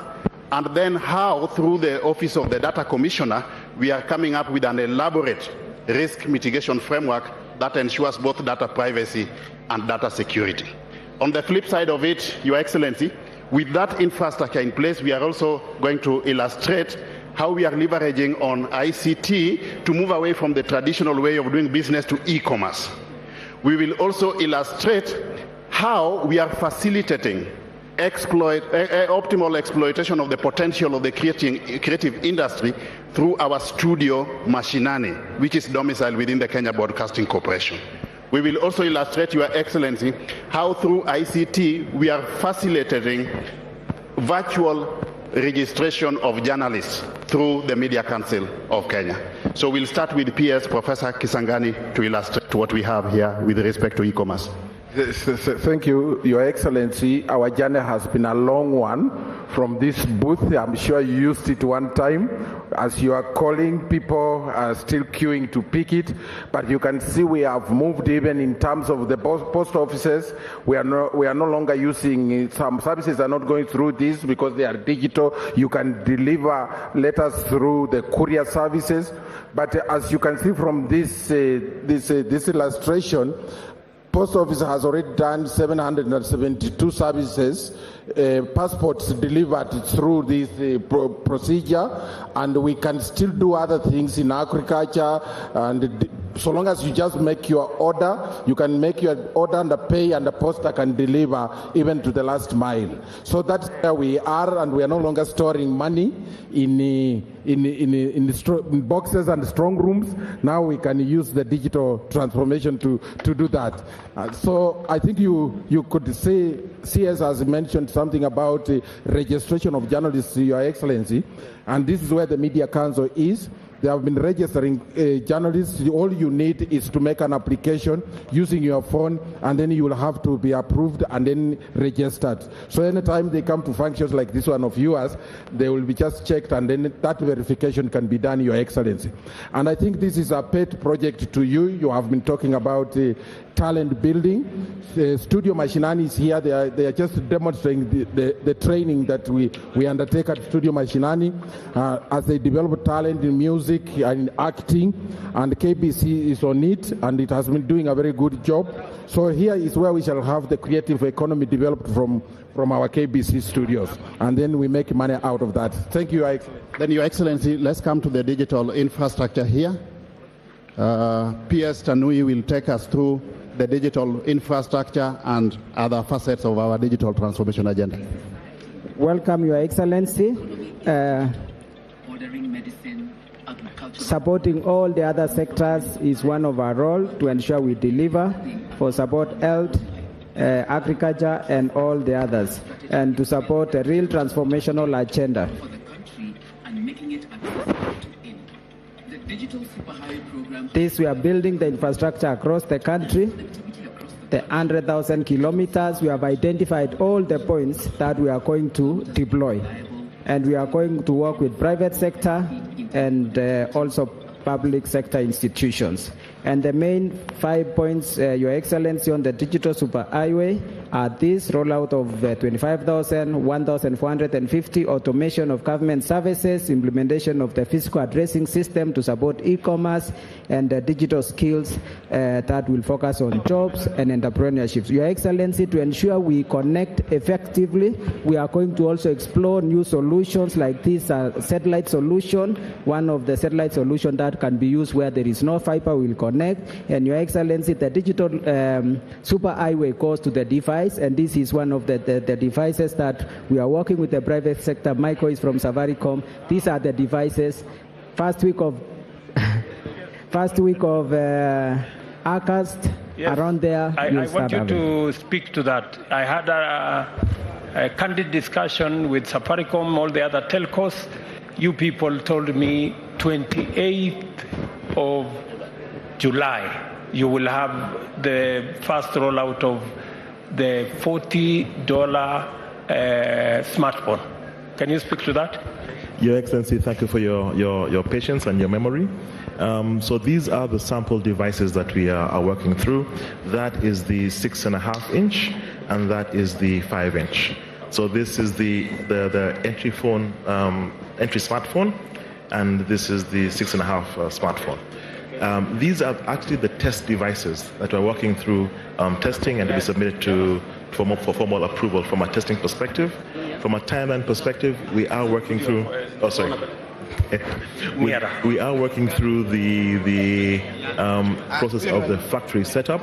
and then how, through the Office of the Data Commissioner, we are coming up with an elaborate risk mitigation framework that ensures both data privacy and data security. On the flip side of it, Your Excellency, with that infrastructure in place, we are also going to illustrate how we are leveraging on ICT to move away from the traditional way of doing business to e-commerce. We will also illustrate how we are facilitating optimal exploitation of the potential of the creative industry through our studio Mashinani, which is domiciled within the Kenya Broadcasting Corporation. We will also illustrate, Your Excellency, how through ICT we are facilitating virtual registration of journalists through the Media Council of Kenya. So we'll start with PS Professor Kisangani to illustrate what we have here with respect to e-commerce. Thank you, Your Excellency. Our journey has been a long one from this booth. I'm sure you used it one time. As you are calling, people are still queuing to pick it. But you can see we have moved even in terms of the post offices. We are no longer using, some services are not going through this because they are digital. You can deliver letters through the courier services. But as you can see from this illustration, Post Office has already done 772 services, passports delivered through this procedure, and we can still do other things in agriculture. And so long as you just make your order, you can make your order and pay, and the poster can deliver even to the last mile. So that's where we are, and we are no longer storing money in boxes and strong rooms. Now we can use the digital transformation to do that. So I think you could see CS has mentioned something about registration of journalists, Your Excellency, and this is where the Media Council is. They have been registering journalists. All you need is to make an application using your phone, and then you will have to be approved and then registered. So anytime they come to functions like this one of yours, they will be just checked, and then that verification can be done, Your Excellency. And I think this is a pet project to you. You have been talking about talent building. Studio Mashinani is here. They are just demonstrating the training that we undertake at Studio Mashinani as they develop talent in music and acting, and KBC is on it, and it has been doing a very good job. So here is where we shall have the creative economy developed from our KBC studios, and then we make money out of that. Thank you, Your Excellency. Then, Your Excellency, let's come to the digital infrastructure here. PS Tanui will take us through the digital infrastructure and other facets of our digital transformation agenda. Welcome, Your Excellency. Supporting all the other sectors is one of our roles to ensure we deliver for support health, agriculture, and all the others, and to support a real transformational agenda. This, we are building the infrastructure across the country, the 100,000 kilometers. We have identified all the points that we are going to deploy. And we are going to work with private sector and also public sector institutions. And the main 5 points, Your Excellency, on the digital superhighway are this: rollout of 25,000, 1,450 automation of government services, implementation of the physical addressing system to support e-commerce, and digital skills that will focus on jobs and entrepreneurship. Your Excellency, to ensure we connect effectively, we are going to also explore new solutions like this satellite solution. One of the satellite solutions that can be used where there is no fiber will connect. And Your Excellency, the digital superhighway goes to the device, and this is one of the devices that we are working with the private sector. Michael is from Safaricom. These are the devices. First week of August, yes, around there. I want you to speak to that. I had a candid discussion with Safaricom, all the other telcos. You people told me 28th of July, you will have the first rollout of the $40 smartphone. Can you speak to that? Your Excellency, thank you for your patience and your memory. So these are the sample devices that we are working through. That is the 6.5 inch, and that is the 5 inch. So this is the entry phone, entry smartphone, and this is the 6.5 smartphone. These are actually the test devices that we're working through testing and to be submitted for formal approval from a testing perspective. From a timeline perspective, we are working through. Oh, sorry. We are working through the process of the factory setup.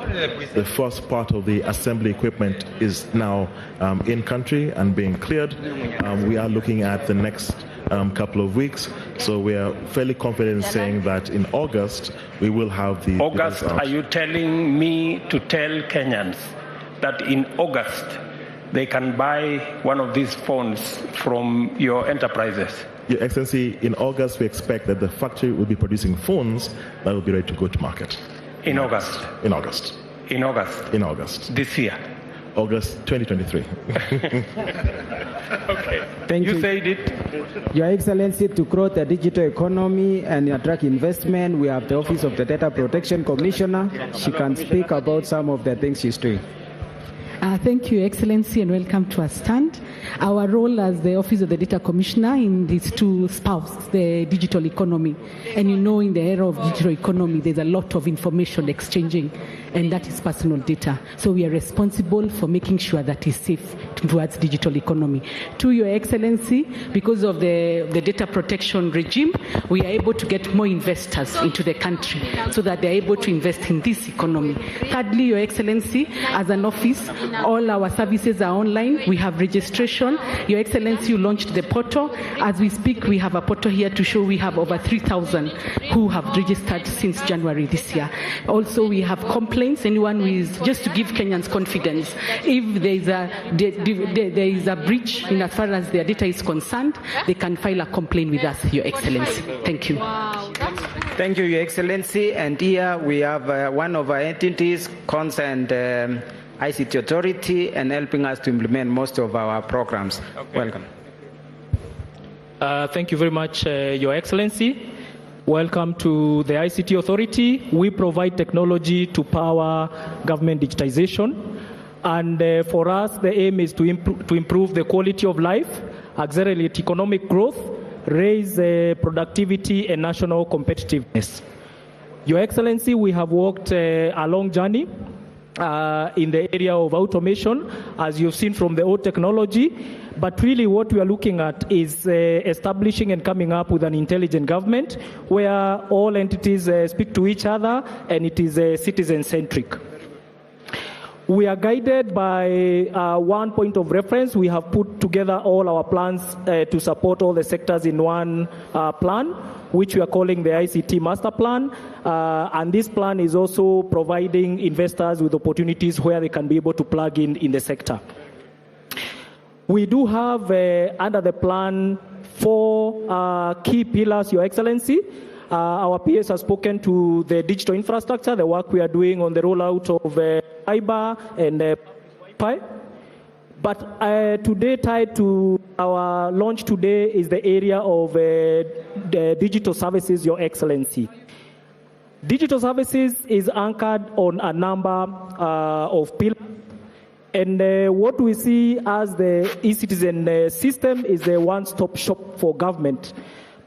The first part of the assembly equipment is now in country and being cleared. We are looking at the next couple of weeks. So we are fairly confident in saying that in August, we will have the... August, are you telling me to tell Kenyans that in August, they can buy one of these phones from your enterprises? Your Excellency, in August, we expect that the factory will be producing phones that will be ready to go to market. In August? In August. In August? In August. This year? August 2023. Okay. Thank you. Said it. Your Excellency, to grow the digital economy and attract investment, we have the Office of the Data Protection Commissioner. She can speak about some of the things she's doing. Thank you, Excellency, and welcome to our stand. Our role as the Office of the Data Commissioner in these two spouses, the digital economy. And you know, in the era of digital economy, there's a lot of information exchanging, and that is personal data. So we are responsible for making sure that it's safe towards digital economy. To Your Excellency, because of the data protection regime, we are able to get more investors into the country so that they're able to invest in this economy. Thirdly, Your Excellency, as an office, all our services are online. We have registration. Your Excellency, you launched the portal. As we speak, we have a portal here to show we have over 3,000 who have registered since January this year. Also, we have complaints. Anyone who is, just to give Kenyans confidence, if there is a breach in as far as their data is concerned, they can file a complaint with us, Your Excellency. Thank you. Thank you, Your Excellency. And here we have one of our entities concerned ICT Authority and helping us to implement most of our programs. Okay. Welcome. Thank you very much, Your Excellency. Welcome to the ICT Authority. We provide technology to power government digitization. And for us, the aim is to improve the quality of life, accelerate economic growth, raise productivity and national competitiveness. Your Excellency, we have walked a long journey in the area of automation, as you've seen from the old technology. But really what we are looking at is establishing and coming up with an intelligent government where all entities speak to each other and it is citizen-centric. We are guided by one point of reference. We have put together all our plans to support all the sectors in one plan, which we are calling the ICT Master Plan. And this plan is also providing investors with opportunities where they can be able to plug in the sector. We do have, under the plan, 4 key pillars, Your Excellency. Our PS has spoken to the digital infrastructure, the work we are doing on the rollout of fiber and Wi-Fi. But today, tied to our launch today, is the area of the digital services, Your Excellency. Digital services is anchored on a number of pillars. And what we see as the e-citizen system is a one-stop shop for government.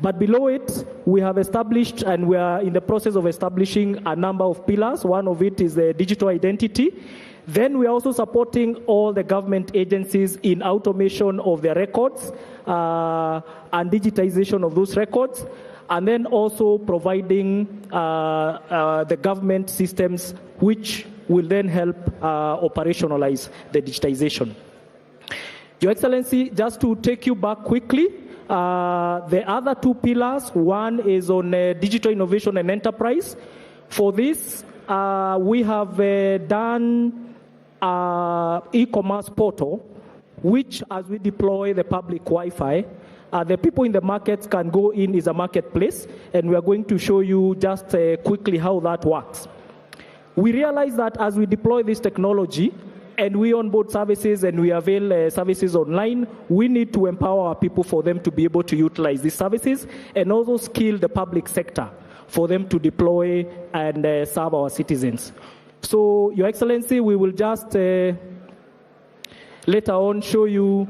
But below it, we have established, and we are in the process of establishing a number of pillars. One of it is the digital identity. Then we are also supporting all the government agencies in automation of their records and digitization of those records. And then also providing the government systems which will then help operationalize the digitization. Your Excellency, just to take you back quickly, the other 2 pillars, one is on digital innovation and enterprise. For this, we have done e-commerce portal, which as we deploy the public Wi-Fi, the people in the markets can go in as a marketplace, and we are going to show you just quickly how that works. We realize that as we deploy this technology, and we onboard services and we avail services online, we need to empower our people for them to be able to utilize these services and also skill the public sector for them to deploy and serve our citizens. So, Your Excellency, we will just later on show you.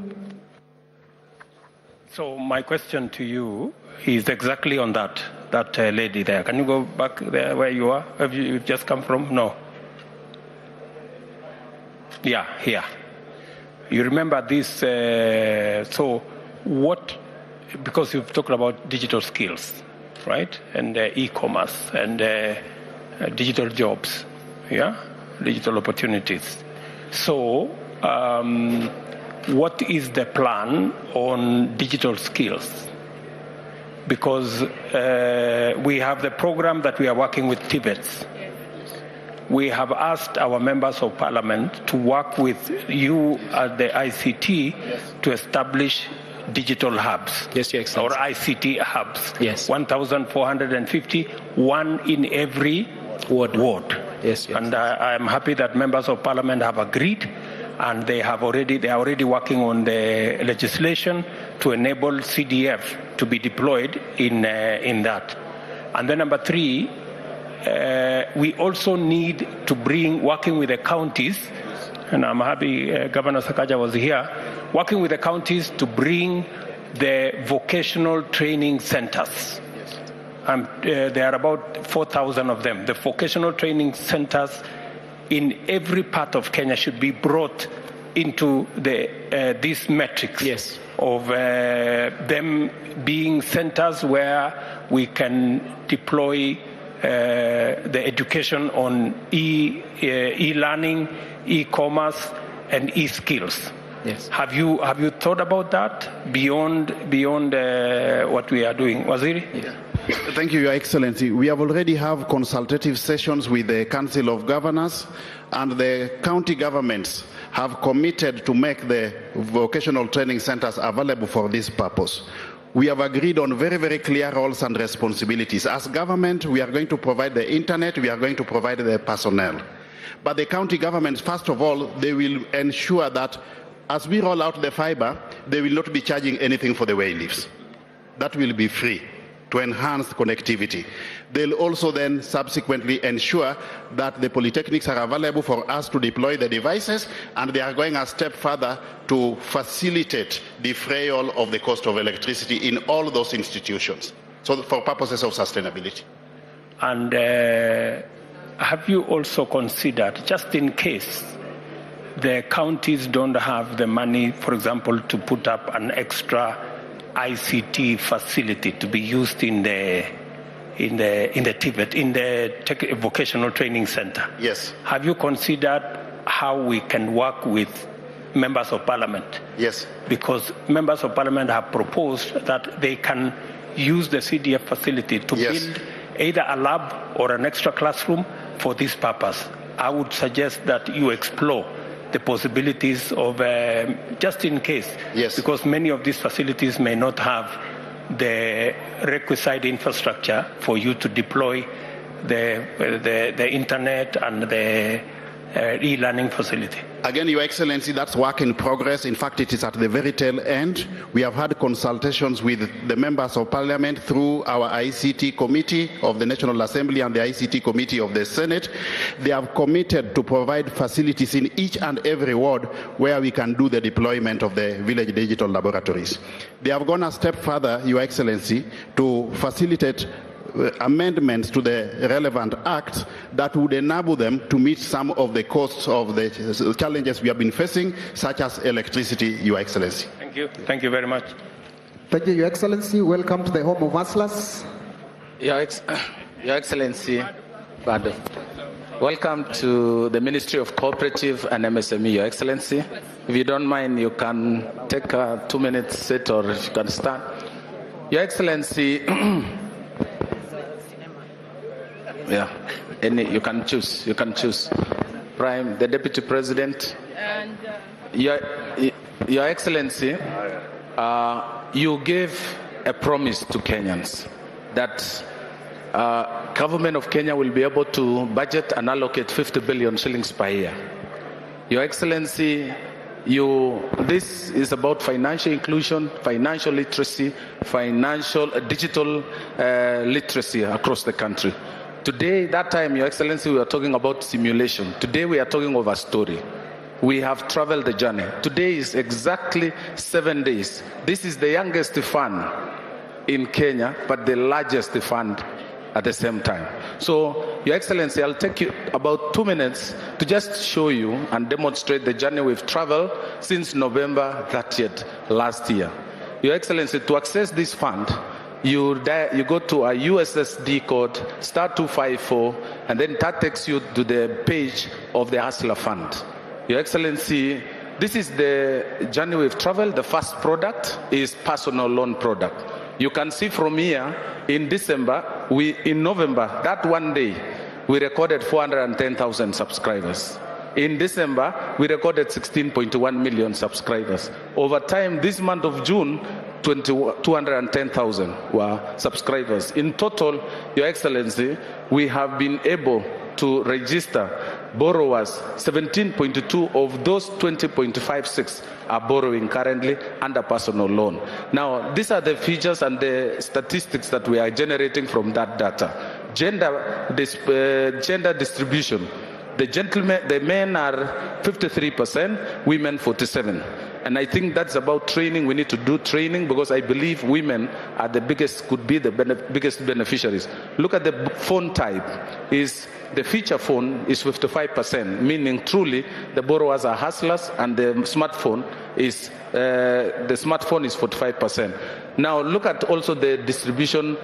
So my question to you is exactly on that lady there. Can you go back there where you are? Have you just come from? No. Yeah, here. You remember this, so what, because you've talked about digital skills, right? And e-commerce and digital jobs, yeah? Digital opportunities. So, what is the plan on digital skills? because we have the program that we are working with Tibets. We have asked our members of parliament to work with you at the ICT to establish digital hubs. Yes, Your Excellency. Or ICT hubs. Yes. 1,450, one in every ward. Yes, and I am happy that members of parliament have agreed, and they are already working on the legislation to enable CDF to be deployed in that. And then number three, we also need to bring, working with the counties, and I'm happy Governor Sakaja was here, working with the counties to bring the vocational training centers. There are about 4,000 of them. The vocational training centers in every part of Kenya should be brought into these metrics of them being centers where we can deploy the education on e-learning, e-commerce, and e-skills. Yes. Have you thought about that beyond what we are doing, Waziri? Yeah. Thank you, Your Excellency. We have already have consultative sessions with the Council of Governors, and the county governments have committed to make the vocational training centers available for this purpose. We have agreed on very, very clear roles and responsibilities. As government, we are going to provide the internet, we are going to provide the personnel. But the county governments, first of all, they will ensure that as we roll out the fiber, they will not be charging anything for the way lifts. That will be free to enhance connectivity. They'll also then subsequently ensure that the polytechnics are available for us to deploy the devices, and they are going a step further to facilitate the defrayal of the cost of electricity in all those institutions, so for purposes of sustainability. And have you also considered, just in case the counties don't have the money, for example, to put up an extra ICT facility to be used in the Tibet, in the vocational training center? Yes. Have you considered how we can work with members of parliament? Yes. Because members of parliament have proposed that they can use the CDF facility to build either a lab or an extra classroom for this purpose. I would suggest that you explore the possibilities of, just in case, because many of these facilities may not have the requisite infrastructure for you to deploy the internet and the e-learning facility. Again, Your Excellency, that's work in progress. In fact, it is at the very tail end. We have had consultations with the members of parliament through our ICT committee of the National Assembly and the ICT committee of the Senate. They have committed to provide facilities in each and every ward where we can do the deployment of the village digital laboratories. They have gone a step further, Your Excellency, to facilitate amendments to the relevant acts that would enable them to meet some of the costs of the challenges we have been facing, such as electricity, Your Excellency. Thank you. Thank you very much. Thank you, Your Excellency. Welcome to the home of Hustlers. Your Excellency, welcome to the Ministry of Cooperative and MSME, Your Excellency. If you don't mind, you can take a 2-minute sit, or if you can stand. Your Excellency, you can choose. You can choose. Prime, the Deputy President. And Your Excellency, you gave a promise to Kenyans that government of Kenya will be able to budget and allocate 50 billion shillings per year. Your Excellency, this is about financial inclusion, financial literacy, digital literacy across the country. Today, that time, Your Excellency, we were talking about simulation. Today, we are talking of a story. We have traveled the journey. Today is exactly 7 days. This is the youngest fund in Kenya, but the largest fund at the same time. So, Your Excellency, I'll take you about 2 minutes to just show you and demonstrate the journey we've traveled since November 30th last year. Your Excellency, to access this fund, you go to a USSD code, *254, and then that takes you to the page of the Hustler Fund. Your Excellency, this is the journey we've traveled. The first product is personal loan product. You can see from here, in November, that one day, we recorded 410,000 subscribers. In December, we recorded 16.1 million subscribers. Over time, this month of June, 210,000 were subscribers. In total, Your Excellency, we have been able to register borrowers. 17.2 of those 20.56 are borrowing currently under personal loan. Now, these are the features and the statistics that we are generating from that data. Gender distribution. The men are 53%, women 47%. And I think that's about training. We need to do training because I believe women are could be the biggest beneficiaries. Look at the phone type. The feature phone is 55%, meaning truly the borrowers are hustlers, and the smartphone is 45%. Now look at also the distribution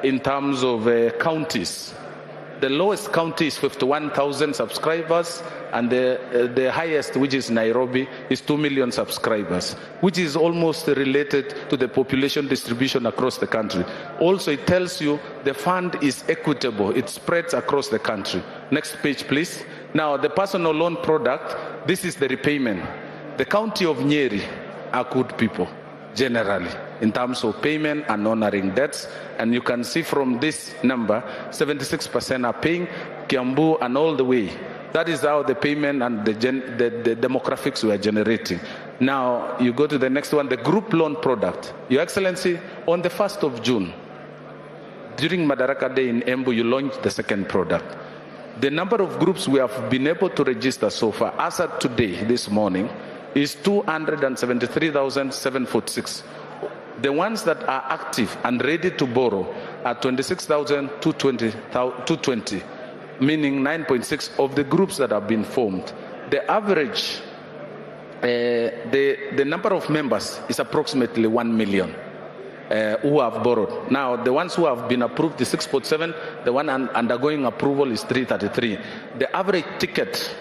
in terms of counties. The lowest county is 51,000 subscribers, and the highest, which is Nairobi, is 2 million subscribers, which is almost related to the population distribution across the country. Also, it tells you the fund is equitable. It spreads across the country. Next page, please. Now, the personal loan product, this is the repayment. The county of Nyeri are good people, generally, in terms of payment and honoring debts. And you can see from this number, 76% are paying, Kiambu and all the way. That is how the payment and the demographics we are generating. Now, you go to the next one, the group loan product. Your Excellency, on the 1st of June, during Madaraka Day in Embu, you launched the second product. The number of groups we have been able to register so far, as of today, this morning, is 273,746. The ones that are active and ready to borrow are 26,220, meaning 9.6 of the groups that have been formed. The average, the number of members is approximately 1 million who have borrowed. Now, the ones who have been approved is 6.7, the one undergoing approval is 333. The average ticket,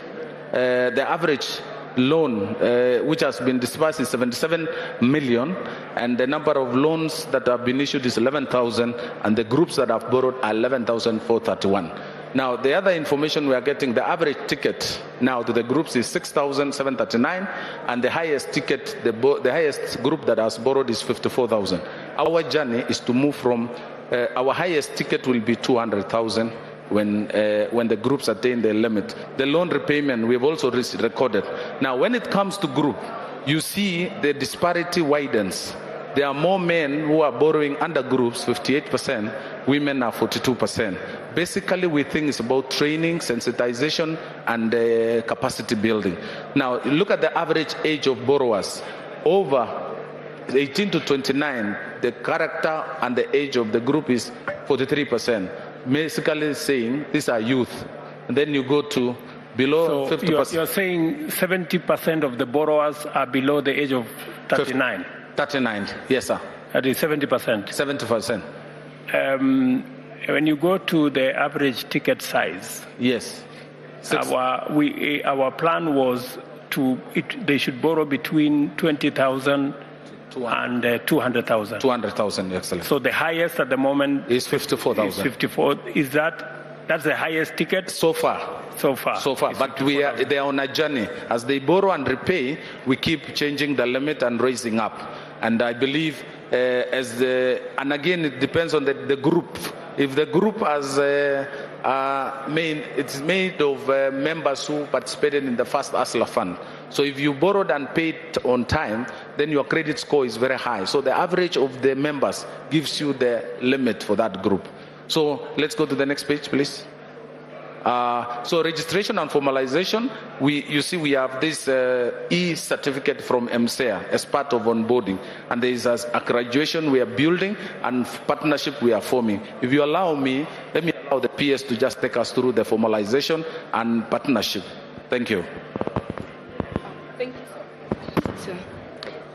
the average loan which has been disbursed is 77 million, and the number of loans that have been issued is 11,000, and the groups that have borrowed are 11,431. Now, the other information we are getting, the average ticket now to the groups is 6,739, and the highest ticket, the highest group that has borrowed is 54,000. Our journey is to move from, our highest ticket will be 200,000 when the groups attain their limit. The loan repayment, we've also recorded. Now, when it comes to group, you see the disparity widens. There are more men who are borrowing under groups, 58%, women are 42%. Basically, we think it's about training, sensitization, and capacity building. Now, look at the average age of borrowers. Over 18 to 29, the character and the age of the group is 43%. Basically saying these are youth. And then you go to below 50%. You're saying 70% of the borrowers are below the age of 39? 39, yes, sir. That is 70%? 70%. When you go to the average ticket size, yes, our plan was they should borrow between 20,000 and 200,000. 200,000, excellent. So the highest at the moment is 54,000. 54. Is that's the highest ticket so far? So far. But they are on a journey. As they borrow and repay, we keep changing the limit and raising up. And I believe and again, it depends on the group. If the group has it's made of members who participated in the first Hustler Fund. So if you borrowed and paid on time, then your credit score is very high. So the average of the members gives you the limit for that group. So let's go to the next page, please. So registration and formalization, you see we have this e-certificate from MCEA as part of onboarding, and there is a graduation we are building and partnership we are forming. If you allow me, let me allow the PS to just take us through the formalization and partnership. Thank you.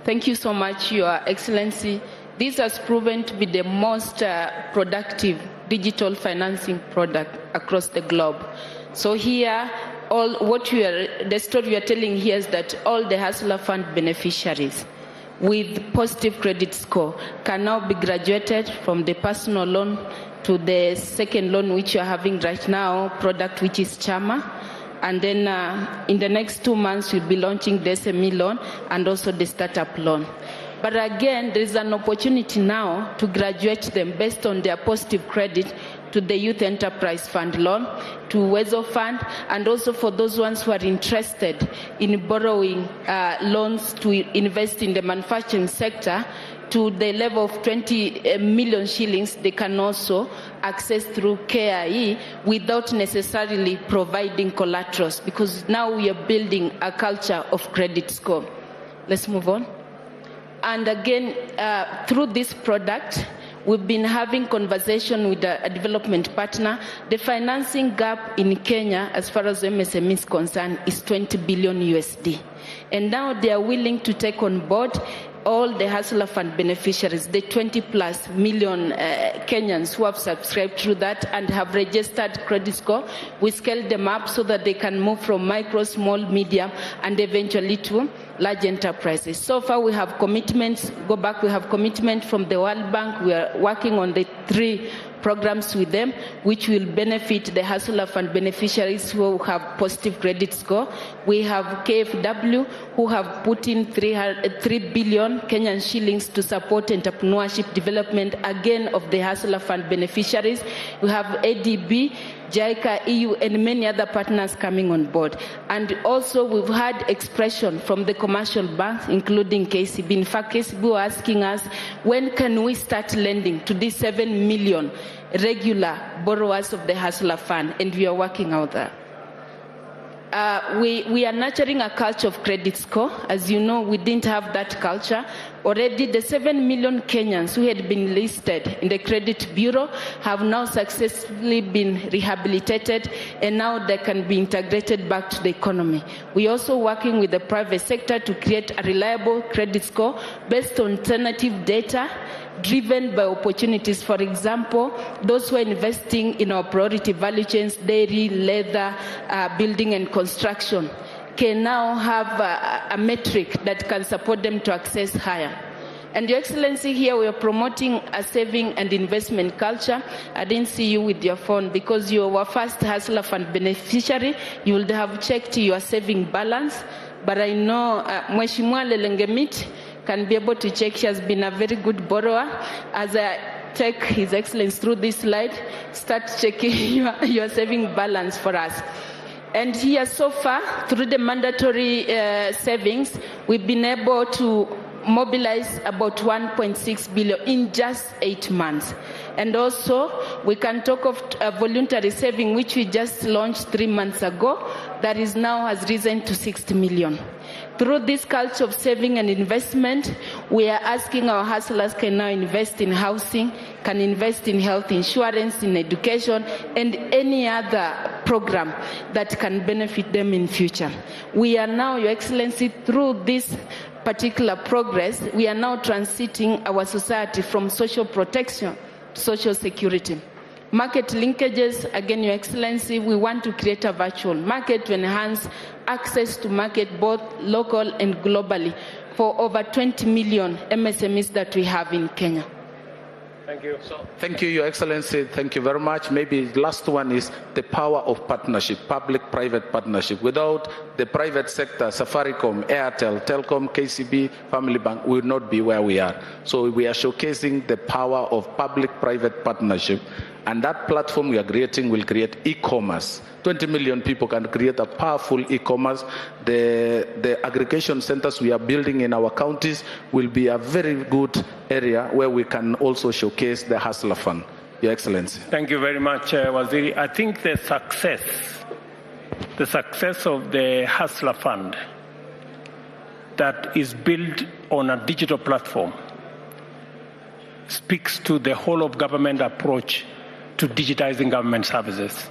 Thank you so much, Your Excellency. This has proven to be the most productive digital financing product across the globe. So here, the story we are telling here is that all the Hustler Fund beneficiaries with positive credit score can now be graduated from the personal loan to the second loan which you are having right now, product which is Chama. And then in the next 2 months, we'll be launching the SME loan and also the startup loan. But again, there is an opportunity now to graduate them based on their positive credit to the Youth Enterprise Fund loan, to Wezo Fund, and also for those ones who are interested in borrowing loans to invest in the manufacturing sector, to the level of 20 million shillings, they can also access through KIE without necessarily providing collaterals, because now we are building a culture of credit score. Let's move on. And again, through this product, we've been having conversation with a development partner. The financing gap in Kenya, as far as MSME is concerned, is 20 billion USD. And now they are willing to take on board all the Hustler Fund beneficiaries, the 20 plus million Kenyans who have subscribed through that and have registered credit score. We scaled them up so that they can move from micro, small, medium, and eventually to large enterprises. So far we have commitments, we have commitment from the World Bank. We are working on the 3 programs with them, which will benefit the Hustler Fund beneficiaries who have positive credit score. We have KFW, who have put in 3 billion Kenyan shillings to support entrepreneurship development, again, of the Hustler Fund beneficiaries. We have ADB, JICA, EU, and many other partners coming on board. And also we've had expression from the commercial banks, including KCB. In fact, KCB were asking us, when can we start lending to these 7 million regular borrowers of the Hustler Fund? And we are working out that. We are nurturing a culture of credit score. As you know, we didn't have that culture. Already the 7 million Kenyans who had been listed in the credit bureau have now successfully been rehabilitated, and now they can be integrated back to the economy. We are also working with the private sector to create a reliable credit score based on alternative data driven by opportunities. For example, those who are investing in our priority value chains, dairy, leather, building and construction, can now have a metric that can support them to access higher. And Your Excellency, here we are promoting a saving and investment culture. I didn't see you with your phone because you were first Hustler Fund beneficiary. You would have checked your saving balance. But I know Mheshimiwa Lelengemit can be able to check. She has been a very good borrower. As I take His Excellency through this slide, start checking your saving balance for us. And here so far, through the mandatory savings, we've been able to mobilize about 1.6 billion in just 8 months. And also, we can talk of voluntary saving, which we just launched 3 months ago, that is now has risen to 60 million. Through this culture of saving and investment, we are asking our hustlers can now invest in housing, can invest in health insurance, in education, and any other program that can benefit them in future. We are now, Your Excellency, through this particular progress, we are now transiting our society from social protection to social security. Market linkages, again, Your Excellency, we want to create a virtual market to enhance access to market both local and globally for over 20 million MSMEs that we have in Kenya. Thank you. Thank you, Your Excellency. Thank you very much. Maybe the last one is the power of partnership, public-private partnership. Without the private sector, Safaricom, Airtel, Telcom, KCB, Family Bank will not be where we are. So we are showcasing the power of public-private partnership. And that platform we are creating will create e-commerce. 20 million people can create a powerful e-commerce. The aggregation centers we are building in our counties will be a very good area where we can also showcase the Hustler Fund. Your Excellency. Thank you very much, Waziri. I think the success of the Hustler Fund that is built on a digital platform speaks to the whole of government approach to digitizing government services.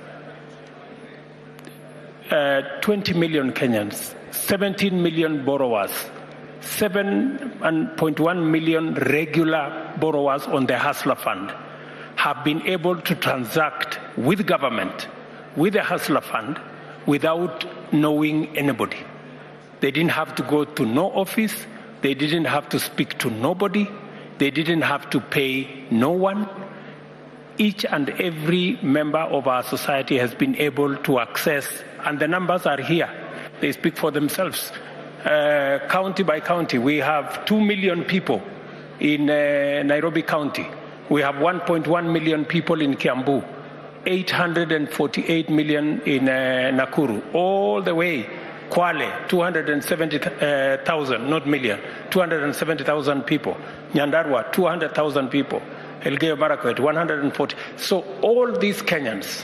20 million Kenyans, 17 million borrowers, 7.1 million regular borrowers on the Hustler Fund have been able to transact with government, with the Hustler Fund, without knowing anybody. They didn't have to go to no office, They didn't have to speak to nobody. They didn't have to pay no one. Each and every member of our society has been able to access, and the numbers are here. They speak for themselves. County by county, we have 2 million people in Nairobi County. We have 1.1 million people in Kiambu, 848 million in Nakuru, all the way. Kwale, 270,000, not million, 270,000 people. Nyandarua, 200,000 people. Elgeyo Marakwet, 140. So all these Kenyans,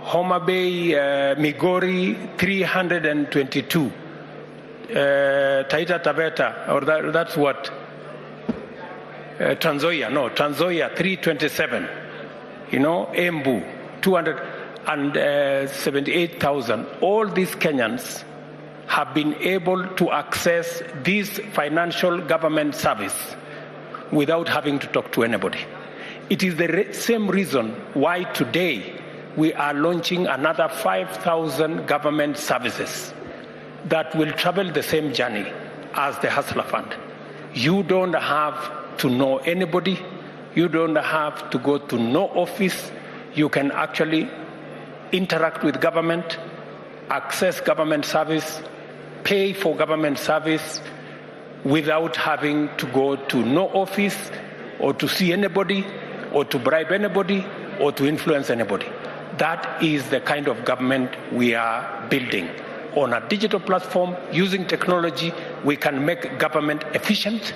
Homa Bay, Migori, 322. Taita Taveta, or that's what? Trans Nzoia, 327. Embu, 278,000. All these Kenyans have been able to access this financial government service without having to talk to anybody. It is the same reason why today we are launching another 5,000 government services that will travel the same journey as the Hustler Fund. You don't have to know anybody. You don't have to go to no office. You can actually interact with government, access government service, pay for government service without having to go to no office or to see anybody or to bribe anybody or to influence anybody. That is the kind of government we are building. On a digital platform, using technology, we can make government efficient,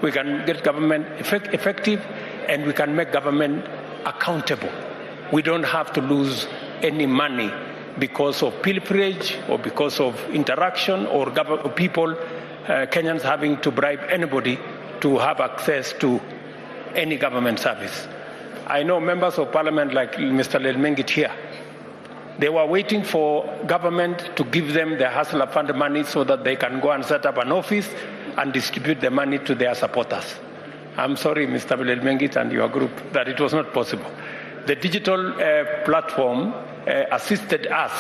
we can get government effective, and we can make government accountable. We don't have to lose any money because of pilferage or because of interaction or people, Kenyans having to bribe anybody to have access to any government service. I know members of parliament like Mr. Lelmengit here, they were waiting for government to give them the Hustler Fund money so that they can go and set up an office and distribute the money to their supporters. I'm sorry, Mr. Lelmengit and your group, that it was not possible. The digital platform assisted us,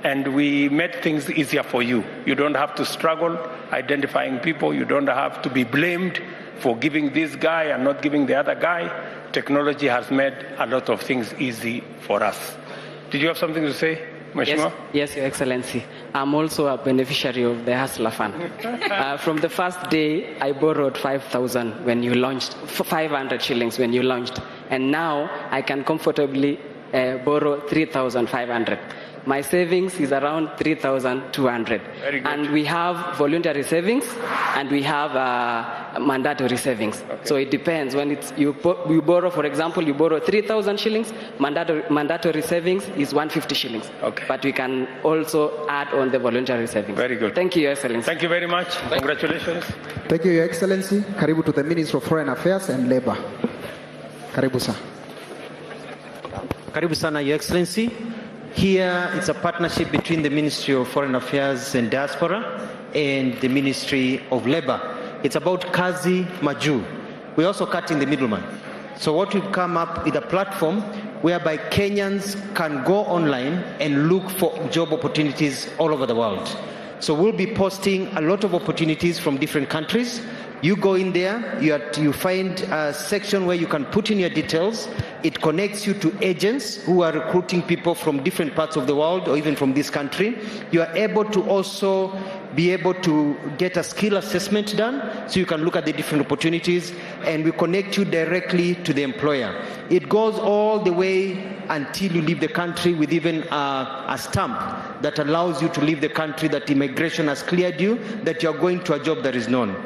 and we made things easier for you. You don't have to struggle identifying people. You don't have to be blamed for giving this guy and not giving the other guy. Technology has made a lot of things easy for us. Did you have something to say, Mheshimiwa? Yes, Your Excellency. I'm also a beneficiary of the Hustler Fund. From the first day, I borrowed 5,000 when you launched, 500 shillings when you launched. And now I can comfortably borrow 3,500. My savings is around 3,200. Very good. And we have voluntary savings and we have mandatory savings. Okay. So it depends. When it's you borrow, for example, you borrow 3,000 shillings, mandatory savings is 150 shillings. Okay. But we can also add on the voluntary savings. Very good. Thank you, Your Excellency. Thank you very much. Congratulations. Thank you, Your Excellency. Karibu to the Minister of Foreign Affairs and Labor. Karibu, sir. Karibu sana, Your Excellency. Here it's a partnership between the Ministry of Foreign Affairs and Diaspora and the Ministry of Labor. It's about Kazi Maju. We're also cutting the middleman. So what we've come up with a platform whereby Kenyans can go online and look for job opportunities all over the world. So we'll be posting a lot of opportunities from different countries. You go in there, you find a section where you can put in your details. It connects you to agents who are recruiting people from different parts of the world or even from this country. You are able to also be able to get a skill assessment done so you can look at the different opportunities, and we connect you directly to the employer. It goes all the way until you leave the country with even a stamp that allows you to leave the country, that immigration has cleared you, that you are going to a job that is known.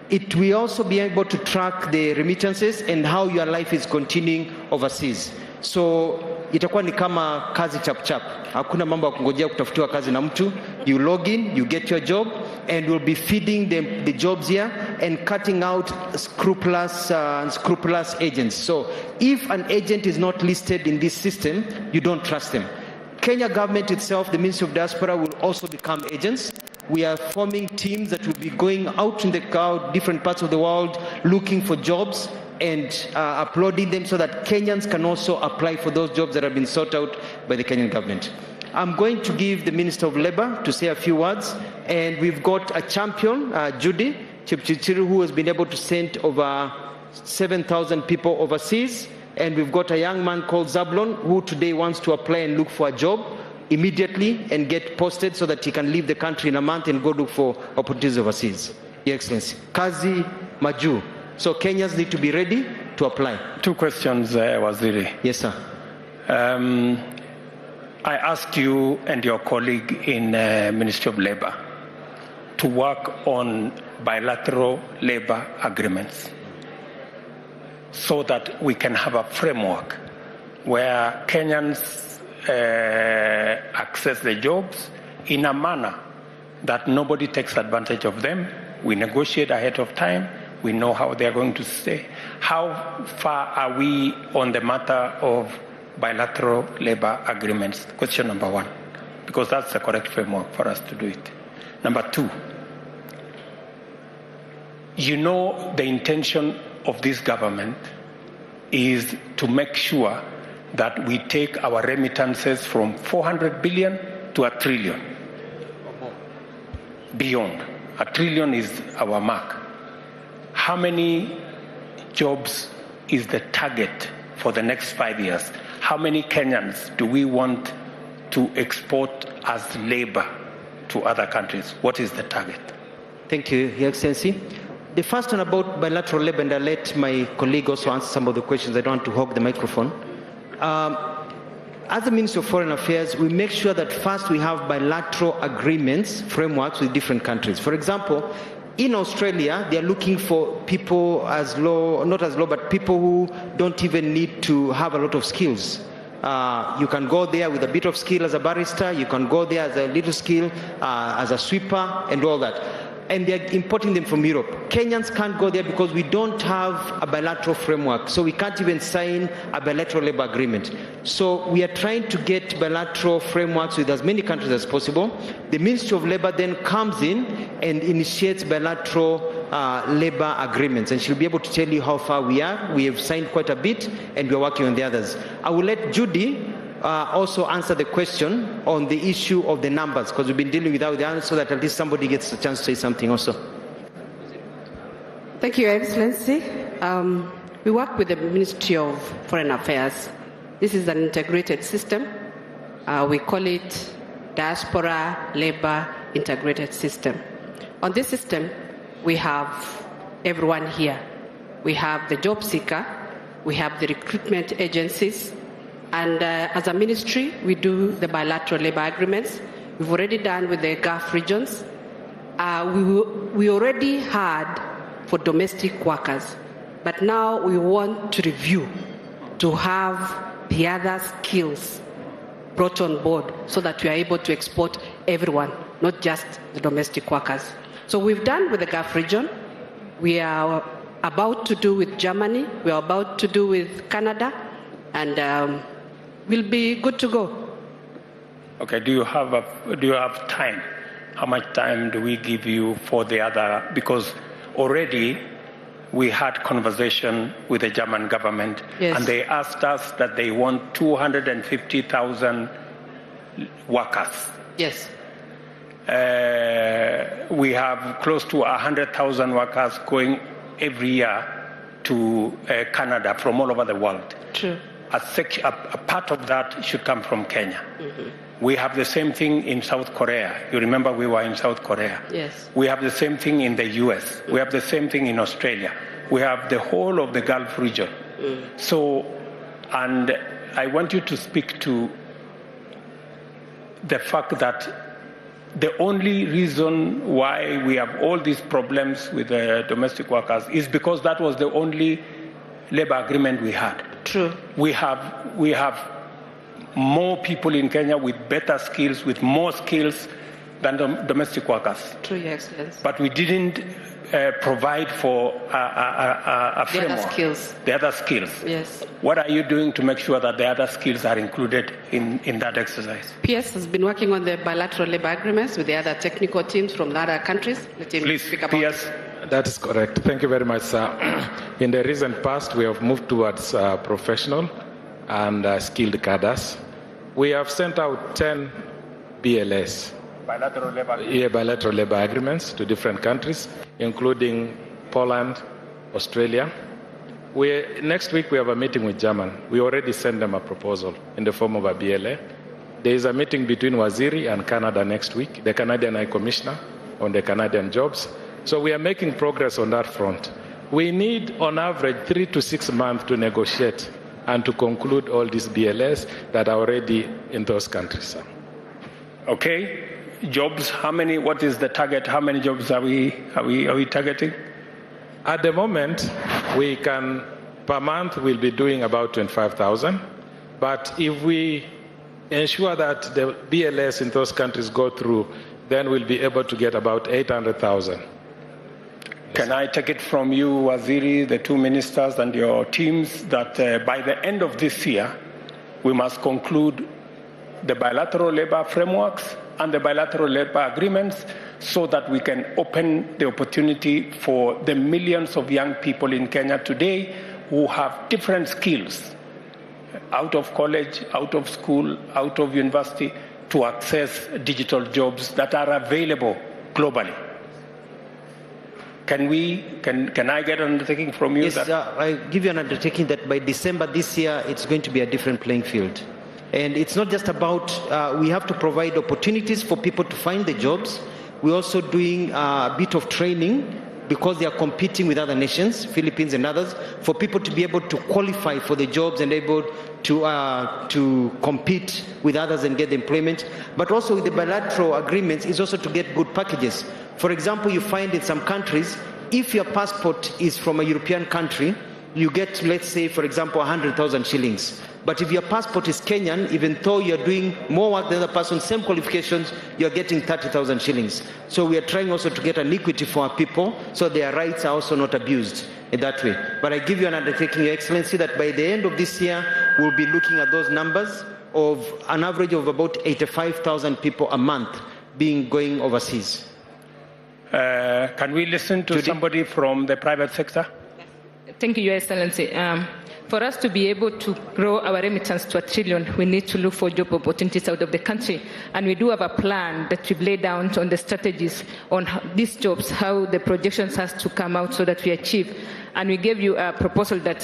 It will also be able to track the remittances and how your life is continuing overseas. So itakuwa ni kama kazi chap chap. Hakuna mambo ya kungojea kutafutiwa kazi na mtu. You log in, you get your job, and we'll be feeding the jobs here and cutting out scrupulous agents. So if an agent is not listed in this system, you don't trust them. Kenya government itself, the Ministry of Diaspora, will also become agents. We are forming teams that will be going out in the crowd, different parts of the world, looking for jobs and uploading them so that Kenyans can also apply for those jobs that have been sought out by the Kenyan government. I'm going to give the Minister of Labour to say a few words. And we've got a champion, Judy Chipchichiru, who has been able to send over 7,000 people overseas. And we've got a young man called Zablon, who today wants to apply and look for a job immediately and get posted so that he can leave the country in a month and go look for opportunities overseas. Your Excellency, Kazi Maju. So Kenyans need to be ready to apply. 2 questions, Waziri. Yes, sir. I asked you and your colleague in Ministry of Labour to work on bilateral labour agreements so that we can have a framework where Kenyans access the jobs in a manner that nobody takes advantage of them. We negotiate ahead of time. We know how they're going to stay. How far are we on the matter of bilateral labor agreements? Question number 1, because that's the correct framework for us to do it. Number 2, you know the intention of this government is to make sure that we take our remittances from 400 billion to 1 trillion. Beyond. 1 trillion is our mark. How many jobs is the target for the next 5 years? How many Kenyans do we want to export as labor to other countries? What is the target? Thank you, Your Excellency. The first one about bilateral labor, and I'll let my colleague also answer some of the questions. I don't want to hog the microphone. As the Ministry of Foreign Affairs, we make sure that first we have bilateral agreements, frameworks with different countries. For example, in Australia, they are looking for people as low, not as low, but people who don't even need to have a lot of skills. You can go there with a bit of skill as a barrister, you can go there as a little skill as a sweeper and all that. And they're importing them from Europe. Kenyans can't go there because we don't have a bilateral framework. So we can't even sign a bilateral labor agreement. So we are trying to get bilateral frameworks with as many countries as possible. The Ministry of Labour then comes in and initiates bilateral labor agreements. And she'll be able to tell you how far we are. We have signed quite a bit and we're working on the others. I will let Judy also answer the question on the issue of the numbers, because we've been dealing with that so that at least somebody gets a chance to say something also. Thank you, Your Excellency. We work with the Ministry of Foreign Affairs. This is an integrated system. We call it Diaspora Labor Integrated System. On this system, we have everyone here. We have the job seeker, we have the recruitment agencies, and as a ministry, we do the bilateral labor agreements. We've already done with the Gulf regions. We already had for domestic workers, but now we want to review to have the other skills brought on board so that we are able to export everyone, not just the domestic workers. So we've done with the Gulf region. We are about to do with Germany. We are about to do with Canada, and we'll be good to go. Okay, do you have time? How much time do we give you for the other? Because already we had conversation with the German government, yes, and they asked us that they want 250,000 workers. Yes. We have close to 100,000 workers going every year to Canada from all over the world. True. A part of that should come from Kenya. Mm-hmm. We have the same thing in South Korea. You remember we were in South Korea. Yes. We have the same thing in the US. We have the same thing in Australia. We have the whole of the Gulf region. So, and I want you to speak to the fact that the only reason why we have all these problems with the domestic workers is because that was the only labor agreement we had. True. We have more people in Kenya with better skills, with more skills than domestic workers. True, Your Excellency. But we didn't provide for a framework. The other skills. The other skills. Yes. What are you doing to make sure that the other skills are included in that exercise? PS has been working on the bilateral labor agreements with the other technical teams from the other countries. Let him Please, speak about PS. That is correct. Thank you very much, sir. In the recent past, we have moved towards professional and skilled cadres. We have sent out 10 BLS. Bilateral labor agreements to different countries, including Poland, Australia. Next week we have a meeting with Germany. We already sent them a proposal in the form of a BLA. There is a meeting between Waziri and Canada next week, the Canadian High Commissioner on the Canadian jobs. So we are making progress on that front. We need, on average, 3 to 6 months to negotiate and to conclude all these BLAs that are already in those countries. Okay, jobs. How many? What is the target? How many jobs are we targeting? At the moment, we can per month we'll be doing about 25,000. But if we ensure that the BLS in those countries go through, then we'll be able to get about 800,000. Can I take it from you, Waziri, the two ministers and your teams, that by the end of this year, we must conclude the bilateral labor frameworks and the bilateral labor agreements so that we can open the opportunity for the millions of young people in Kenya today who have different skills, out of college, out of school, out of university, to access digital jobs that are available globally. Can I get an undertaking from you? Yes, I give you an undertaking that by December this year, it's going to be a different playing field. And it's not just about, we have to provide opportunities for people to find the jobs. We're also doing a bit of training because they are competing with other nations, Philippines and others, for people to be able to qualify for the jobs and able to compete with others and get the employment. But also with the bilateral agreements is also to get good packages. For example, you find in some countries, if your passport is from a European country, you get, let's say, for example, 100,000 shillings. But if your passport is Kenyan, even though you're doing more work than the person, same qualifications, you're getting 30,000 shillings. So we are trying also to get an equity for our people so their rights are also not abused in that way. But I give you an undertaking, Your Excellency, that by the end of this year, we'll be looking at those numbers of an average of about 85,000 people a month going overseas. Can we listen to somebody from the private sector? Thank you, Your Excellency. For us to be able to grow our remittance to $1 trillion, we need to look for job opportunities out of the country. And we do have a plan that we've laid down on the strategies on these jobs, how the projections has to come out so that we achieve. And we gave you a proposal that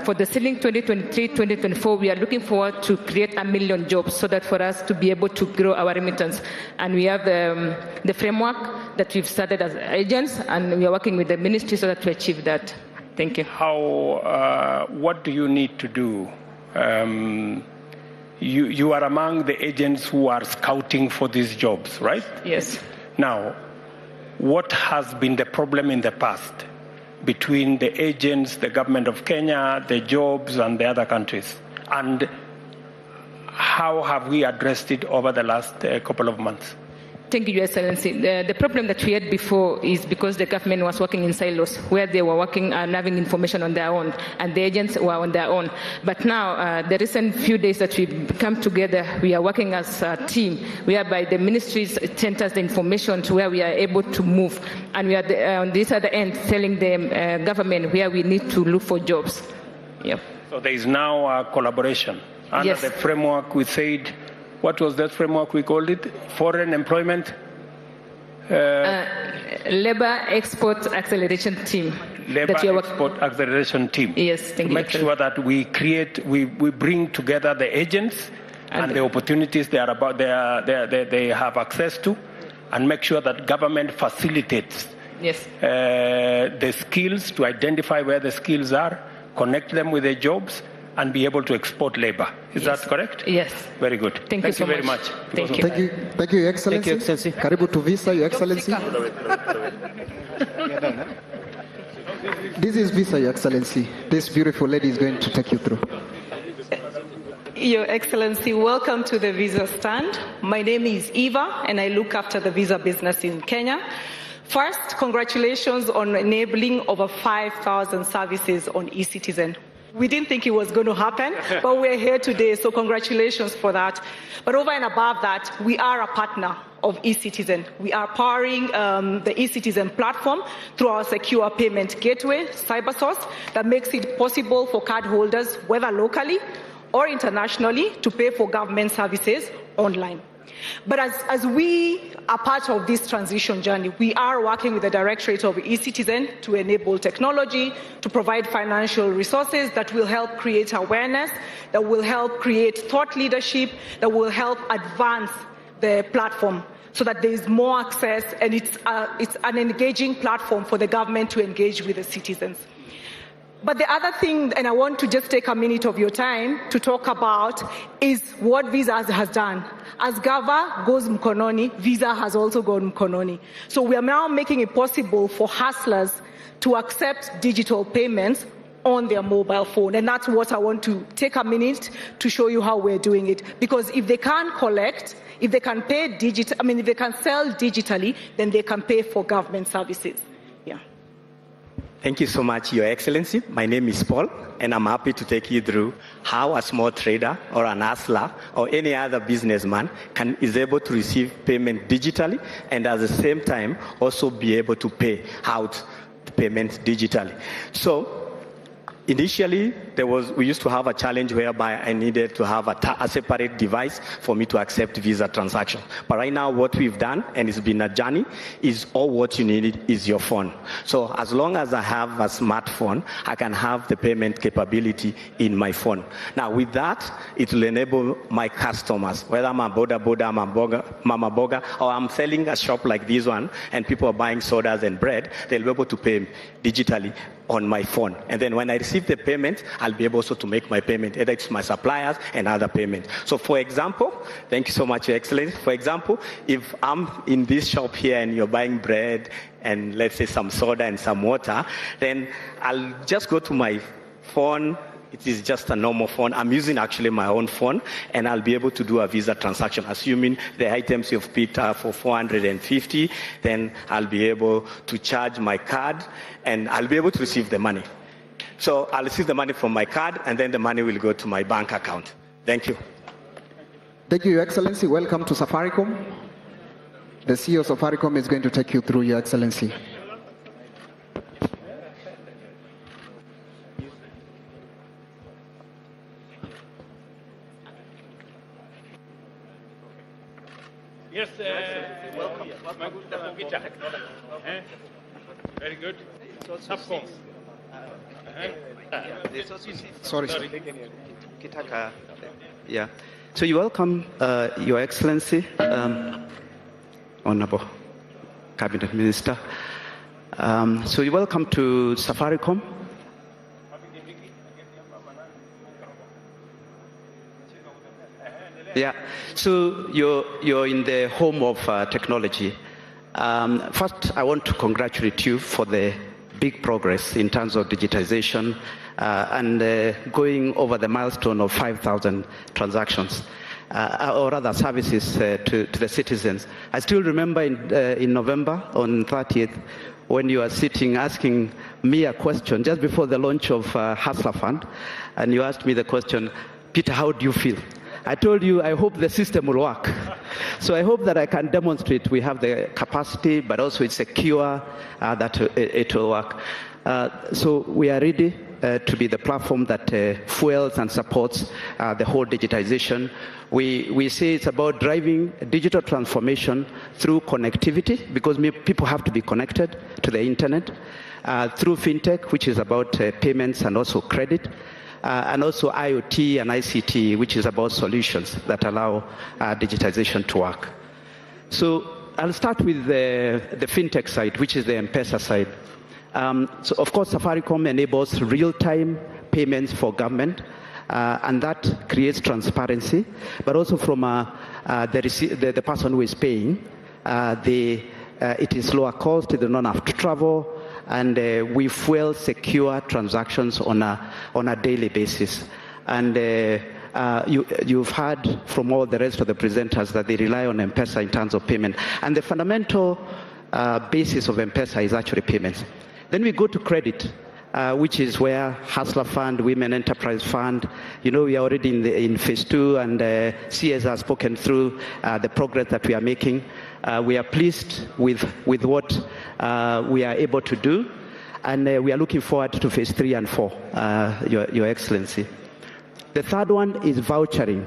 for the ceiling 2023-2024, we are looking forward to create 1 million jobs so that for us to be able to grow our remittance. And we have the framework that we've started as agents, and we are working with the ministry so that we achieve that. Thank you. What do you need to do? You are among the agents who are scouting for these jobs, right? Yes. Now, what has been the problem in the past between the agents, the government of Kenya, the jobs, and the other countries? And how have we addressed it over the last couple of months? Thank you, Your Excellency. The problem that we had before is because the government was working in silos, where they were working and having information on their own, and the agents were on their own. But now, the recent few days that we've come together, we are working as a team, whereby the ministries sent us the information to where we are able to move. And we are on this other end telling the government where we need to look for jobs. Yep. So there is now a collaboration. Under the framework we said, what was that framework we called it? Foreign employment? Labor Export Acceleration Team. Labor Export Acceleration Team. Yes, thank you. Make sure that we bring together the agents and the opportunities they have access to, and make sure that government facilitates the skills, to identify where the skills are, connect them with the jobs, and be able to export labor. Is that correct? Yes. Very good. Thank you so very much. Thank you. Thank you, Your Excellency. Thank you, Excellency. Karibu to Visa, Your Excellency. This is Visa, Your Excellency. This beautiful lady is going to take you through. Your Excellency, welcome to the Visa stand. My name is Eva, and I look after the Visa business in Kenya. First, congratulations on enabling over 5,000 services on eCitizen. We didn't think it was going to happen, but we're here today, so congratulations for that. But over and above that, we are a partner of eCitizen. We are powering the eCitizen platform through our secure payment gateway, CyberSource, that makes it possible for cardholders, whether locally or internationally, to pay for government services online. But as we are part of this transition journey, we are working with the Directorate of e-Citizen to enable technology, to provide financial resources that will help create awareness, that will help create thought leadership, that will help advance the platform so that there is more access, and it's an engaging platform for the government to engage with the citizens. But the other thing, and I want to just take a minute of your time to talk about, is what Visa has done. As Gava goes mkononi, Visa has also gone mkononi. So we are now making it possible for hustlers to accept digital payments on their mobile phone. And that's what I want to take a minute to show you how we're doing it. Because if they can't collect, if they can pay if they can sell digitally, then they can pay for government services. Yeah. Thank you so much, Your Excellency. My name is Paul, and I'm happy to take you through how a small trader or an hustler or any other businessman is able to receive payment digitally and at the same time also be able to pay out the payments digitally. So initially, we used to have a challenge whereby I needed to have a separate device for me to accept Visa transactions. But right now, what we've done, and it's been a journey, is all what you need is your phone. So as long as I have a smartphone, I can have the payment capability in my phone. Now, with that, it will enable my customers, whether I'm a Boda, I'm a Mama Boga, or I'm selling a shop like this one, and people are buying sodas and bread, they'll be able to pay digitally on my phone. And then when I receive the payment, I'll be able also to make my payment, either it's my suppliers and other payments. So for example, thank you so much, Your Excellency. For example, if I'm in this shop here and you're buying bread and let's say some soda and some water, then I'll just go to my phone. It is just a normal phone. I'm using actually my own phone, and I'll be able to do a Visa transaction. Assuming the items you've picked are for 450, then I'll be able to charge my card, and I'll be able to receive the money. So I'll receive the money from my card, and then the money will go to my bank account. Thank you. Thank you, Your Excellency. Welcome to Safaricom. The CEO of Safaricom is going to take you through, Your Excellency. Yes, welcome. Very good. Sorry. Yeah. So you welcome, Your Excellency, Honorable Cabinet Minister. So you welcome to Safaricom. Yeah, so you're in the home of technology. First, I want to congratulate you for the big progress in terms of digitization and going over the milestone of 5,000 transactions, or rather services to the citizens. I still remember in November on 30th, when you were sitting asking me a question just before the launch of Hustler Fund, and you asked me the question, Peter, how do you feel? I told you, I hope the system will work. So I hope that I can demonstrate we have the capacity, but also it's secure, that it will work. So we are ready to be the platform that fuels and supports the whole digitization. We say it's about driving digital transformation through connectivity, because people have to be connected to the internet, through fintech, which is about payments and also credit, and also IoT and ICT, which is about solutions that allow digitization to work. So I'll start with the fintech side, which is the M-Pesa side. So of course, Safaricom enables real-time payments for government, and that creates transparency, but also from the person who is paying, it is lower cost, they do not have to travel, and we fuel secure transactions on a daily basis. And you've heard from all the rest of the presenters that they rely on M-Pesa in terms of payment. And the fundamental basis of M-Pesa is actually payments. Then we go to credit, which is where Hustler Fund, Women Enterprise Fund, we are already in phase 2, and CS has spoken through the progress that we are making. We are pleased with what we are able to do, and we are looking forward to phase 3 and 4, Your Excellency. The third one is vouchering.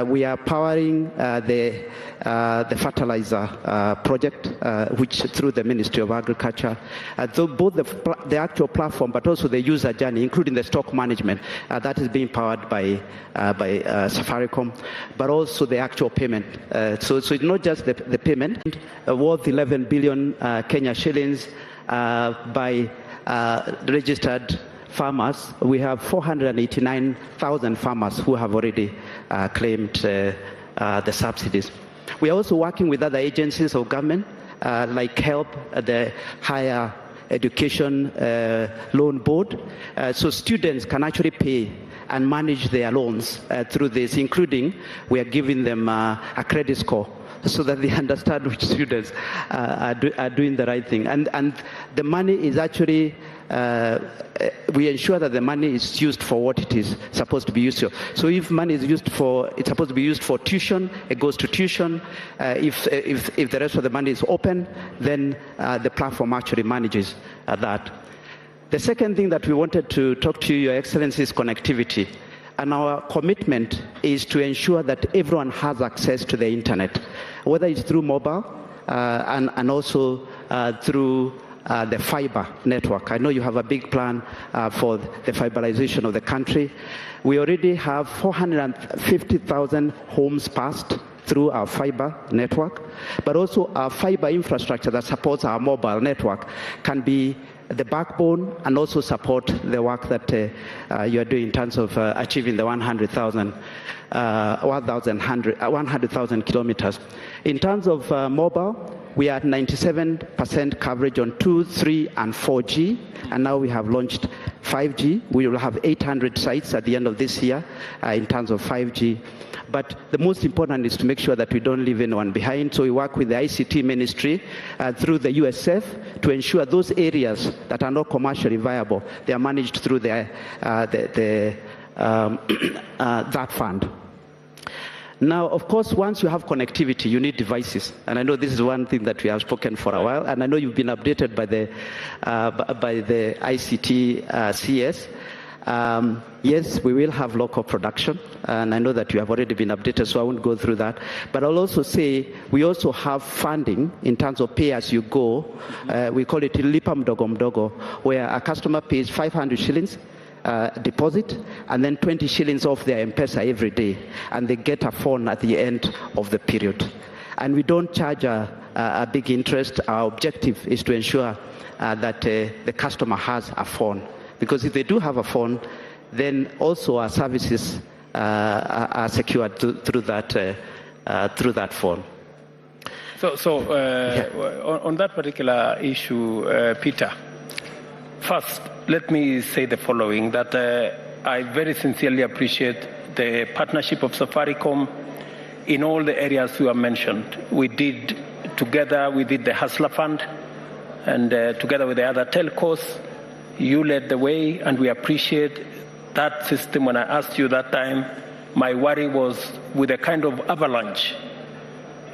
we are powering the fertilizer project, which through the Ministry of Agriculture, both the actual platform, but also the user journey, including the stock management, that is being powered by Safaricom, but also the actual payment. So it's not just the payment, worth 11 billion Kenya shillings by registered farmers. We have 489,000 farmers who have already claimed the subsidies. We are also working with other agencies of government, like HELP, the Higher Education Loan Board, so students can actually pay and manage their loans through this, including we are giving them a credit score so that they understand which students are doing the right thing. And the money is actually, we ensure that the money is used for what it is supposed to be used for. So if money is used for, it's supposed to be used for tuition, it goes to tuition. If the rest of the money is open, then the platform actually manages that. The second thing that we wanted to talk to you, Your Excellency, is connectivity. And our commitment is to ensure that everyone has access to the internet, whether it's through mobile and also through the fiber network. I know you have a big plan for the fiberization of the country. We already have 450,000 homes passed through our fiber network, but also our fiber infrastructure that supports our mobile network can be the backbone and also support the work that you are doing in terms of achieving the 100,000 kilometers. In terms of mobile, we are at 97% coverage on 2, 3, and 4G, and now we have launched 5G. We will have 800 sites at the end of this year in terms of 5G. But the most important is to make sure that we don't leave anyone behind. So we work with the ICT ministry through the USF to ensure those areas that are not commercially viable, they are managed through that fund. Now, of course, once you have connectivity, you need devices. And I know this is one thing that we have spoken for a while. And I know you've been updated by the ICT CS. Yes, we will have local production, and I know that you have already been updated, so I won't go through that. But I'll also say we also have funding in terms of pay as you go. We call it Lipa Mdogo Mdogo, where a customer pays 500 shillings deposit and then 20 shillings off their M-Pesa every day, and they get a phone at the end of the period. And we don't charge a big interest. Our objective is to ensure that the customer has a phone. Because if they do have a phone, then also our services are secured through that phone. On that particular issue, Peter, first, let me say the following, that I very sincerely appreciate the partnership of Safaricom in all the areas you have mentioned. We did the Hustler Fund, and together with the other telcos, you led the way, and we appreciate that system. When I asked you that time, my worry was with a kind of avalanche,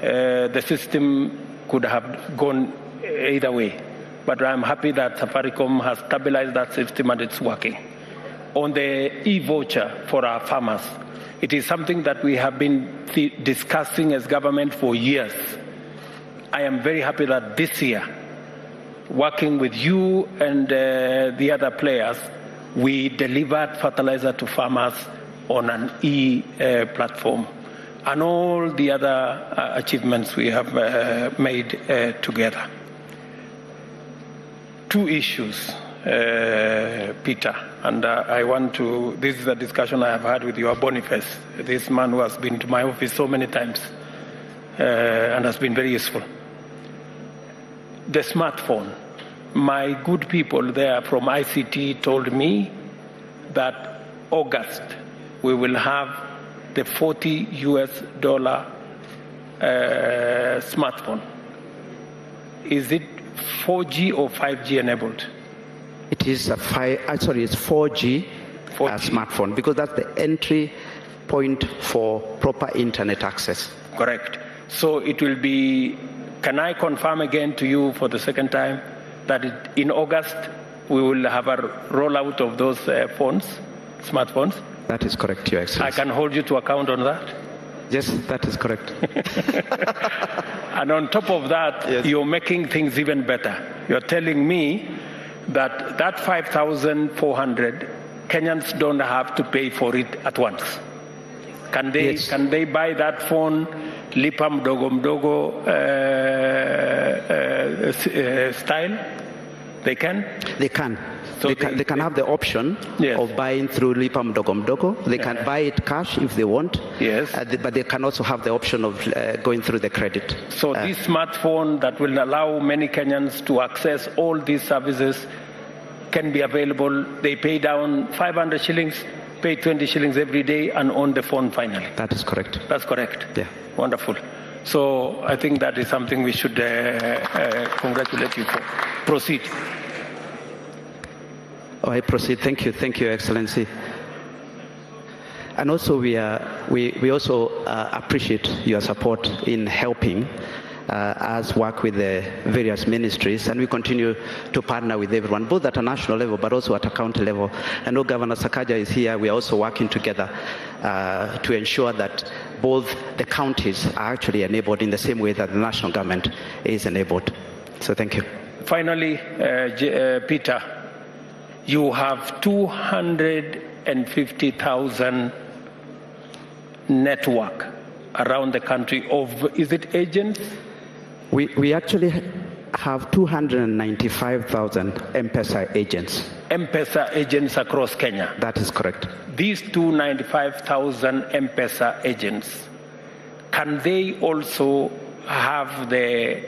the system could have gone either way. But I'm happy that Safaricom has stabilized that system and it's working. On the e-voucher for our farmers, it is something that we have been discussing as government for years. I am very happy that this year, working with you and the other players, we delivered fertilizer to farmers on an e-platform, and all the other achievements we have made together. Two issues, Peter, and I want to, this is a discussion I have had with your Boniface, this man who has been to my office so many times and has been very useful. The smartphone. My good people there from ICT told me that August we will have the $40 smartphone. Is it 4G or 5G enabled? It is it's 4G, 4G. Smartphone, because that's the entry point for proper internet access. Correct. So it will be, can I confirm again to you for the second time that in August we will have a rollout of those smartphones? That is correct, Your Excellency. I can hold you to account on that? Yes, that is correct. And on top of that, yes, you're making things even better. You're telling me that 5,400 Kenyans don't have to pay for it at once. Can they buy that phone, lipa mdogo mdogo style? They can? They can. So they can have the option, yes, of buying through lipa mdogo mdogo. They can buy it cash if they want. Yes. But they can also have the option of going through the credit. So this smartphone that will allow many Kenyans to access all these services can be available. They pay down 500 shillings, pay 20 shillings every day, and own the phone finally. That is correct. That's correct. Yeah. Wonderful. So I think that is something we should congratulate you for. Proceed. Oh, I proceed. Thank you, Your Excellency. And also, we also appreciate your support in helping us work with the various ministries, and we continue to partner with everyone, both at a national level but also at a county level. I know Governor Sakaja is here. We are also working together to ensure that both the counties are actually enabled in the same way that the national government is enabled. So thank you. Finally, Peter, you have 250,000 network around the country of, is it agents? We actually have 295,000 M-Pesa agents. M-Pesa agents across Kenya? That is correct. These 295,000 M-Pesa agents, can they also have the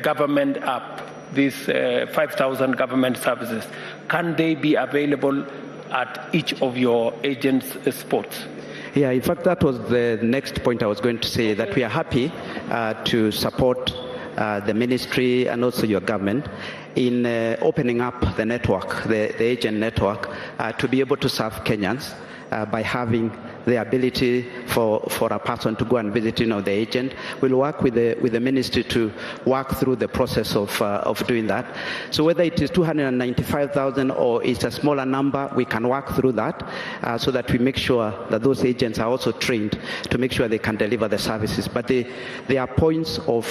government app, these 5,000 government services? Can they be available at each of your agents' spots? Yeah, in fact, that was the next point I was going to say, that we are happy to support the ministry and also your government in opening up the network, the agent network, to be able to serve Kenyans by having the ability for a person to go and visit, the agent. We'll work with the ministry to work through the process of doing that. So whether it is 295,000 or it's a smaller number, we can work through that so that we make sure that those agents are also trained to make sure they can deliver the services. But there are points of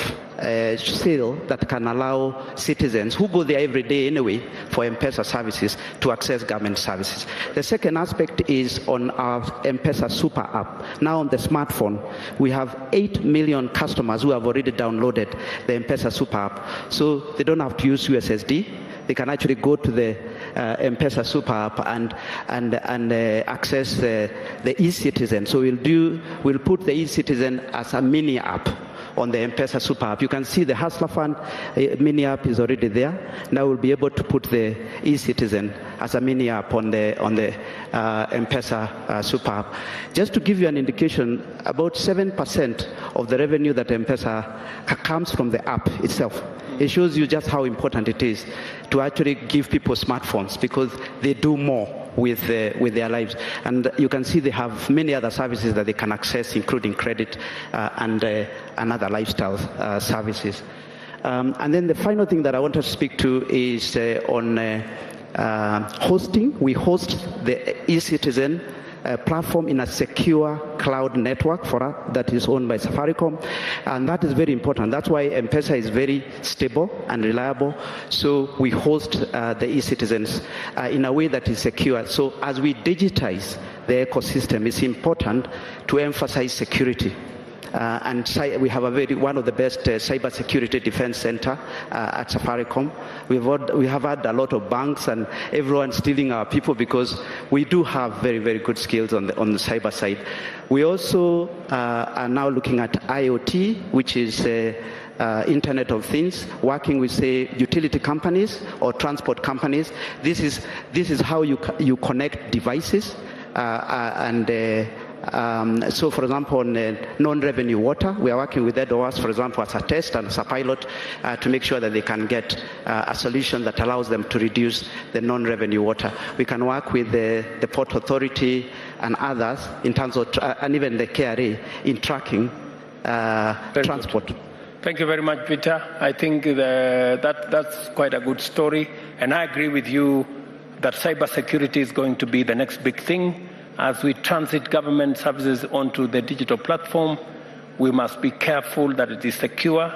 sale that can allow citizens who go there every day anyway for M-Pesa services to access government services. The second aspect is on our M-Pesa Super app. Now on the smartphone, we have 8 million customers who have already downloaded the M-Pesa Super app. So they don't have to use USSD. They can actually go to the M-Pesa Super app and access the e-Citizen. So we'll put the e-Citizen as a mini app on the M-Pesa Super app. You can see the Hustler Fund mini app is already there. Now we'll be able to put the e-Citizen as a mini app on the M-Pesa Super app. Just to give you an indication, about 7% of the revenue that M-Pesa comes from the app itself. It shows you just how important it is to actually give people smartphones, because they do more with their lives. And you can see they have many other services that they can access, including credit and other lifestyle services. And then the final thing that I want to speak to is on hosting. We host the e-Citizen platform in a secure cloud network for us that is owned by Safaricom, and that is very important. That's why M-Pesa is very stable and reliable. So we host the e-Citizens in a way that is secure. So as we digitize the ecosystem, it's important to emphasize security. And we have one of the best cyber security defense center at Safaricom. We have had a lot of banks and everyone stealing our people because we do have very, very good skills on the cyber side. We also are now looking at IoT, which is Internet of Things, working with, say, utility companies or transport companies. This is how you connect devices so, for example, on non-revenue water, we are working with EDOAS, for example, as a test and as a pilot to make sure that they can get a solution that allows them to reduce the non-revenue water. We can work with the Port Authority and others in terms of, and even the KRA in tracking transport. Good. Thank you very much, Peter. I think that's quite a good story. And I agree with you that cybersecurity is going to be the next big thing. As we transit government services onto the digital platform, we must be careful that it is secure.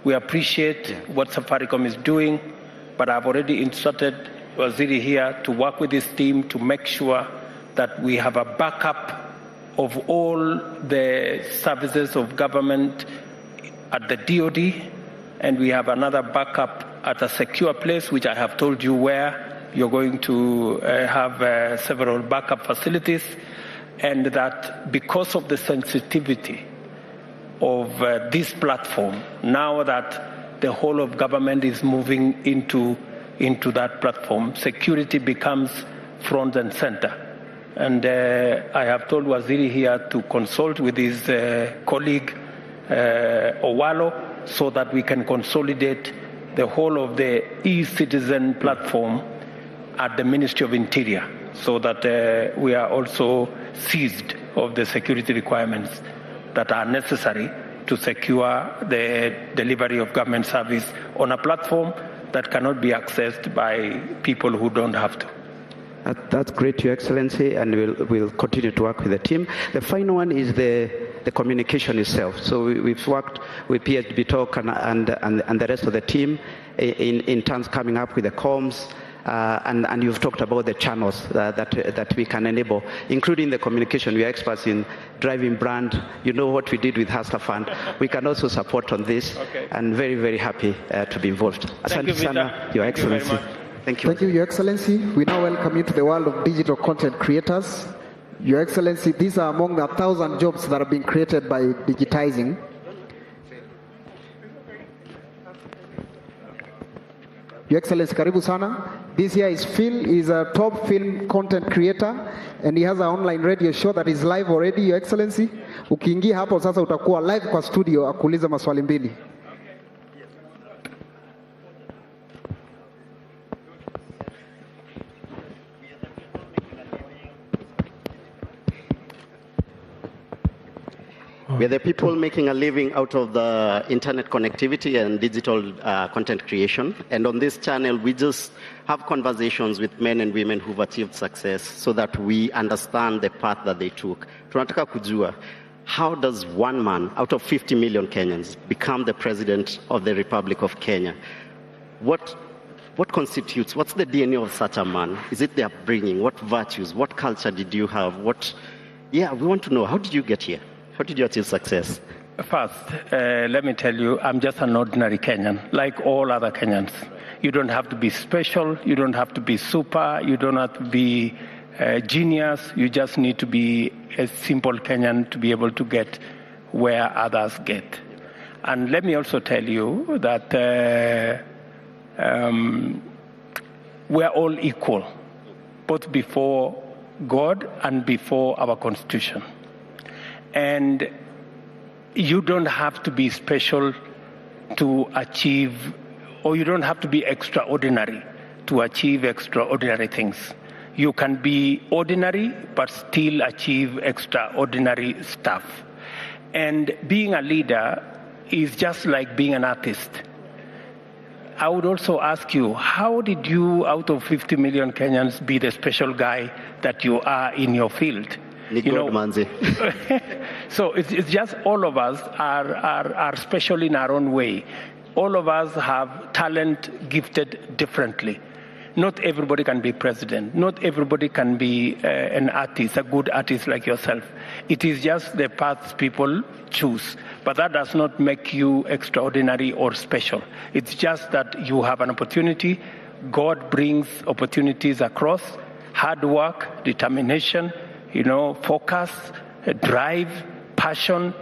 We appreciate what Safaricom is doing, but I've already instructed Waziri here to work with his team to make sure that we have a backup of all the services of government at the DoD, and we have another backup at a secure place, which I have told you where you're going to have several backup facilities, and that because of the sensitivity of this platform, now that the whole of government is moving into that platform, security becomes front and center. And I have told Waziri here to consult with his colleague Owalo so that we can consolidate the whole of the e-citizen platform at the Ministry of Interior, so that we are also seized of the security requirements that are necessary to secure the delivery of government service on a platform that cannot be accessed by people who don't have to. That's great, Your Excellency, and we'll continue to work with the team. The final one is the communication itself. So we've worked with PHB Talk and the rest of the team in terms of coming up with the comms, and you've talked about the channels that we can enable, including the communication. We are experts in driving brand. You know what we did with Hustler Fund. We can also support on this, and very, very happy to be involved. Thank you, Sana, Your Excellency. Thank you. Thank you, Your Excellency. We now welcome you to the world of digital content creators. Your Excellency, these are among the 1,000 jobs that are being created by digitizing. Your Excellency, karibu sana. This here is Phil. He's a top film content creator, and he has an online radio show that is live already, Your Excellency. Ukiingia hapo sasa utakuwa live kwa studio akuuliza maswali mbili. We are the people making a living out of the internet connectivity and digital content creation. And on this channel, we just have conversations with men and women who've achieved success so that we understand the path that they took. Tunataka kujua, how does one man out of 50 million Kenyans become the president of the Republic of Kenya? What constitutes, what's the DNA of such a man? Is it their upbringing? What virtues? What culture did you have? We want to know, how did you get here? How did you achieve success? First, let me tell you, I'm just an ordinary Kenyan, like all other Kenyans. You don't have to be special, you don't have to be super, you don't have to be genius, you just need to be a simple Kenyan to be able to get where others get. And let me also tell you that we're all equal, both before God and before our Constitution. And you don't have to be special to achieve, or you don't have to be extraordinary to achieve extraordinary things. You can be ordinary, but still achieve extraordinary stuff. And being a leader is just like being an artist. I would also ask you, how did you, out of 50 million Kenyans, be the special guy that you are in your field? So it's just all of us are special in our own way. All of us have talent gifted differently. Not everybody can be president. Not everybody can be an artist, a good artist like yourself. It is just the paths people choose. But that does not make you extraordinary or special. It's just that you have an opportunity. God brings opportunities across. Hard work, determination, focus, drive, passion,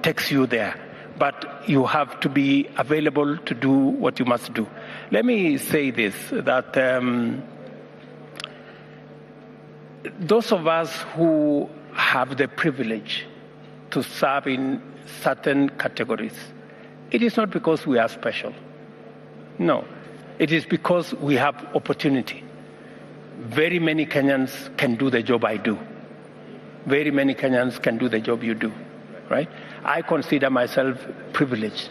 takes you there. But you have to be available to do what you must do. Let me say this, that those of us who have the privilege to serve in certain categories, it is not because we are special. No, it is because we have opportunity. Very many Kenyans can do the job I do. Very many Kenyans can do the job you do, right? I consider myself privileged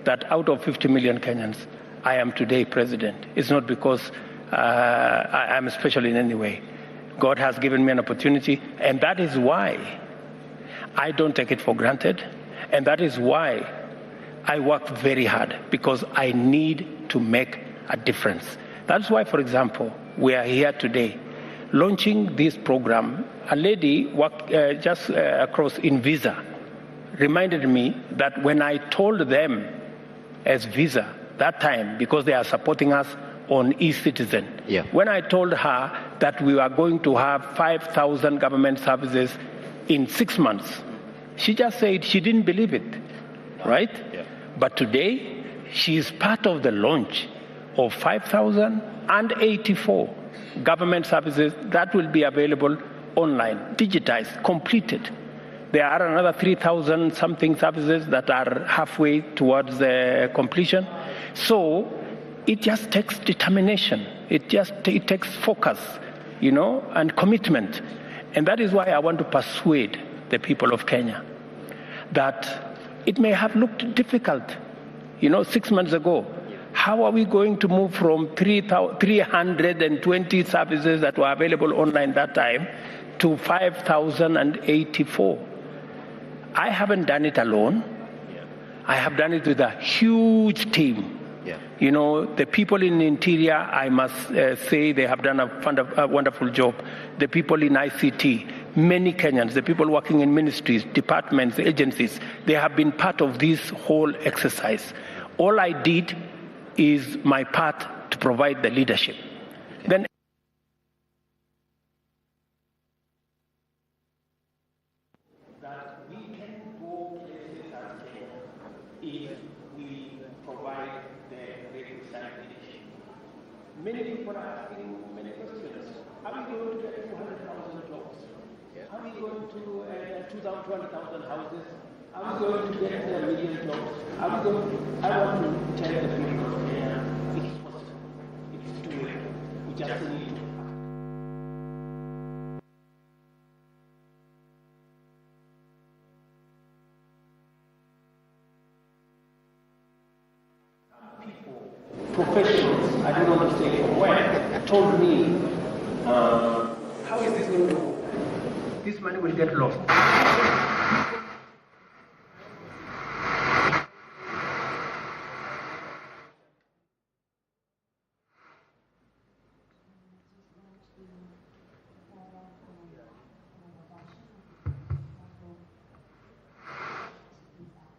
that out of 50 million Kenyans, I am today president. It's not because I am special in any way. God has given me an opportunity, and that is why I don't take it for granted, and that is why I work very hard, because I need to make a difference. That's why, for example, we are here today launching this program. A lady just across in Visa reminded me that when I told them as Visa that time, because they are supporting us on e-citizen, when I told her that we were going to have 5,000 government services in 6 months, she just said she didn't believe it, right? But today, she is part of the launch of 5,084 government services that will be available online, digitized, completed. There are another 3,000 something services that are halfway towards the completion. So it just takes determination. It takes focus, and commitment. And that is why I want to persuade the people of Kenya that it may have looked difficult, 6 months ago. How are we going to move from 320 services that were available online that time to 5,084? I haven't done it alone. I have done it with a huge team. The people in the interior, I must say, they have done a wonderful job. The people in ICT, many Kenyans, the people working in ministries, departments, agencies, they have been part of this whole exercise. All I did is my part to provide the leadership. Then that we can go places as Kenya if we provide the required leadership. Many people are asking many questions. Are we going to get 200,000 jobs? Are we going to 200,000 houses? Are we going to get a million jobs? I want to tell the people of Kenya, it is possible. It is doable. We just need to. People, professionals, I don't want to say from where, told me, how is this going to go? This money will get lost.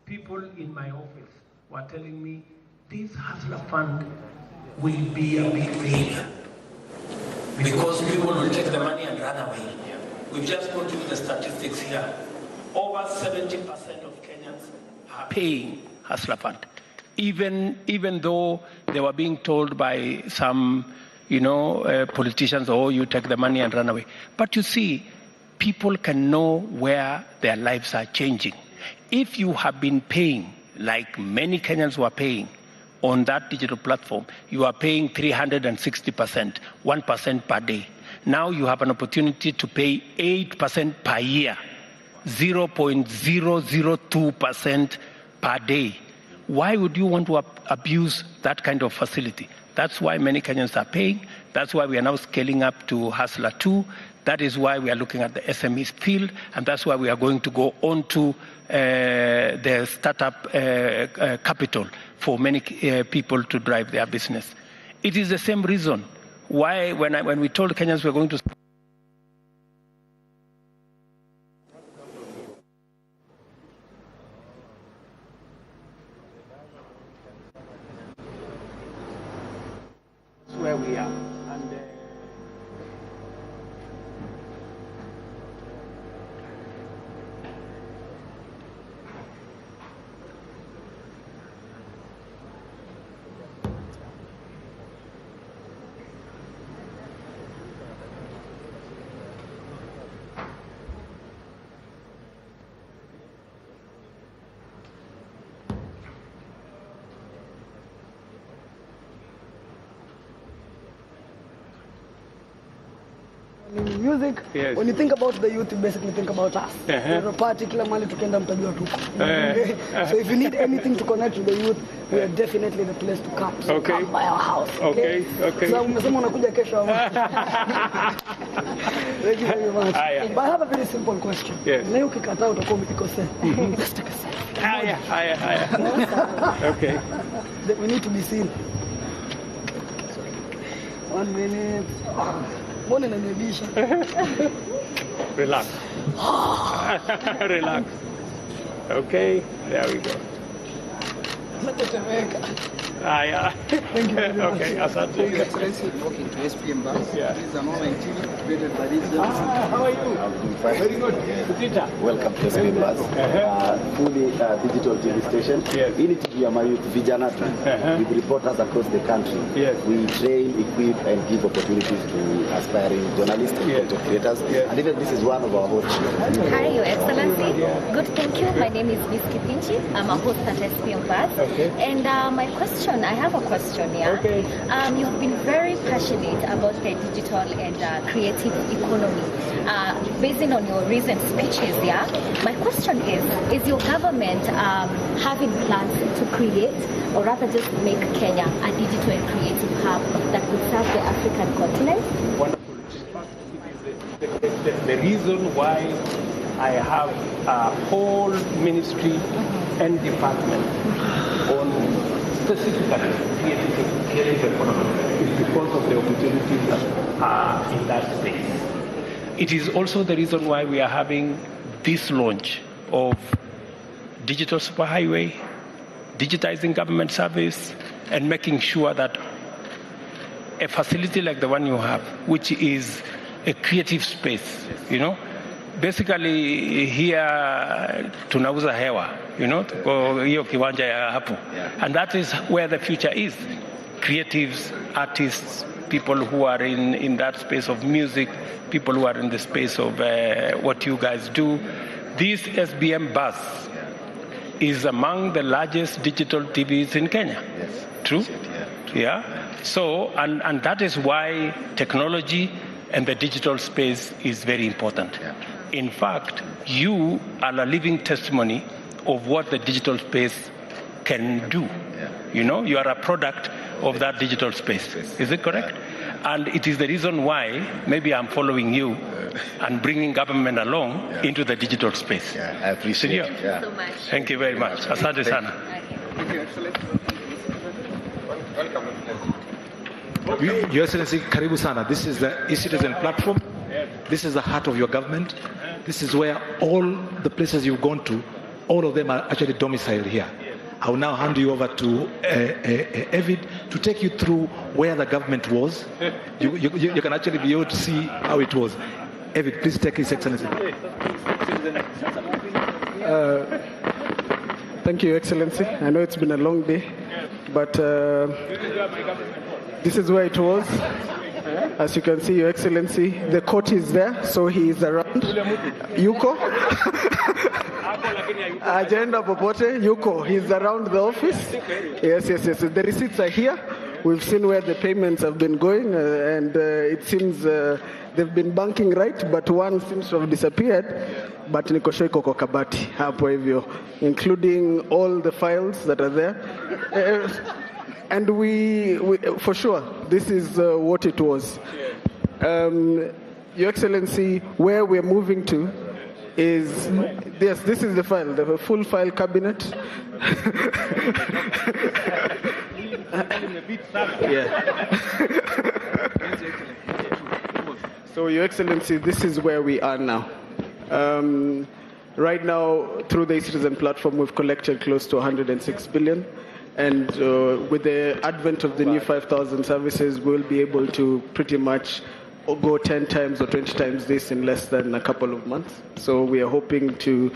People in my office were telling me this Hustler Fund will be a big failure because people will take the money and run away. We've just got to the statistics here. Over 70% of Kenyans are paying Hustler Fund, even though they were being told by some, politicians, oh, you take the money and run away. But you see, people can know where their lives are changing. If you have been paying, like many Kenyans were paying, on that digital platform, you are paying 360%, 1% per day. Now you have an opportunity to pay 8% per year, 0.002% per day. Why would you want to abuse that kind of facility? That's why many Kenyans are paying. That's why we are now scaling up to Hustler 2. That is why we are looking at the SMEs field, and that's why we are going to go on to the startup capital for many people to drive their business. It is the same reason why when we told Kenyans we're going to where we are. And music. Yes. When you think about the youth, you basically think about us. There's a party, kila mahali tukienda mtajua tuko. So if you need anything to connect with the youth, we are definitely the place to come. So come by our house. Okay. So umesema unakuja kesho. Thank you very much. But I have a very simple question. Yes. Leo ukikataa utakuwa umekosea. Let's take a selfie. Haya. Okay. We need to be seen. 1 minute. Mbona inaniibisha? Relax. Relax. Okay, there we go. Natetemeka. Thank you very much. Okay, asante. Your Excellency, walking to SPM bus. Yeah. This is an online TV created by this gentleman. How are you? Very good. Welcome to SPM bus. Fully digital TV station. Yes. In it, we are youth vijana too. With reporters across the country. Yes. We train, equip, and give opportunities to aspiring journalists and content creators. And even this is one of our hosts. Hi, Your Excellency. Good, thank you. My name is Miss Kipinchi. I'm a host at SPM Bus. Okay. And I have a question here. Okay. You have been very passionate about the digital and creative economy. Based on your recent speeches, my question is your government having plans to create, or rather just make Kenya a digital and creative hub that would serve the African continent? Wonderful. The reason why I have a whole ministry and department on specifically creative economy is because of the opportunities that are in that space. It is also the reason why we are having this launch of digital superhighway, digitizing government service, and making sure that a facility like the one you have, which is a creative space, basically here tunauza hewa, hiyo kiwanja ya hapo. And that is where the future is. Creatives, artists, people who are in that space of music, people who are in the space of what you guys do. This SBM bus is among the largest digital TVs in Kenya. Yes. True? Yeah. So, and that is why technology and the digital space is very important. Yeah. In fact, you are a living testimony of what the digital space can do. Yeah. You are a product of that digital space. Is it correct? And it is the reason why maybe I'm following you and bringing government along into the digital space. Yeah, I appreciate it. Thank you so much. Thank you very much. Asante sana. Thank you, Excellency. Your Excellency, karibu sana. This is the e-citizen platform. This is the heart of your government. This is where all the places you've gone to, all of them are actually domiciled here. I will now hand you over to Evid to take you through where the government was. You can actually be able to see how it was. Evid, please take His Excellency. Thank you, Excellency. I know it's been a long day, but this is where it was. As you can see, Your Excellency, the court is there, so he is around. Yuko? Agenda popote, Yuko. He's around the office. Yes. The receipts are here. We've seen where the payments have been going, and it seems they've been banking right, but one seems to have disappeared. But nikosho iko kwa kabati hapo hivyo, including all the files that are there. And we for sure, this is what it was. Your Excellency, where we're moving to is, yes, this is the file, the full file cabinet. So, Your Excellency, this is where we are now. Right now, through the e-citizen platform, we've collected close to 106 billion. And with the advent of the new 5,000 services, we'll be able to pretty much go 10 times or 20 times this in less than a couple of months. So we are hoping to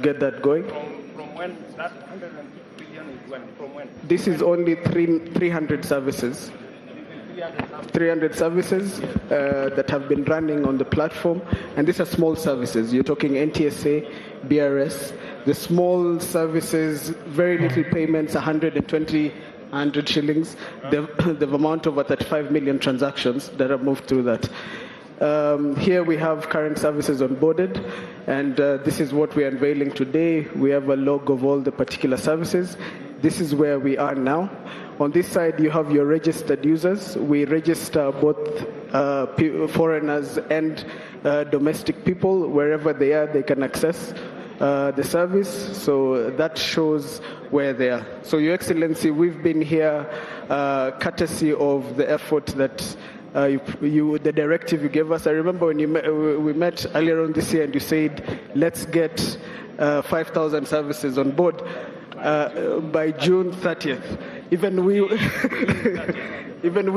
get that going. From when? That 106 billion is when? From when? This is only 300 services. 300 services that have been running on the platform, and these are small services. You're talking NTSA, BRS, the small services, very little payments, 100 shillings. They've amount of 35 million transactions that have moved through that. Here we have current services onboarded, and this is what we're unveiling today. We have a log of all the particular services. This is where we are now. On this side, you have your registered users. We register both foreigners and domestic people. Wherever they are, they can access the service. So that shows where they are. So, Your Excellency, we've been here courtesy of the effort that the directive you gave us. I remember when we met earlier on this year, and you said, let's get 5,000 services on board by June 30th. Even we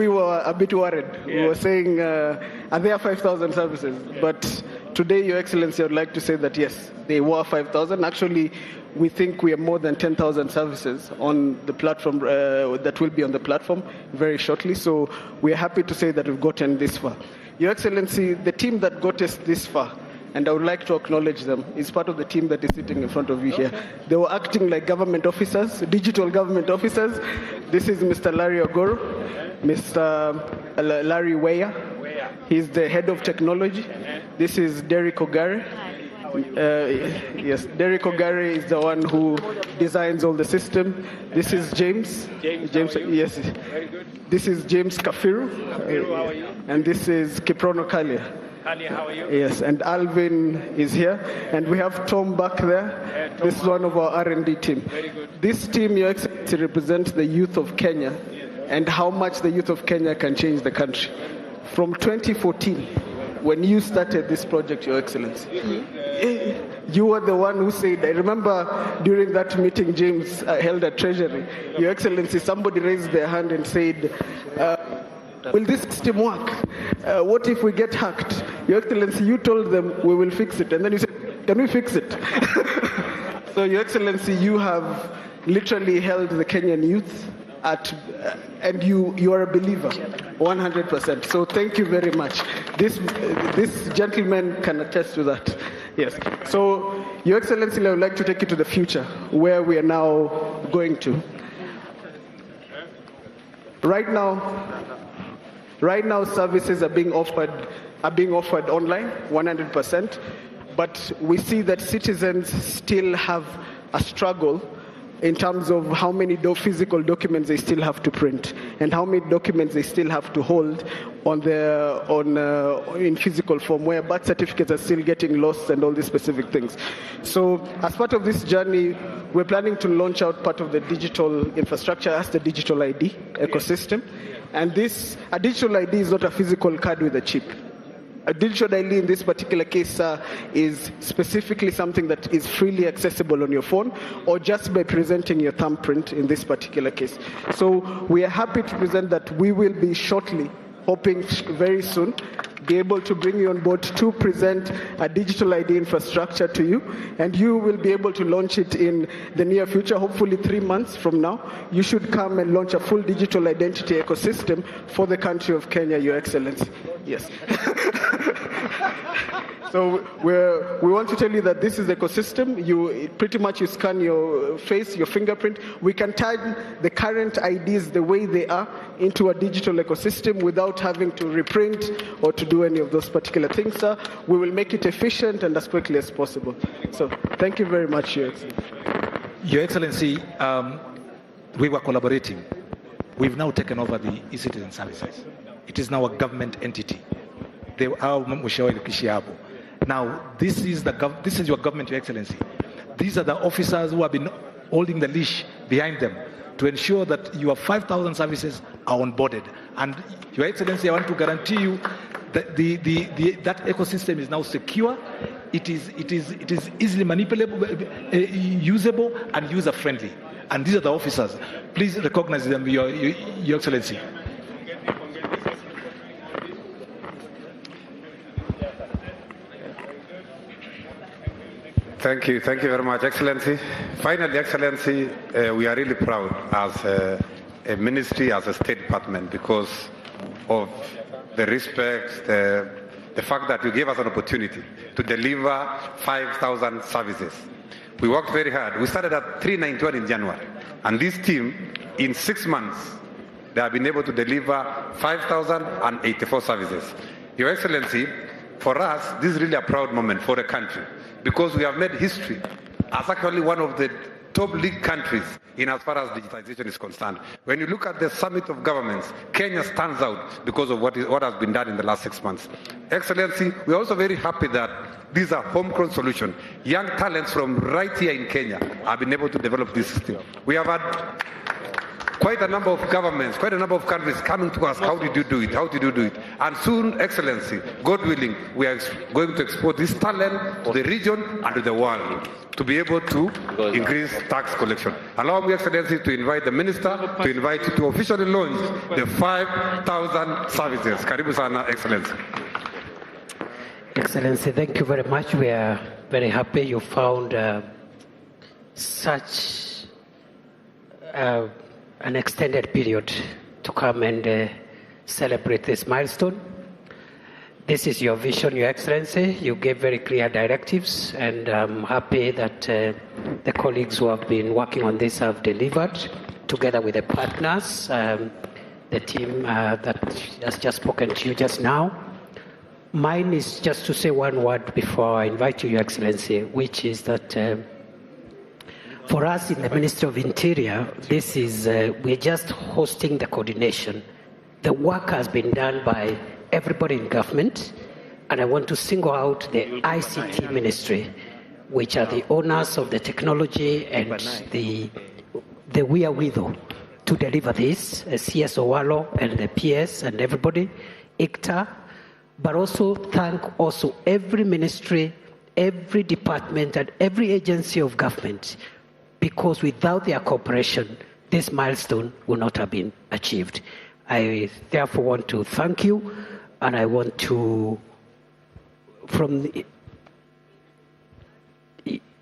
were a bit worried. We were saying, are there 5,000 services? But today, Your Excellency, I would like to say that yes, they were 5,000. Actually, we think we have more than 10,000 services on the platform that will be on the platform very shortly. So we are happy to say that we've gotten this far. Your Excellency, the team that got us this far, and I would like to acknowledge them, is part of the team that is sitting in front of you here. They were acting like government officers, digital government officers. This is Mr. Larry Ogoro, Mr. Larry Weyer. He's the head of technology. This is Derek Ogare. Yes, Derek Ogare is the one who designs all the system. This is James. James, yes. Very good. This is James Kafiru. Kafiru, how are you? And this is Kiprono Kalia. Kalia, how are you? Yes, and Alvin is here. And we have Tom back there. This is one of our R&D team. Very good. This team, Your Excellency, represents the youth of Kenya and how much the youth of Kenya can change the country. From 2014, when you started this project, Your Excellency, you were the one who said, I remember during that meeting James held at Treasury, Your Excellency, somebody raised their hand and said, will this system work? What if we get hacked? Your Excellency, you told them we will fix it. And then you said, can we fix it? So, Your Excellency, you have literally held the Kenyan youth and you are a believer, 100%. So thank you very much. This gentleman can attest to that. Yes. So, Your Excellency, I would like to take you to the future, where we are now going to. Right now, services are being offered online, 100%. But we see that citizens still have a struggle in terms of how many physical documents they still have to print and how many documents they still have to hold in physical form, where birth certificates are still getting lost and all these specific things. So as part of this journey, we're planning to launch out part of the digital infrastructure as the digital ID ecosystem. And a digital ID is not a physical card with a chip. A digital ID in this particular case is specifically something that is freely accessible on your phone or just by presenting your thumbprint in this particular case. So we are happy to present that we will be shortly, hoping very soon, be able to bring you on board to present a digital ID infrastructure to you, and you will be able to launch it in the near future, hopefully 3 months from now. You should come and launch a full digital identity ecosystem for the country of Kenya, Your Excellency. Yes. So we want to tell you that this is the ecosystem. You scan your face, your fingerprint. We can turn the current IDs the way they are into a digital ecosystem without having to reprint or to do any of those particular things, sir. We will make it efficient and as quickly as possible. So thank you very much, Your Excellency. Your Excellency, we were collaborating. We've now taken over the e-citizen services. It is now a government entity. Now, this is your government, Your Excellency. These are the officers who have been holding the leash behind them to ensure that your 5,000 services are onboarded. And Your Excellency, I want to guarantee you that that ecosystem is now secure. It is easily manipulable, usable, and user-friendly. And these are the officers. Please recognize them, Your Excellency. Thank you very much, Excellency. Finally, Excellency, we are really proud as a ministry, as a State Department, because of the respect, the fact that you gave us an opportunity to deliver 5,000 services. We worked very hard. We started at 391 in January, and this team, in 6 months, they have been able to deliver 5,084 services. Your Excellency, for us, this is really a proud moment for the country because we have made history as actually one of the top league countries in as far as digitization is concerned. When you look at the summit of governments, Kenya stands out because of what has been done in the last 6 months. Excellency, we are also very happy that these are homegrown solutions. Young talents from right here in Kenya have been able to develop this system. We have had quite a number of governments, quite a number of countries coming to us, how did you do it, how did you do it? And soon, Excellency, God willing, we are going to export this talent to the region and to the world to be able to increase tax collection. Allow me, Excellency, to invite the Minister to invite you to officially launch the 5,000 services. Karibu sana, Excellency. Excellency, thank you very much. We are very happy you found such an extended period to come and celebrate this milestone. This is your vision, Your Excellency. You gave very clear directives, and I'm happy that the colleagues who have been working on this have delivered, together with the partners, the team that has just spoken to you just now. Mine is just to say one word before I invite you, Your Excellency, which is that for us in the Ministry of Interior, this is, we're just hosting the coordination. The work has been done by everybody in government, and I want to single out the ICT Ministry, which are the owners of the technology and the wherewithal to deliver this, CS Owalo and the PS and everybody, ICTA, but also thank also every ministry, every department, and every agency of government, because without their cooperation, this milestone would not have been achieved. I therefore want to thank you, and I want to,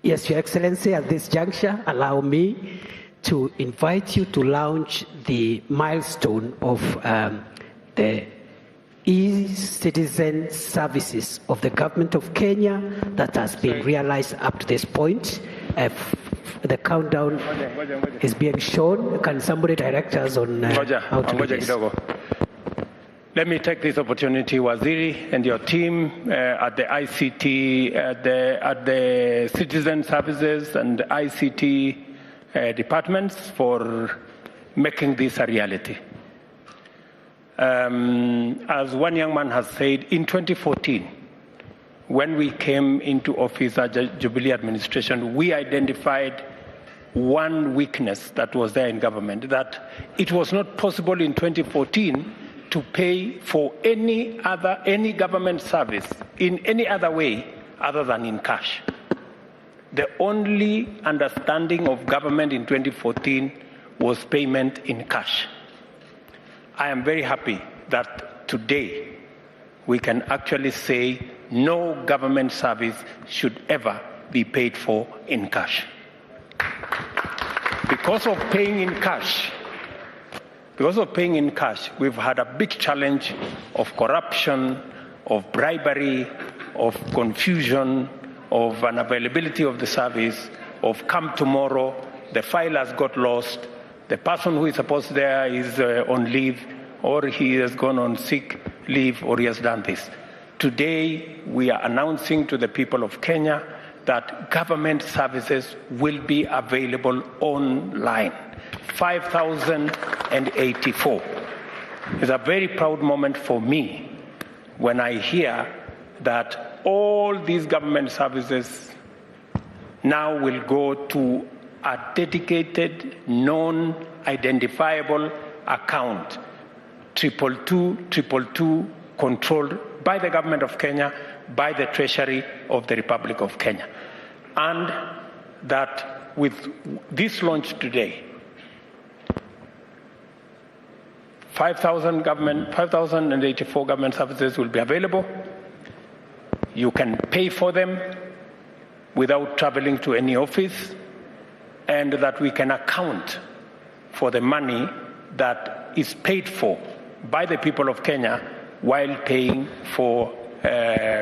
yes, Your Excellency, at this juncture, allow me to invite you to launch the milestone of the e-citizen services of the government of Kenya that has been realized up to this point. The countdown is being shown. Can somebody direct us on how to do this? Let me take this opportunity, Waziri and your team at the ICT, at the citizen services and ICT departments for making this a reality. As one young man has said, in 2014, when we came into office at the Jubilee administration, we identified one weakness that was there in government, that it was not possible in 2014 to pay for any government service in any other way other than in cash. The only understanding of government in 2014 was payment in cash. I am very happy that today we can actually say no government service should ever be paid for in cash. Because of paying in cash, we've had a big challenge of corruption, of bribery, of confusion, of unavailability of the service, of come tomorrow, the file has got lost, the person who is supposed to there is on leave, or he has gone on sick leave, or he has done this. Today, we are announcing to the people of Kenya that government services will be available online. 5,084. It's a very proud moment for me when I hear that all these government services now will go to a dedicated, non-identifiable account, 22222, controlled by the government of Kenya, by the Treasury of the Republic of Kenya. And that with this launch today, 5,084 government services will be available. You can pay for them without traveling to any office, and that we can account for the money that is paid for by the people of Kenya while paying for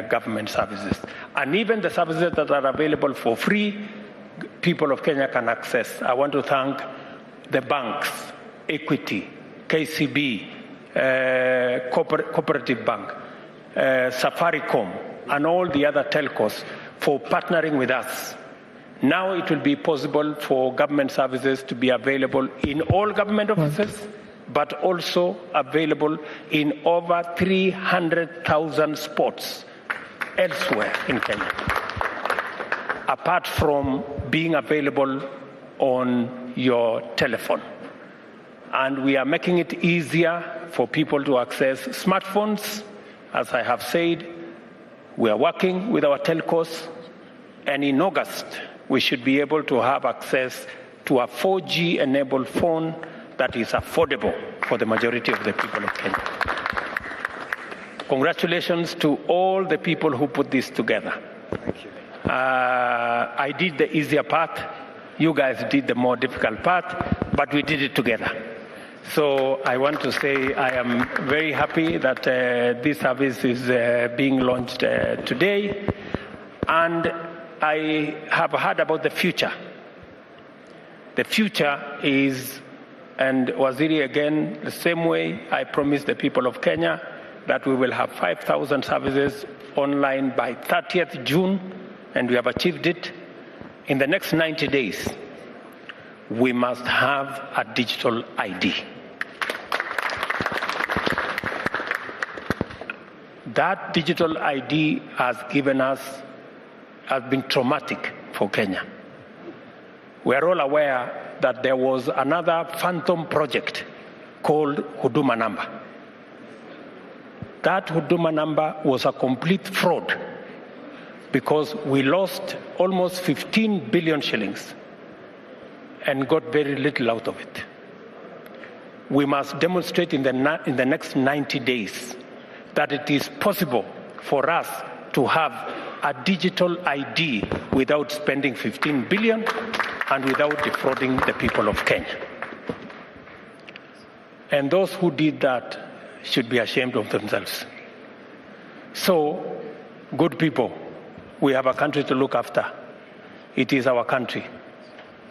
government services. And even the services that are available for free, people of Kenya can access. I want to thank the banks, Equity, KCB, Cooperative Bank, Safaricom, and all the other telcos for partnering with us. Now it will be possible for government services to be available in all government offices, but also available in over 300,000 spots elsewhere in Kenya, apart from being available on your telephone. And we are making it easier for people to access smartphones. As I have said, we are working with our telcos, and in August, we should be able to have access to a 4G-enabled phone that is affordable for the majority of the people of Kenya. Congratulations to all the people who put this together. Thank you. I did the easier part. You guys did the more difficult part, but we did it together. So I want to say I am very happy that this service is being launched today. And I have heard about the future. The future is, and Waziri again, the same way I promised the people of Kenya that we will have 5,000 services online by 30th June, and we have achieved it. In the next 90 days, we must have a digital ID. That digital ID has been traumatic for Kenya. We are all aware that there was another phantom project called Huduma Number. That Huduma Number was a complete fraud because we lost almost 15 billion shillings and got very little out of it. We must demonstrate in the next 90 days that it is possible for us to have a digital ID without spending 15 billion and without defrauding the people of Kenya. And those who did that should be ashamed of themselves. So, good people, we have a country to look after. It is our country.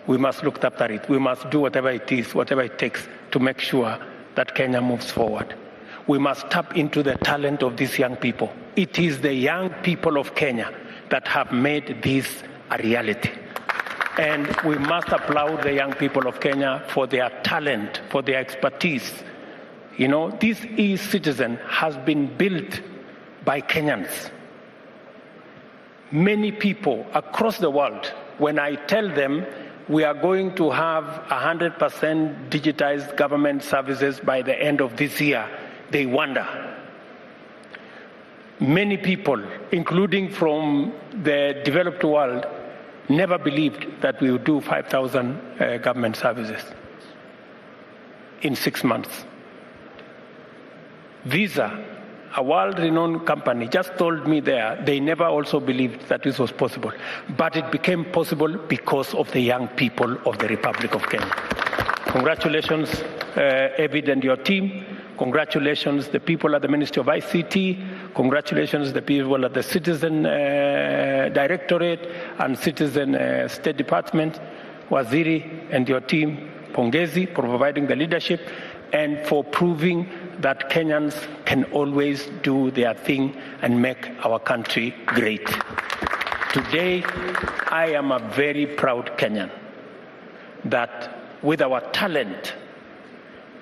We must look after it. We must do whatever it is, whatever it takes to make sure that Kenya moves forward. We must tap into the talent of these young people. It is the young people of Kenya that have made this a reality. And we must applaud the young people of Kenya for their talent, for their expertise. You know, this e-citizen has been built by Kenyans. Many people across the world, when I tell them we are going to have 100% digitized government services by the end of this year, they wonder. Many people, including from the developed world, never believed that we would do 5,000 government services in 6 months. Visa, a world-renowned company, just told me they never also believed that this was possible. But it became possible because of the young people of the Republic of Kenya. Congratulations, Evid and your team. Congratulations, the people at the Ministry of ICT. Congratulations, the people at the Citizen Directorate and Citizen State Department. Waziri and your team, Pongezi, for providing the leadership and for proving that Kenyans can always do their thing and make our country great. Today, I am a very proud Kenyan that with our talent,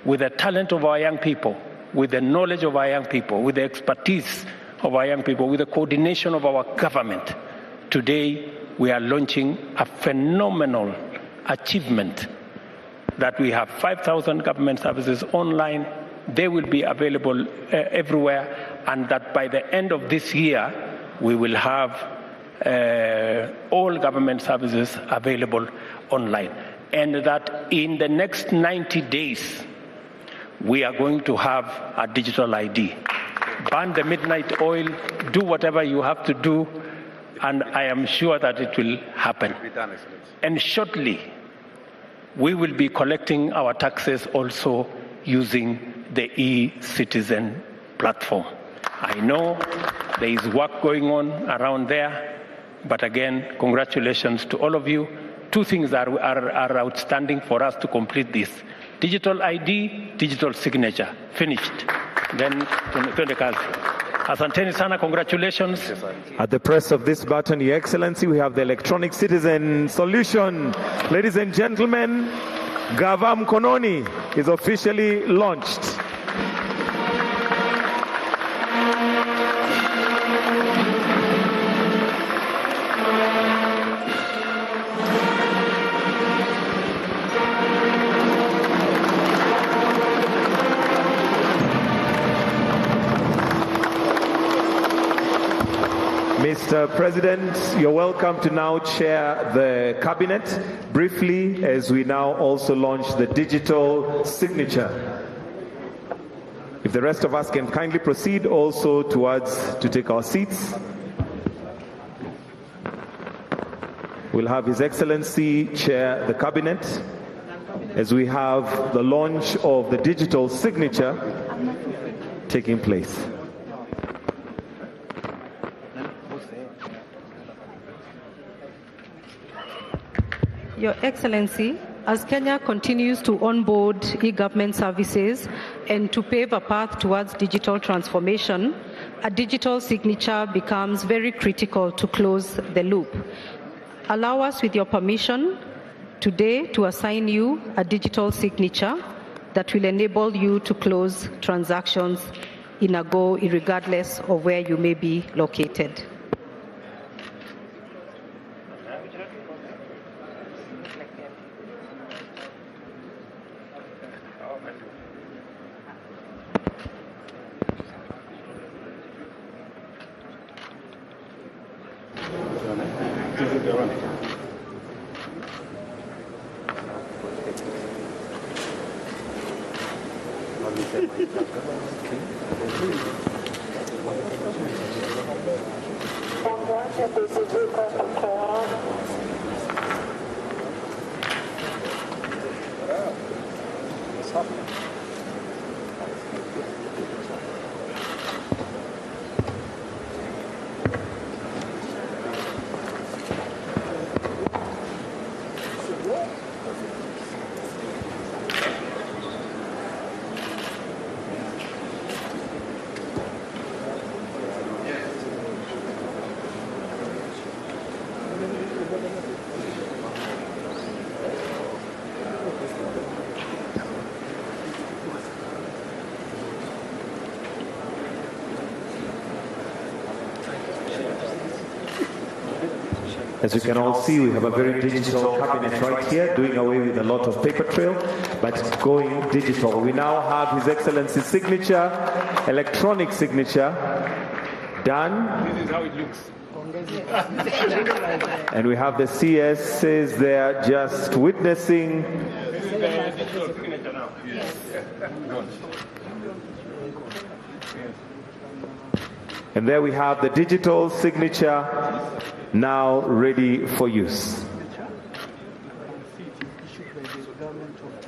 with the talent of our young people, with the knowledge of our young people, with the expertise of our young people, with the coordination of our government, today we are launching a phenomenal achievement that we have 5,000 government services online. They will be available everywhere, and that by the end of this year, we will have all government services available online. And that in the next 90 days, we are going to have a digital ID. Burn the midnight oil, do whatever you have to do, and I am sure that it will happen. And shortly, we will be collecting our taxes also using the e-citizen platform. I know there is work going on around there, but again, congratulations to all of you. Two things are outstanding for us to complete this. Digital ID, digital signature, finished. Then, to the country. Asanteni sana, congratulations. At the press of this button, Your Excellency, we have the electronic citizen solution. Ladies and gentlemen, Gava Mkononi is officially launched. Mr. President, you're welcome to now chair the cabinet briefly as we now also launch the digital signature. If the rest of us can kindly proceed also to take our seats. We'll have His Excellency chair the cabinet as we have the launch of the digital signature taking place. Your Excellency, as Kenya continues to onboard e-government services and to pave a path towards digital transformation, a digital signature becomes very critical to close the loop. Allow us, with your permission, today to assign you a digital signature that will enable you to close transactions in a go, regardless of where you may be located. As you can all see, we have a very digital cabinet right here, doing away with a lot of paper trail, but going digital. We now have His Excellency's signature, electronic signature, done. This is how it looks. And we have the CSs there just witnessing. This is the digital signature now. Yes. And there we have the digital signature now ready for use.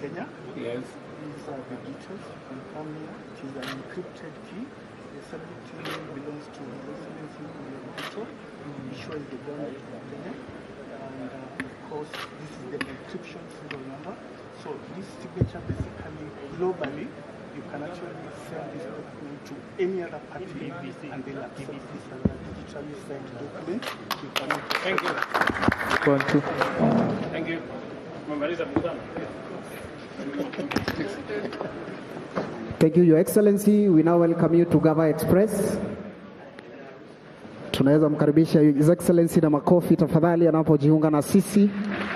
Kenya. Yes. These are the details. You can come here. It is an encrypted key. The subject name belongs to His Excellency Ruto. He shows the government of Kenya. And of course, this is the encryption serial number. So this signature basically globally, you can actually send this document to any other party and they'll accept this as a digitally sent document. You can Thank you. Thank you. Thank you, Your Excellency. We now welcome you to Gava Express. Tunaweza mkaribisha His Excellency na makofi tafadhali anapojiunga na sisi.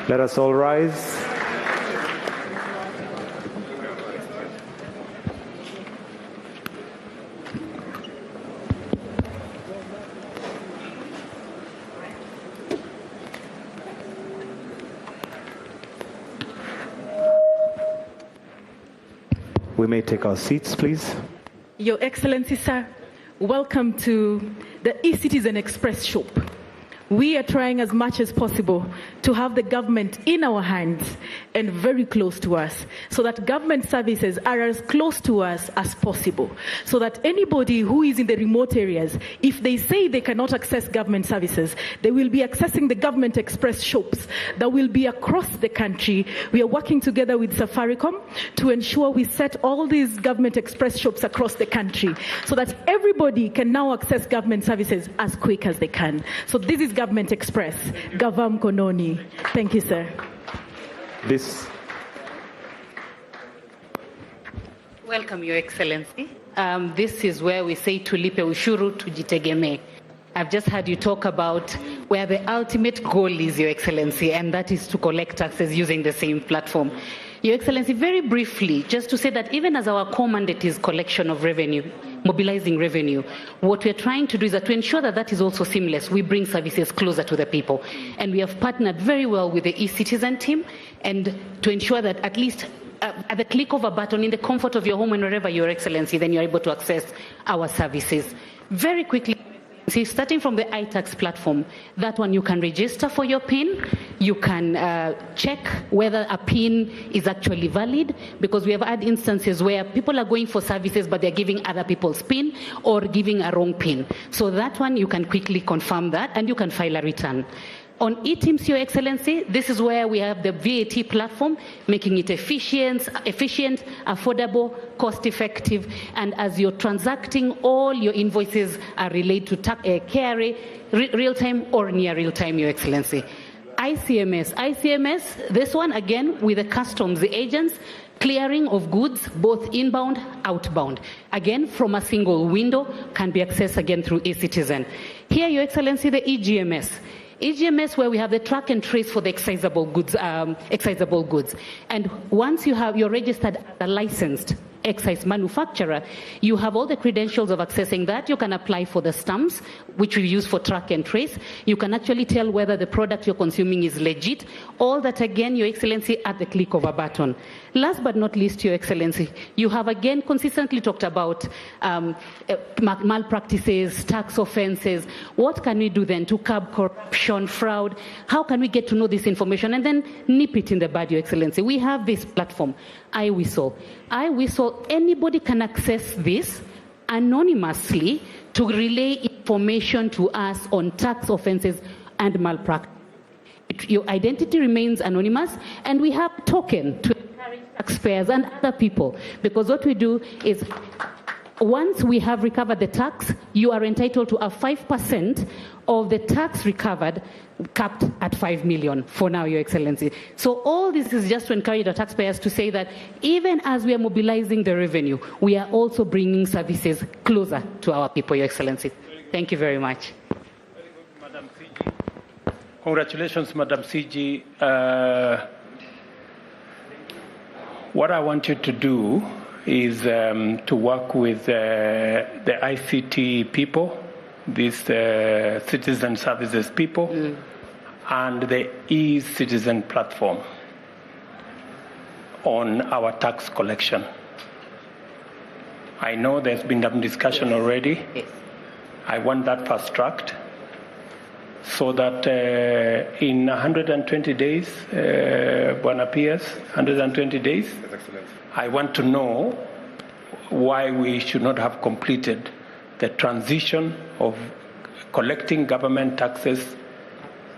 Let us all rise. We may take our seats, please. Your Excellency, sir, welcome to the eCitizen Express shop. we are trying as much as possible to have the government in our hands and very close to us, so that government services are as close to us as possible, so that anybody who is in the remote areas, if they say they cannot access government services, they will be accessing the Government Express shops that will be across the country. We are working together with Safaricom to ensure we set all these Government Express shops across the country so that everybody can now access government services as quick as they can. So this is Government Express, Gavam Kononi. Thank you, sir. Welcome, Your Excellency. This is where we say tulipe ushuru tujitegemee. I've just heard you talk about where the ultimate goal is, Your Excellency, and that is to collect taxes using the same platform. Your Excellency, very briefly, just to say that even as our core mandate is collection of revenue, mobilizing revenue, what we're trying to do is that to ensure that that is also seamless, we bring services closer to the people. And we have partnered very well with the e-citizen team, and to ensure that at least at the click of a button in the comfort of your home and wherever, Your Excellency, then you're able to access our services. Very quickly, see, starting from the iTax platform, that one you can register for your PIN, you can check whether a PIN is actually valid, because we have had instances where people are going for services but they're giving other people's PIN or giving a wrong PIN. So that one you can quickly confirm that and you can file a return. On eTIMS, Your Excellency, this is where we have the VAT platform, making it efficient, affordable, cost-effective, and as you're transacting, all your invoices are related to KRA, real-time or near real-time, Your Excellency. ICMS, this one again with the customs, the agents, clearing of goods, both inbound, outbound. Again, from a single window, can be accessed again through e-citizen. Here, Your Excellency, the EGMS. EGMS, where we have the track and trace for the excisable goods. And once you're registered as a licensed excise manufacturer, you have all the credentials of accessing that. You can apply for the stamps, which we use for track and trace. You can actually tell whether the product you're consuming is legit. All that, again, Your Excellency, at the click of a button. Last but not least, Your Excellency, you have again consistently talked about malpractices, tax offenses. What can we do then to curb corruption, fraud? How can we get to know this information and then nip it in the bud, Your Excellency? We have this platform, iWhistle. Anybody can access this anonymously to relay information to us on tax offenses and malpractice. Your identity remains anonymous, and we have a token to encourage taxpayers and other people, because what we do is once we have recovered the tax, you are entitled to a 5% of the tax recovered, capped at 5 million for now, Your Excellency. So all this is just to encourage the taxpayers to say that even as we are mobilizing the revenue, we are also bringing services closer to our people, Your Excellency. Thank you very much. Madam CG. Congratulations, Madam CG. What I want you to do is to work with the ICT people, these citizen services people, and the e-citizen platform on our tax collection. I know there's been some discussion already. Yes. I want that fast-tracked so that in 120 days, Bwana Piers, 120 days, I want to know why we should not have completed the transition of collecting government taxes,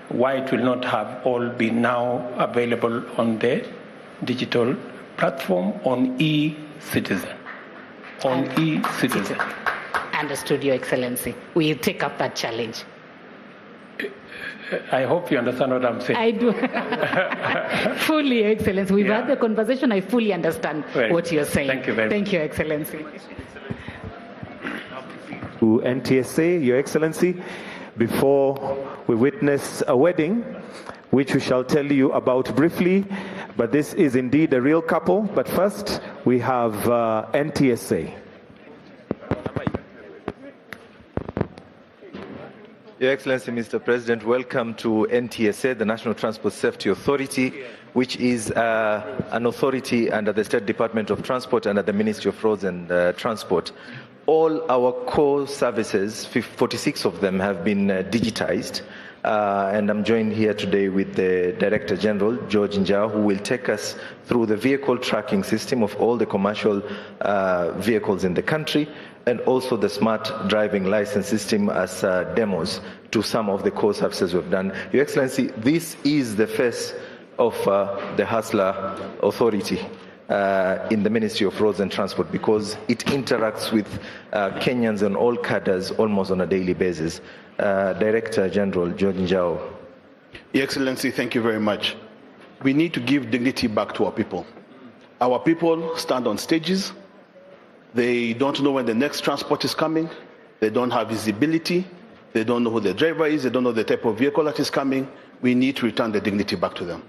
why it will not have all been now available on the digital platform on e-citizen. On e-citizen. Understood, Your Excellency. We will take up that challenge. I hope you understand what I'm saying. I do. Fully, Your Excellency. We've had the conversation. I fully understand what you're saying. Thank you very much. Thank you, Your Excellency. To NTSA, Your Excellency, before we witness a wedding, which we shall tell you about briefly, but this is indeed a real couple. But first, we have NTSA. Your Excellency, Mr. President, welcome to NTSA, the National Transport Safety Authority, which is an authority under the State Department of Transport under the Ministry of Roads and Transport. All our core services, 46 of them, have been digitized. and I'm joined here today with the Director General, George Njau, who will take us through the vehicle tracking system of all the commercial vehicles in the country, and also the smart driving license system as demos to some of the core services we've done. Your Excellency, this is the face of the Hustler Authority in the Ministry of Roads and Transport, because it interacts with Kenyans and all cadres almost on a daily basis. Director General George Njau. Your Excellency, thank you very much. We need to give dignity back to our people. Our people stand on stages. They don't know when the next transport is coming. They don't have visibility. They don't know who the driver is. They don't know the type of vehicle that is coming. We need to return the dignity back to them.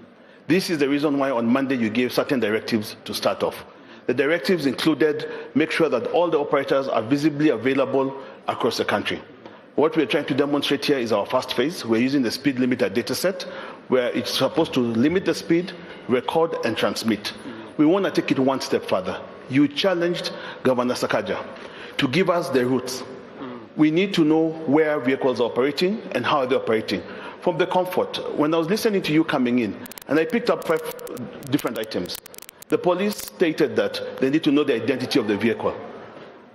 This is the reason why on Monday you gave certain directives to start off. The directives included make sure that all the operators are visibly available across the country. What we're trying to demonstrate here is our first phase. We're using the speed limiter data set, where it's supposed to limit the speed, record, and transmit. We want to take it one step further. You challenged Governor Sakaja to give us the routes. We need to know where vehicles are operating and how they're operating. From the comfort, when I was listening to you coming in, and I picked up 5 different items. The police stated that they need to know the identity of the vehicle.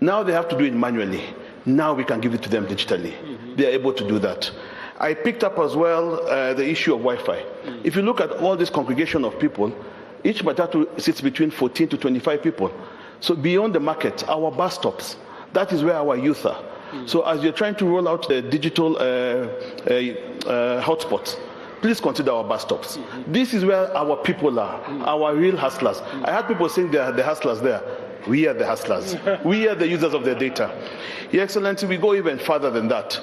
Now they have to do it manually. Now we can give it to them digitally. They are able to do that. I picked up as well the issue of Wi-Fi. If you look at all this congregation of people, each matatu sits between 14 to 25 people. So beyond the market, our bus stops, that is where our youth are. So as you're trying to roll out the digital hotspots, please consider our bus stops. This is where our people are, our real hustlers. I had people saying they are the hustlers there. We are the hustlers. We are the users of the data. Your Excellency, we go even further than that.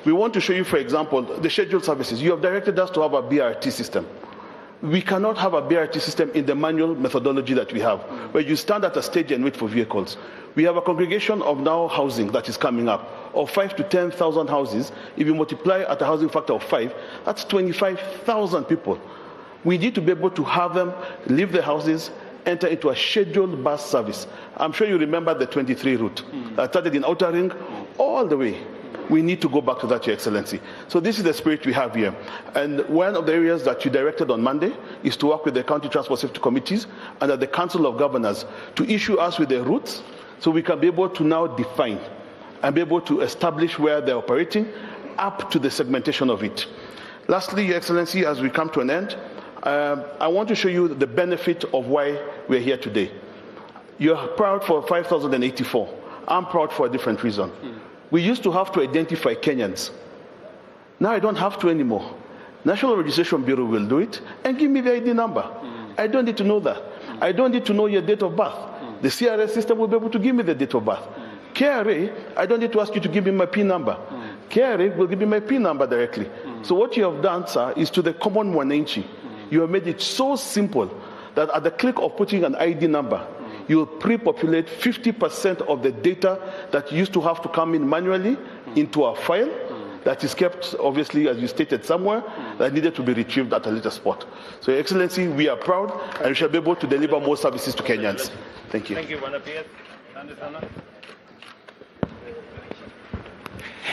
We want to show you, for example, the scheduled services. You have directed us to have a BRT system. We cannot have a BRT system in the manual methodology that we have, where you stand at a stage and wait for vehicles. We have a congregation of now housing that is coming up, of 5 to 10,000 houses. If you multiply at a housing factor of 5, that's 25,000 people. We need to be able to have them leave the houses, enter into a scheduled bus service. I'm sure you remember the 23 route that started in Outer Ring all the way. We need to go back to that, Your Excellency. So this is the spirit we have here. And one of the areas that you directed on Monday is to work with the county transport safety committees and at the Council of Governors to issue us with the routes so we can be able to now define and be able to establish where they're operating up to the segmentation of it. Lastly, Your Excellency, as we come to an end, I want to show you the benefit of why we're here today. You're proud for 5,084. I'm proud for a different reason. We used to have to identify Kenyans. Now I don't have to anymore. National Registration Bureau will do it and give me the ID number. I don't need to know that. I don't need to know your date of birth. The CRS system will be able to give me the date of birth. KRA, I don't need to ask you to give me my PIN number. KRA will give me my PIN number directly. So what you have done, sir, is to the common mwananchi. You have made it so simple that at the click of putting an ID number, you'll pre-populate 50% of the data that used to have to come in manually into a file that is kept, obviously, as you stated, somewhere that needed to be retrieved at a later spot. So, Your Excellency, we are proud and we shall be able to deliver more services to Kenyans. Thank you. Thank you,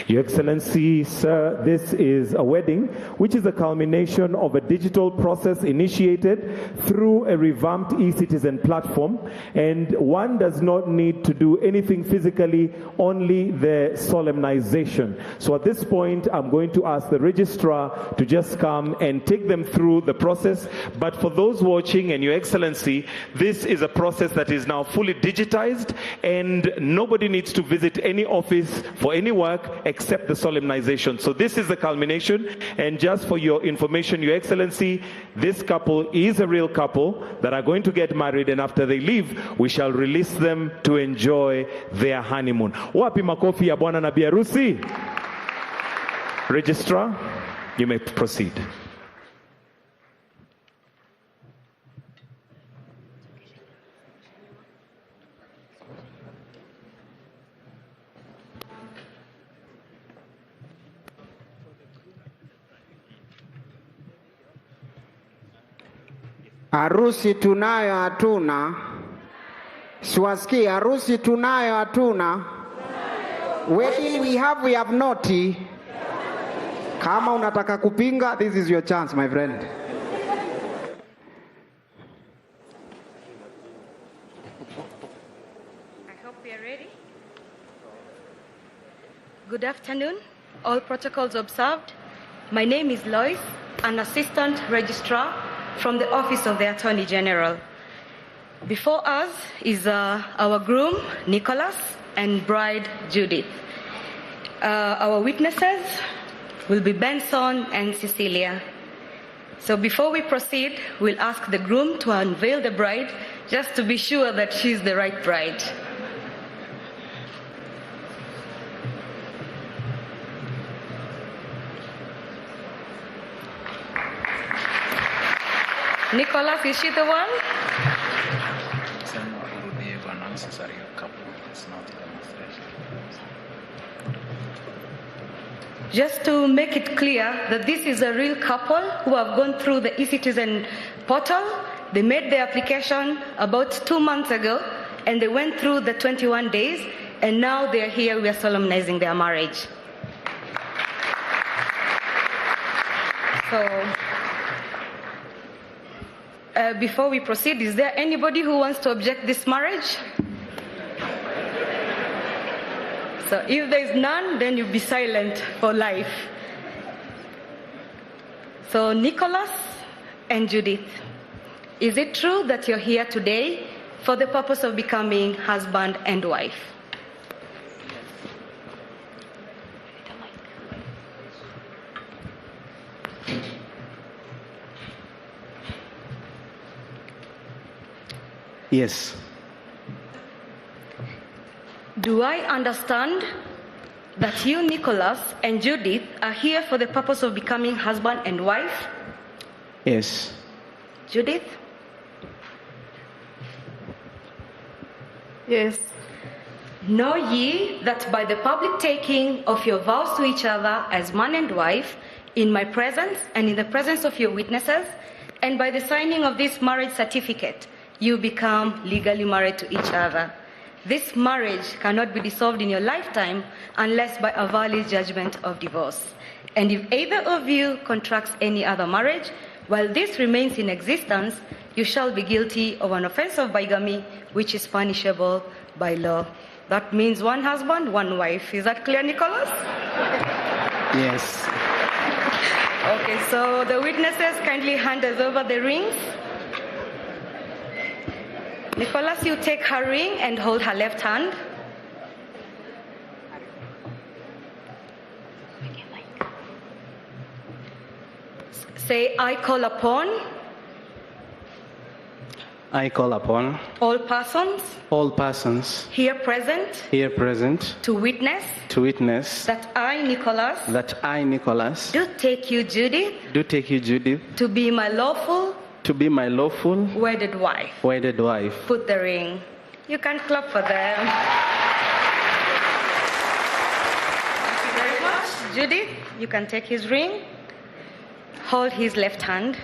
Your Excellency, sir, this is a wedding, which is a culmination of a digital process initiated through a revamped e-citizen platform, and one does not need to do anything physically, only the solemnization. So at this point, I'm going to ask the registrar to just come and take them through the process. But for those watching, and Your Excellency, this is a process that is now fully digitized, and nobody needs to visit any office for any work except the solemnization. So this is the culmination, and just for your information, Your Excellency, this couple is a real couple that are going to get married, and after they leave, we shall release them to enjoy their honeymoon. Wapi makofi ya bwana na bi harusi? Registrar, you may proceed. Harusi tunayo hatuna. Siwasikii, harusi tunayo hatuna. Wedding we have not. Kama unataka kupinga, this is your chance, my friend. I hope we are ready. Good afternoon, all protocols observed. My name is Lois, an assistant registrar from the Office of the Attorney General. Before us is our groom, Nicholas, and bride, Judith. Our witnesses will be Benson and Cecilia. So before we proceed, we'll ask the groom to unveil the bride just to be sure that she's the right bride. Nicholas, is she the one? Just to make it clear that this is a real couple who have gone through the eCitizen portal. They made their application about 2 months ago, and they went through the 21 days, and now they're here, we are solemnizing their marriage. So, before we proceed, is there anybody who wants to object this marriage? So if there is none, then you be silent for life. So Nicholas and Judith, is it true that you're here today for the purpose of becoming husband and wife? Yes. Do I understand that you, Nicholas, and Judith are here for the purpose of becoming husband and wife? Yes. Judith? Yes. Know ye that by the public taking of your vows to each other as man and wife, in my presence and in the presence of your witnesses, and by the signing of this marriage certificate, you become legally married to each other. This marriage cannot be dissolved in your lifetime unless by a valid judgment of divorce. And if either of you contracts any other marriage, while this remains in existence, you shall be guilty of an offense of bigamy, which is punishable by law. That means one husband, one wife. Is that clear, Nicholas? Yes. Okay, so the witnesses kindly hand us over the rings. Nicholas, you take her ring and hold her left hand. Say, I call upon. I call upon All persons. All persons. Here present. Here present. To witness. To witness. That I, Nicholas. That I, Nicholas. Do take you, Judith. Do take you, Judith. To be my lawful. To be my lawful. Wedded wife. Wedded wife. Put the ring. You can clap for them. Thank you very much. Judith, you can take his ring. Hold his left hand.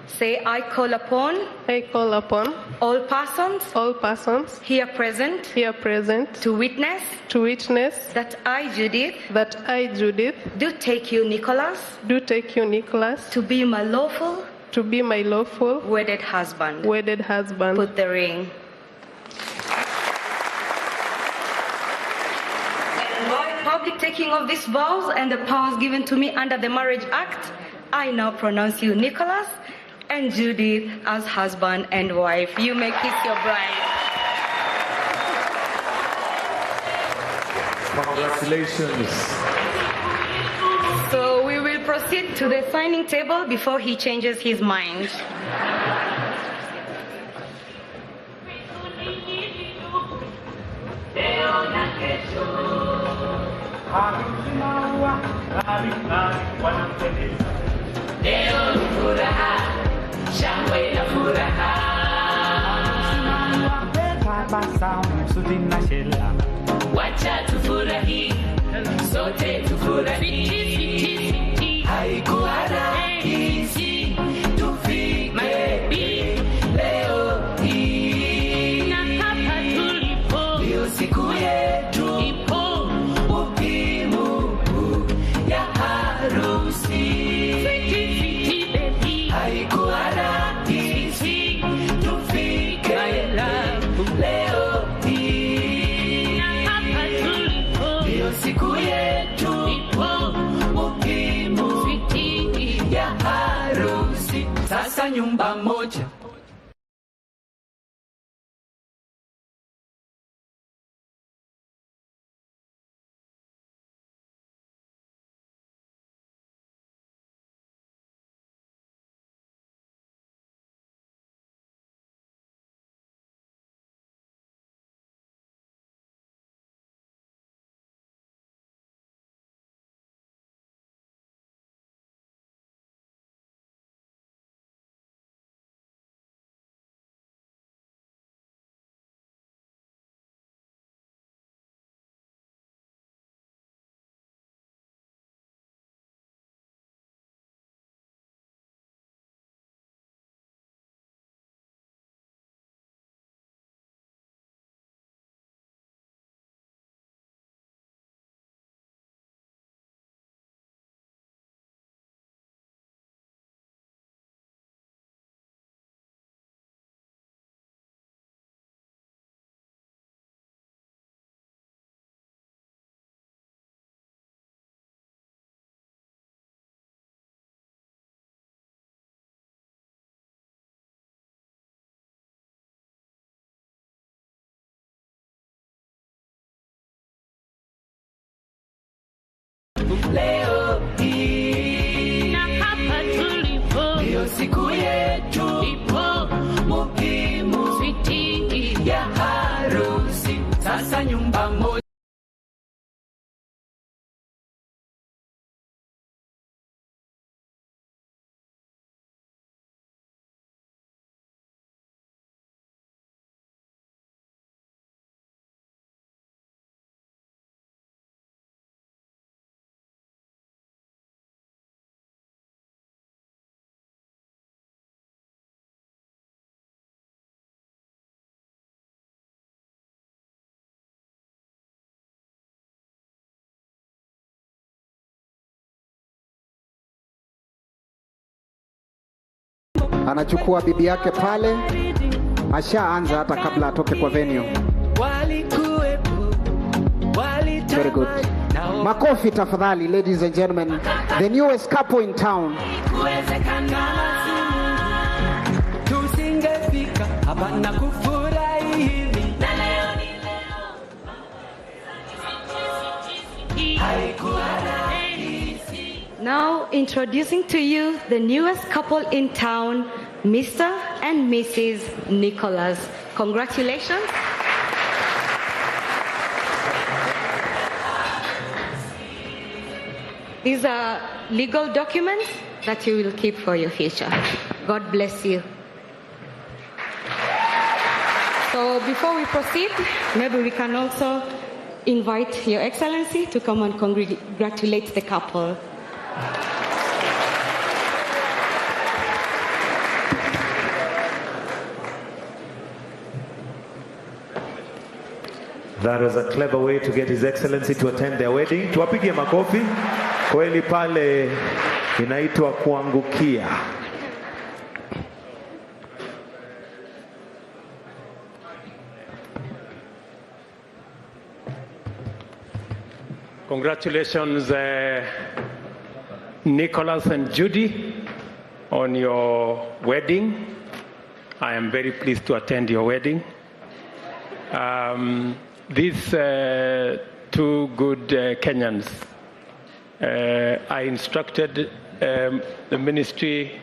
Say, I call upon. I call upon all persons. All persons. Here present. Here present. To witness. To witness. That I, Judith. That I, Judith. Do take you, Nicholas. Do take you, Nicholas. To be my lawful. To be my lawful. Wedded husband. Wedded husband. Put the ring. And by public taking of these vows and the powers given to me under the Marriage Act, I now pronounce you, Nicholas, and Judith as husband and wife. You may kiss your bride. Congratulations. So we will proceed to the signing table before he changes his mind. Leo ni furaha, shangwe na furaha. Tabasamu suti na shela. Wacha tufurahi, sote tufurahi. Haikuwa rahisi tufike leo hii. Na hapa tulipo, ndio siku yetu. Ipo muhimu ya siku yetu ipo muhimu, switi ya harusi, sasa nyumba moja. Leo hii na hapa tulipo, ndio siku yetu ipo muhimu, switi ya harusi, sasa nyumba moja. Anachukua bibi yake pale, ashaanza hata kabla atoke kwa venue. Very good. Makofi tafadhali, ladies and gentlemen. The newest couple in town. Tusingefika hapa na kufurahi hivi. Now introducing to you the newest couple in town, Mr. and Mrs. Nicholas. Congratulations. These are legal documents that you will keep for your future. God bless you. So before we proceed, maybe we can also invite Your Excellency to come and congratulate the couple. That was a clever way to get His Excellency to attend their wedding. Tuwapigie makofi. Kweli pale inaitwa kuangukia. Congratulations, Nicholas and Judy, on your wedding. I am very pleased to attend your wedding. These two good Kenyans, I instructed the ministry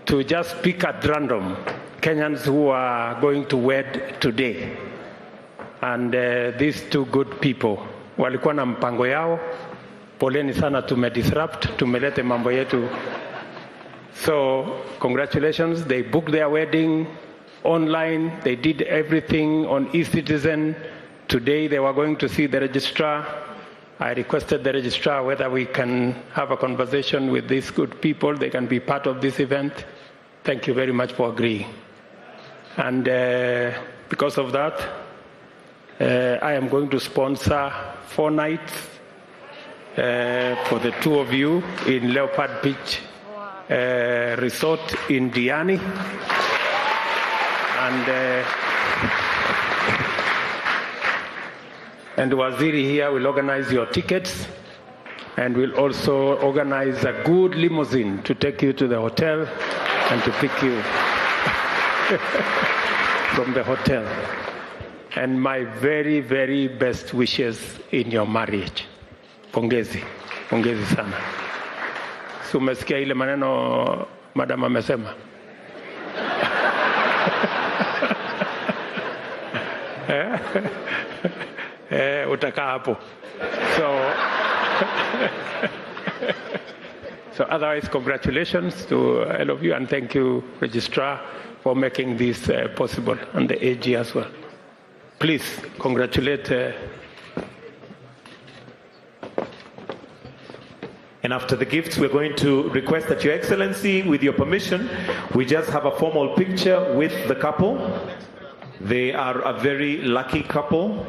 to just pick at random Kenyans who are going to wed today. And these two good people walikuwa na mpango yao. Poleni sana, tumedisrupt, tumelete mambo yetu. So congratulations, they booked their wedding online, they did everything on eCitizen. Today they were going to see the registrar. I requested the registrar whether we can have a conversation with these good people, they can be part of this event. Thank you very much for agreeing. And because of that, I am going to sponsor 4 nights for the two of you in Leopard Beach Resort in Diani. And And Waziri here will organize your tickets, and we'll also organize a good limousine to take you to the hotel and to pick you from the hotel. And my very, very best wishes in your marriage. Pongezi, pongezi sana. Si umesikia ile maneno madam amesema? Utakaa hapo. So otherwise, congratulations to all of you, and thank you, Registrar, for making this possible, and the AG as well. Please congratulate. And after the gifts, we're going to request that Your Excellency, with your permission, we just have a formal picture with the couple. They are a very lucky couple.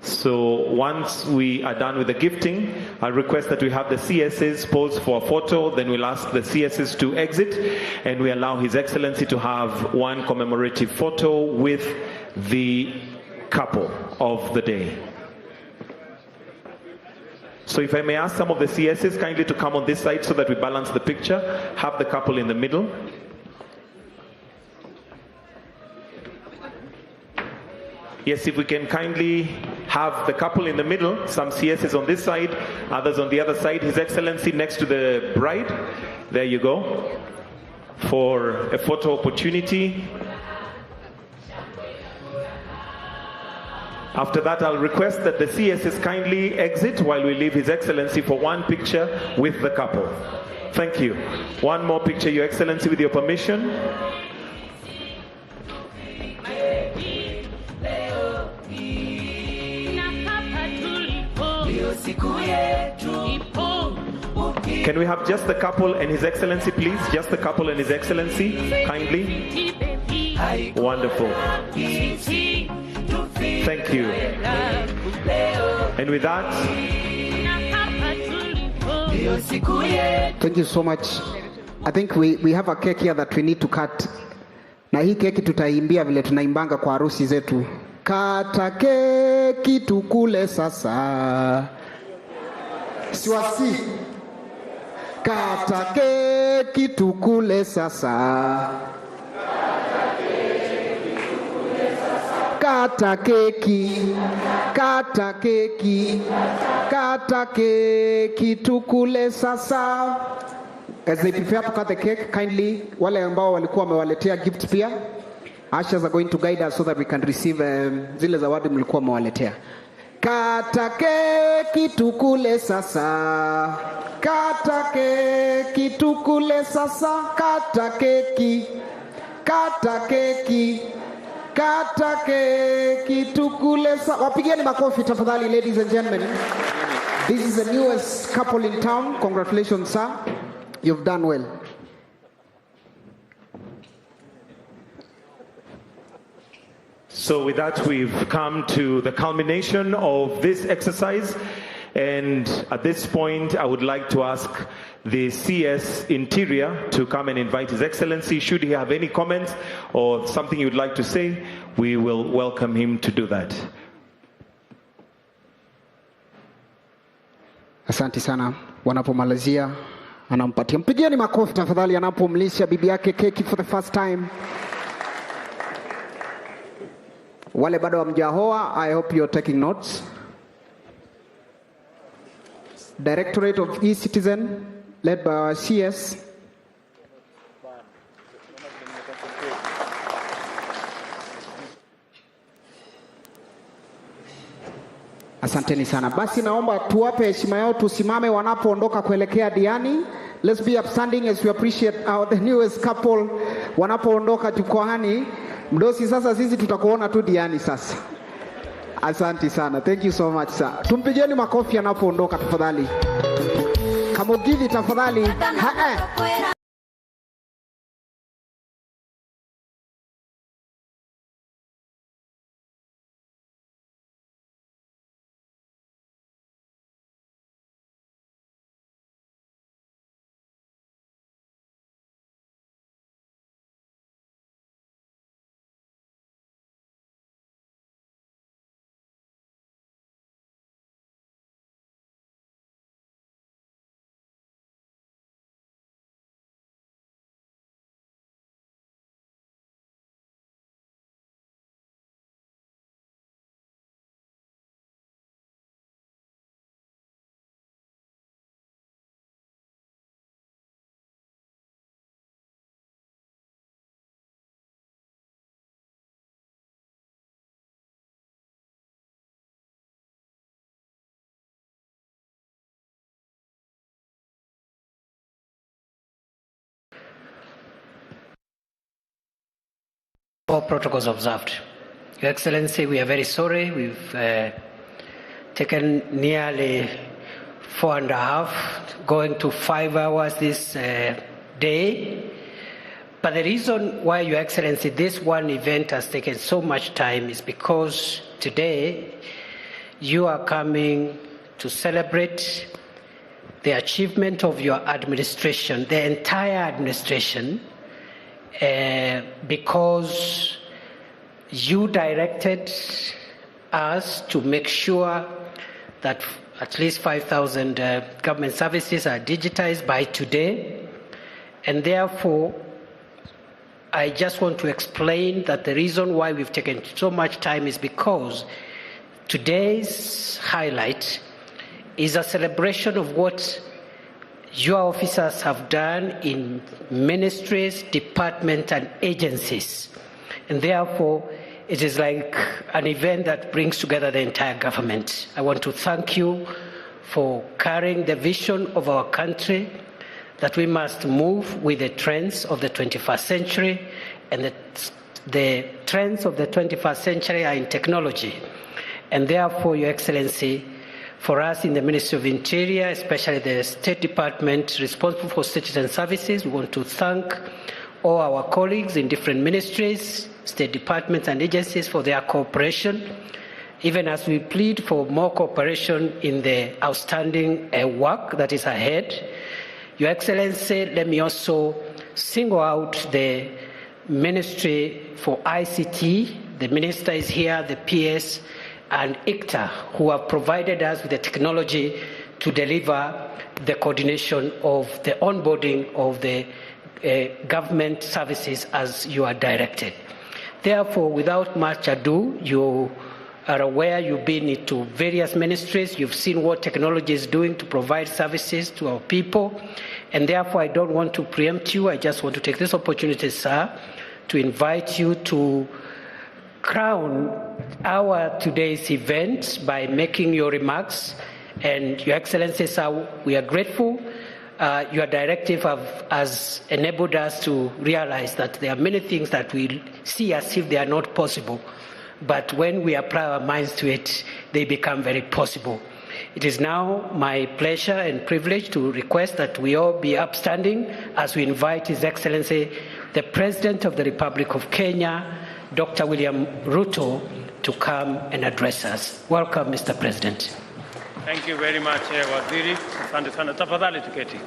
So once we are done with the gifting, I'll request that we have the CSs pose for a photo, then we'll ask the CSs to exit, and we allow His Excellency to have one commemorative photo with the couple of the day. So if I may ask some of the CSs kindly to come on this side so that we balance the picture, have the couple in the middle. Yes, if we can kindly have the couple in the middle, some CSs on this side, others on the other side. His Excellency next to the bride. There you go. For a photo opportunity. After that, I'll request that the CSs kindly exit while we leave His Excellency for one picture with the couple. Thank you. One more picture, Your Excellency, with your permission. Can we have just the couple and His Excellency, please? Just the couple and His Excellency, kindly. Wonderful. Thank you. And with that, thank you so much. I think we have a cake here that we need to cut. Na hii keki tutaimbia vile tunaimbanga kwa harusi zetu. Kata keki tukule sasa. Siwasi. Kata keki tukule sasa. Kata keki, kata keki, kata keki tukule sasa. As they prepare to cut the cake, kindly, wale ambao walikuwa wamewaletea gifts pia, ushers are going to guide us so that we can receive zile zawadi mlikuwa mmewaletea. Kata keki tukule sasa. Kata keki tukule sasa. Kata keki, kata keki. Kata keki tukule sasa. Wapigeni makofi tafadhali, ladies and gentlemen. This is the newest couple in town. Congratulations, sir. You've done well. so with that, we've come to the culmination of this exercise. And at this point, I would like to ask the CS Interior to come and invite His Excellency. Should he have any comments or something he would like to say, we will welcome him to do that. Asante sana. Wanapomalizia anampatia, mpigieni makofi tafadhali, anapomlisha bibi yake keki for the first time. Wale bado hamjaoa, I hope you're taking notes. Directorate of E-Citizen, led by our CS. Asanteni sana. Basi naomba tuwape heshima yao, tusimame wanapoondoka kuelekea diani. Let's be upstanding as we appreciate the newest couple wanapoondoka jukwaani. Mdosi, sasa sisi tutakuona tu diani sasa. Asante sana. Thank you so much, sir. Tumpigeni makofi anapoondoka tafadhali. Kamugivi tafadhali. All protocols observed. Your Excellency, we are very sorry. We've taken nearly 4.5, going to 5 hours this day. But the reason why, Your Excellency, this one event has taken so much time is because today you are coming to celebrate the achievement of your administration, the entire administration, because you directed us to make sure that at least 5,000 government services are digitized by today. And therefore, I just want to explain that the reason why we've taken so much time is because today's highlight is a celebration of what your officers have done in ministries, departments, and agencies. And therefore, it is like an event that brings together the entire government. I want to thank you for carrying the vision of our country, that we must move with the trends of the 21st century, and the trends of the 21st century are in technology. And therefore, Your Excellency, for us in the Ministry of Interior, especially the State Department responsible for citizen services, we want to thank all our colleagues in different ministries, state departments and agencies for their cooperation, even as we plead for more cooperation in the outstanding work that is ahead. Your Excellency, let me also single out the Ministry for ICT. The Minister is here, the PS, and ICTA, who have provided us with the technology to deliver the coordination of the onboarding of the government services as you are directed. Therefore, without much ado, you are aware, you've been into various ministries, you've seen what technology is doing to provide services to our people, and therefore I don't want to preempt you. I just want to take this opportunity, sir, to invite you to crown our today's event by making your remarks. And Your Excellency, sir, we are grateful. Your directive has enabled us to realize that there are many things that we see as if they are not possible, but when we apply our minds to it, they become very possible. It is now my pleasure and privilege to request that we all be upstanding as we invite His Excellency, the President of the Republic of Kenya, Dr. William Ruto, to come and address us. Welcome, Mr. President. Thank you very much, Waziri. Asante sana. Tafadhali tuketi.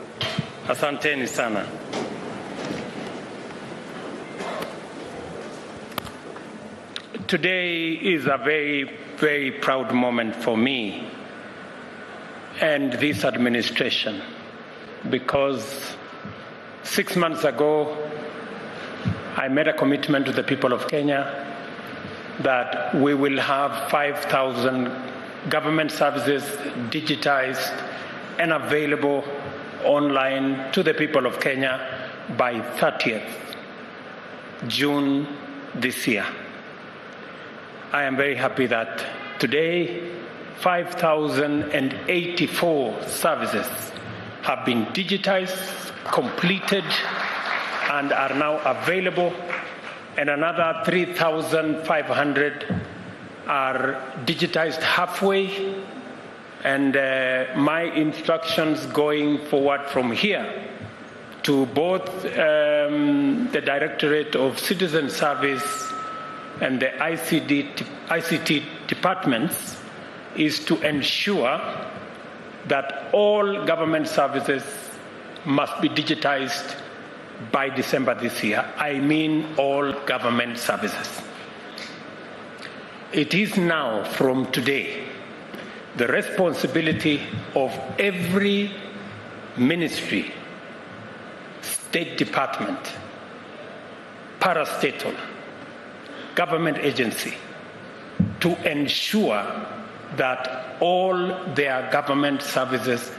Asanteni sana. Today is a very, very proud moment for me and this administration, because 6 months ago, I made a commitment to the people of Kenya that we will have 5,000 government services digitized and available online to the people of Kenya by 30th June this year. I am very happy that today 5,084 services have been digitized, completed, and are now available, and another 3,500 are digitized halfway, and my instructions going forward from here to both the Directorate of Citizen Service and the ICT departments is to ensure that all government services must be digitized by December this year. I mean all government services. It is now, from today, the responsibility of every ministry, state department, parastatal, government agency to ensure that all their government services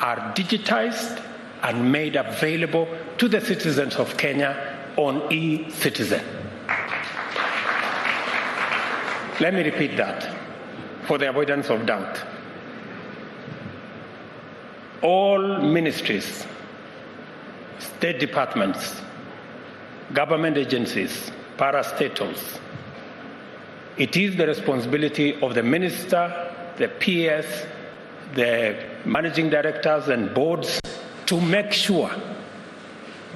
are digitized and made available to the citizens of Kenya on e-Citizen. Let me repeat that for the avoidance of doubt. All ministries, state departments, government agencies, parastatals. It is the responsibility of the minister, the PS, the managing directors and boards to make sure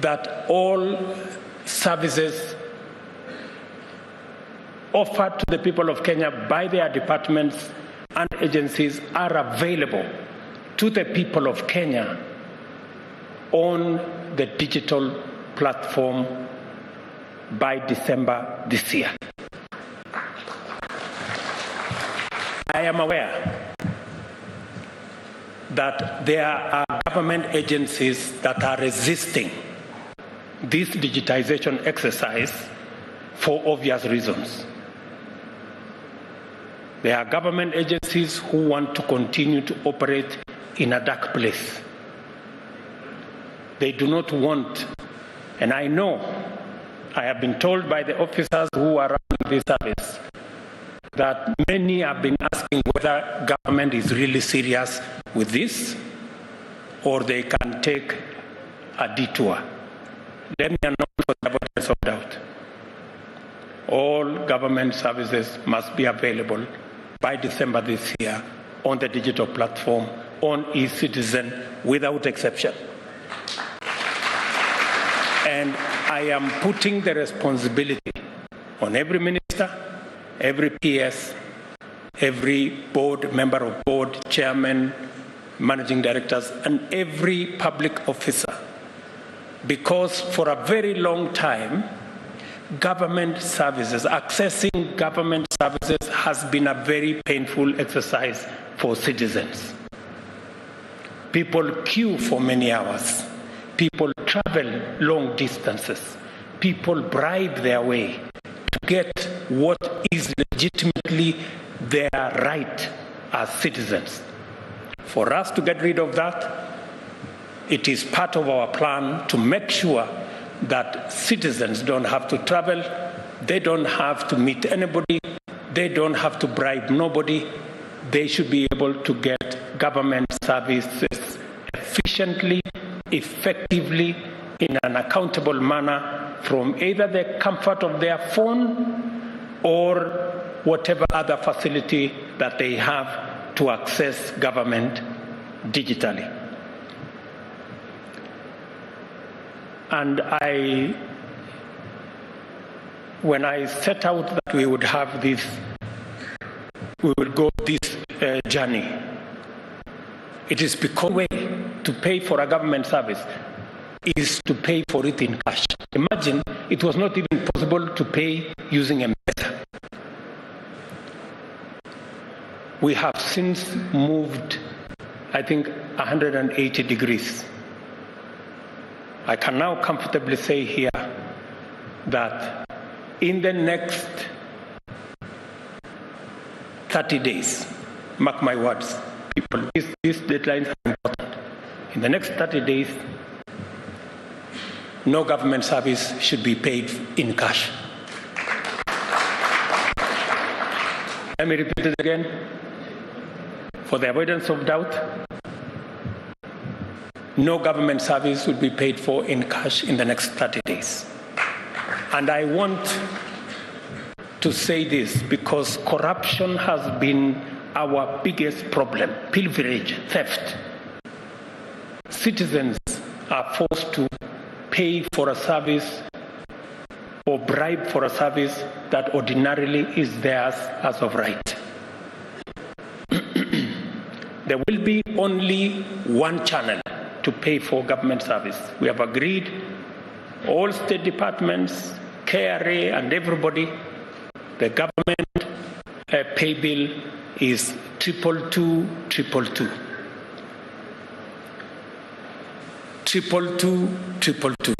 that all services offered to the people of Kenya by their departments and agencies are available to the people of Kenya on the digital platform by December this year. I am aware that there are government agencies that are resisting this digitization exercise for obvious reasons. There are government agencies who want to continue to operate in a dark place. They do not want, and I know, I have been told by the officers who are running this service, that many have been asking whether government is really serious with this or they can take a detour. Let me announce for the avoidance of doubt. All government services must be available by December this year on the digital platform, on e-Citizen, without exception. And I am putting the responsibility on every minister, every PS, every board, member of board, chairman, managing directors, and every public officer. Because for a very long time, government services, accessing government services has been a very painful exercise for citizens. People queue for many hours. People travel long distances. People bribe their way to get what is legitimately their right as citizens. For us to get rid of that, it is part of our plan to make sure that citizens don't have to travel, they don't have to meet anybody, they don't have to bribe nobody. They should be able to get government services efficiently, effectively, in an accountable manner from either the comfort of their phone or whatever other facility that they have to access government digitally. And when I set out that we would have this, we would go this journey, it is because the way to pay for a government service is to pay for it in cash. Imagine it was not even possible to pay using a M-Pesa. We have since moved, I think, 180 degrees. I can now comfortably say here that in the next 30 days, mark my words, people, these deadlines are important. In the next 30 days, no government service should be paid in cash. Let me repeat it again, for the avoidance of doubt. No government service will be paid for in cash in the next 30 days. And I want to say this because corruption has been our biggest problem, pilferage, theft. Citizens are forced to pay for a service or bribe for a service that ordinarily is theirs as of right. There will be only one channel to pay for government service. We have agreed, all state departments, KRA and everybody, the government pay bill is 22222. 22222.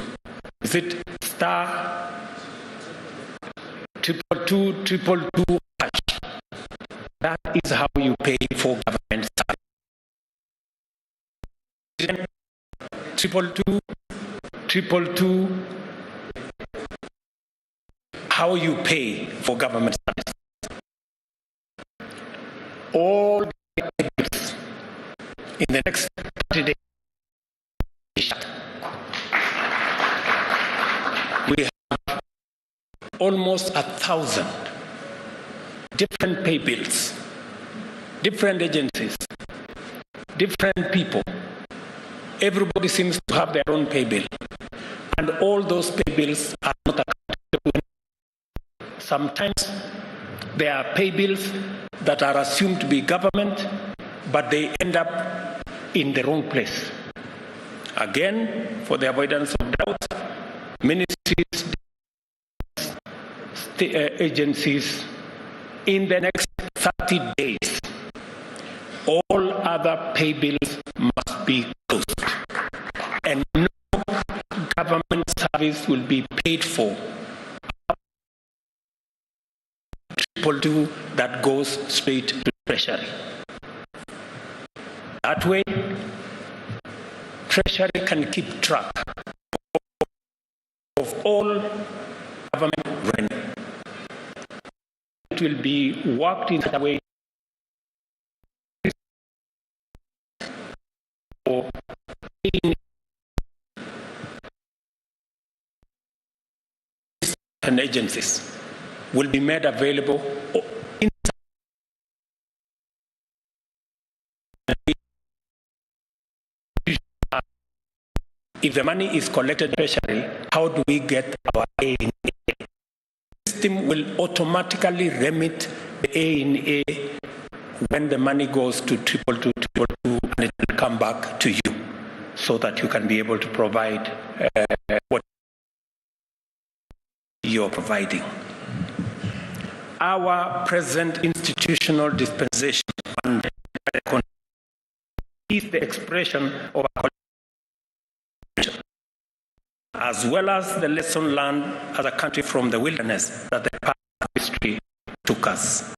Is it star 22222 hash? That is how you pay for government service. 22222, how you pay for government service. All bills in the next 30 days. We have almost 1,000 different pay bills, different agencies, different people. Everybody seems to have their own pay bill. And all those pay bills are not accountable. Sometimes there are pay bills that are assumed to be government, but they end up in the wrong place. Again, for the avoidance of doubt, ministries, agencies, in the next 30 days, all other pay bills must be closed. And no government service will be paid for $222 that goes straight to Treasury. That way, Treasury can keep track of all government revenue. It will be worked in such a way for and agencies will be made available if the money is collected in Treasury, how do we get our A in A? The system will automatically remit the A in A when the money goes to 222 and it will come back to you so that you can be able to provide what you're providing. Our present institutional dispensation is the expression of our as well as the lesson learned as a country from the wilderness that the past history took us.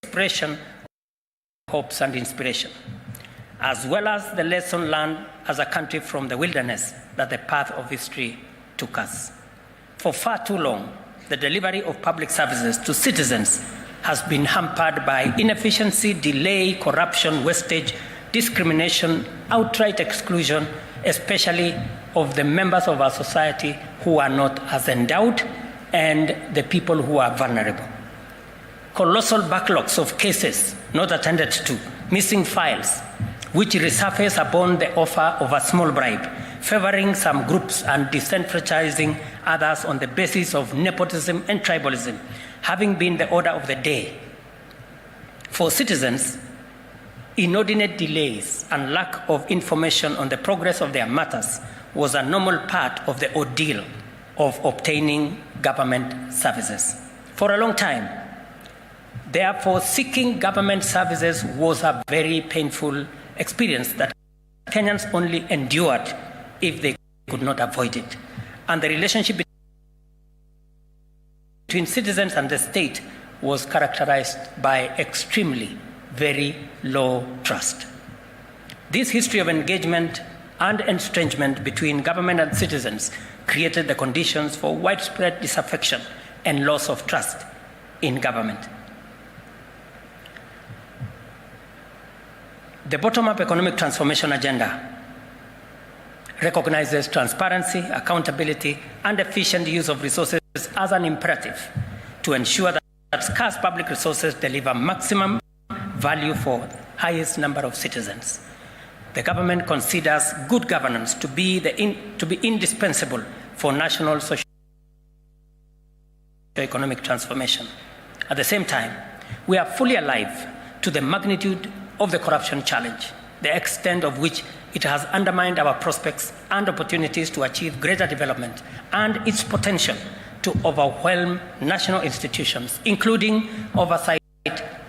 Expression of hopes and inspiration, as well as the lesson learned as a country from the wilderness that the path of history took us. For far too long, the delivery of public services to citizens has been hampered by inefficiency, delay, corruption, wastage, discrimination, outright exclusion, especially of the members of our society who are not as endowed and the people who are vulnerable. Colossal backlogs of cases not attended to, missing files, which resurface upon the offer of a small bribe, favoring some groups and disenfranchising others on the basis of nepotism and tribalism, having been the order of the day. For citizens, inordinate delays and lack of information on the progress of their matters was a normal part of the ordeal of obtaining government services. For a long time, therefore, seeking government services was a very painful experience that Kenyans only endured if they could not avoid it. And the relationship between citizens and the state was characterized by extremely very low trust. This history of engagement and estrangement between government and citizens created the conditions for widespread disaffection and loss of trust in government. The bottom-up economic transformation agenda recognizes transparency, accountability, and efficient use of resources as an imperative to ensure that scarce public resources deliver maximum value for the highest number of citizens. The government considers good governance to be indispensable for national socio-economic transformation. At the same time, we are fully alive to the magnitude of the corruption challenge, the extent of which it has undermined our prospects and opportunities to achieve greater development, and its potential to overwhelm national institutions, including oversight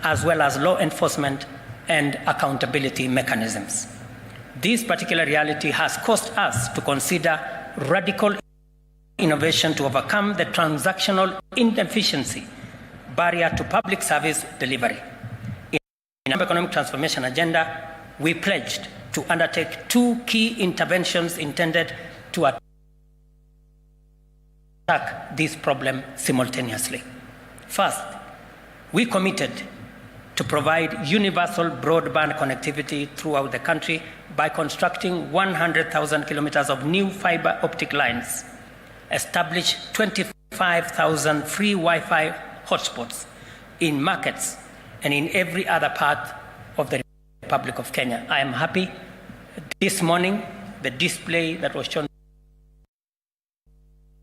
as well as law enforcement and accountability mechanisms. This particular reality has caused us to consider radical innovation to overcome the transactional inefficiency barrier to public service delivery. In our economic transformation agenda, we pledged to undertake two key interventions intended to attack this problem simultaneously. First, we committed to provide universal broadband connectivity throughout the country by constructing 100,000 kilometers of new fiber optic lines, establish 25 25,000 free Wi-Fi hotspots in markets and in every other part of the Republic of Kenya. I am happy. This morning, the display that was shown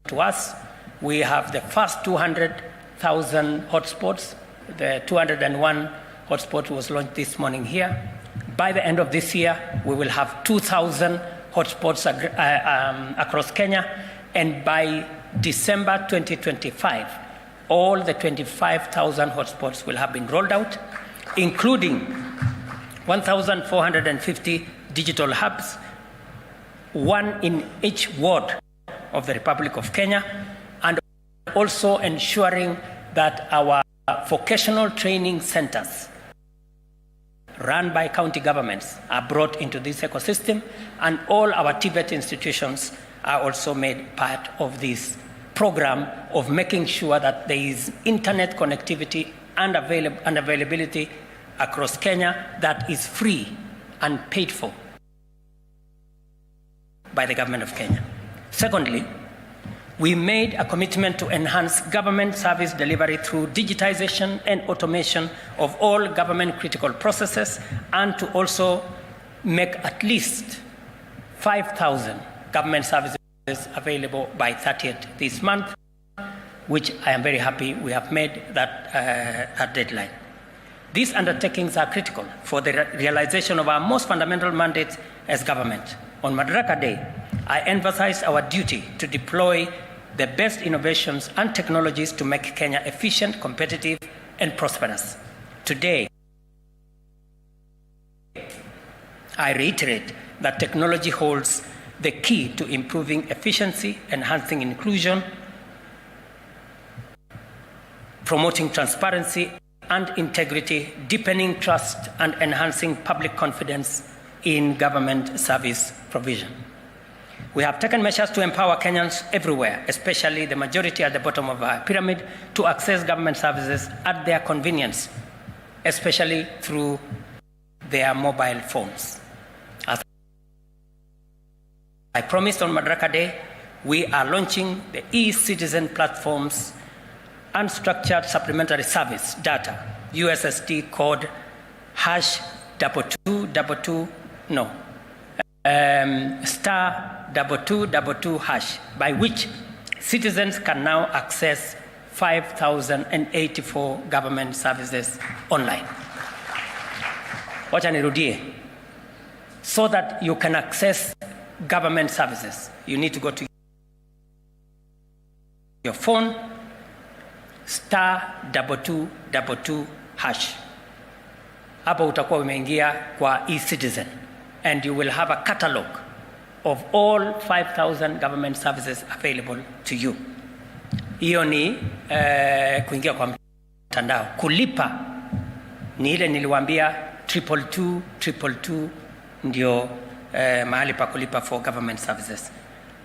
to us, we have the first 200,000 hotspots. The 201 hotspot was launched this morning here. By the end of this year, we will have 2,000 hotspots across Kenya, and by December 2025, all the 25,000 hotspots will have been rolled out, including 1,450 digital hubs, one in each ward of the Republic of Kenya, and also ensuring that our vocational training centers run by county governments are brought into this ecosystem, and all our TVET institutions are also made part of this program of making sure that there is internet connectivity and availability across Kenya that is free and paid for by the government of Kenya. Secondly, we made a commitment to enhance government service delivery through digitization and automation of all government critical processes, and to also make at least 5,000 government services available by 30th this month, which I am very happy we have made that deadline. These undertakings are critical for the realization of our most fundamental mandates as government. On Madaraka Day, I emphasized our duty to deploy the best innovations and technologies to make Kenya efficient, competitive, and prosperous. Today, I reiterate that technology holds the key to improving efficiency, enhancing inclusion, promoting transparency and integrity, deepening trust, and enhancing public confidence in government service provision. We have taken measures to empower Kenyans everywhere, especially the majority at the bottom of our pyramid, to access government services at their convenience, especially through their mobile phones. As I promised on Madaraka Day, we are launching the e-citizen platforms, unstructured supplementary service data, USSD code *222#, by which citizens can now access 5,084 government services online. Wacha nirudie. So that you can access government services, you need to go to your phone, *222#. Hapo utakuwa umeingia kwa e-citizen, and you will have a catalog of all 5,000 government services available to you. Hiyo ni kuingia kwa mtandao. Kulipa ni ile niliwaambia 222 ndio mahali pa kulipa for government services.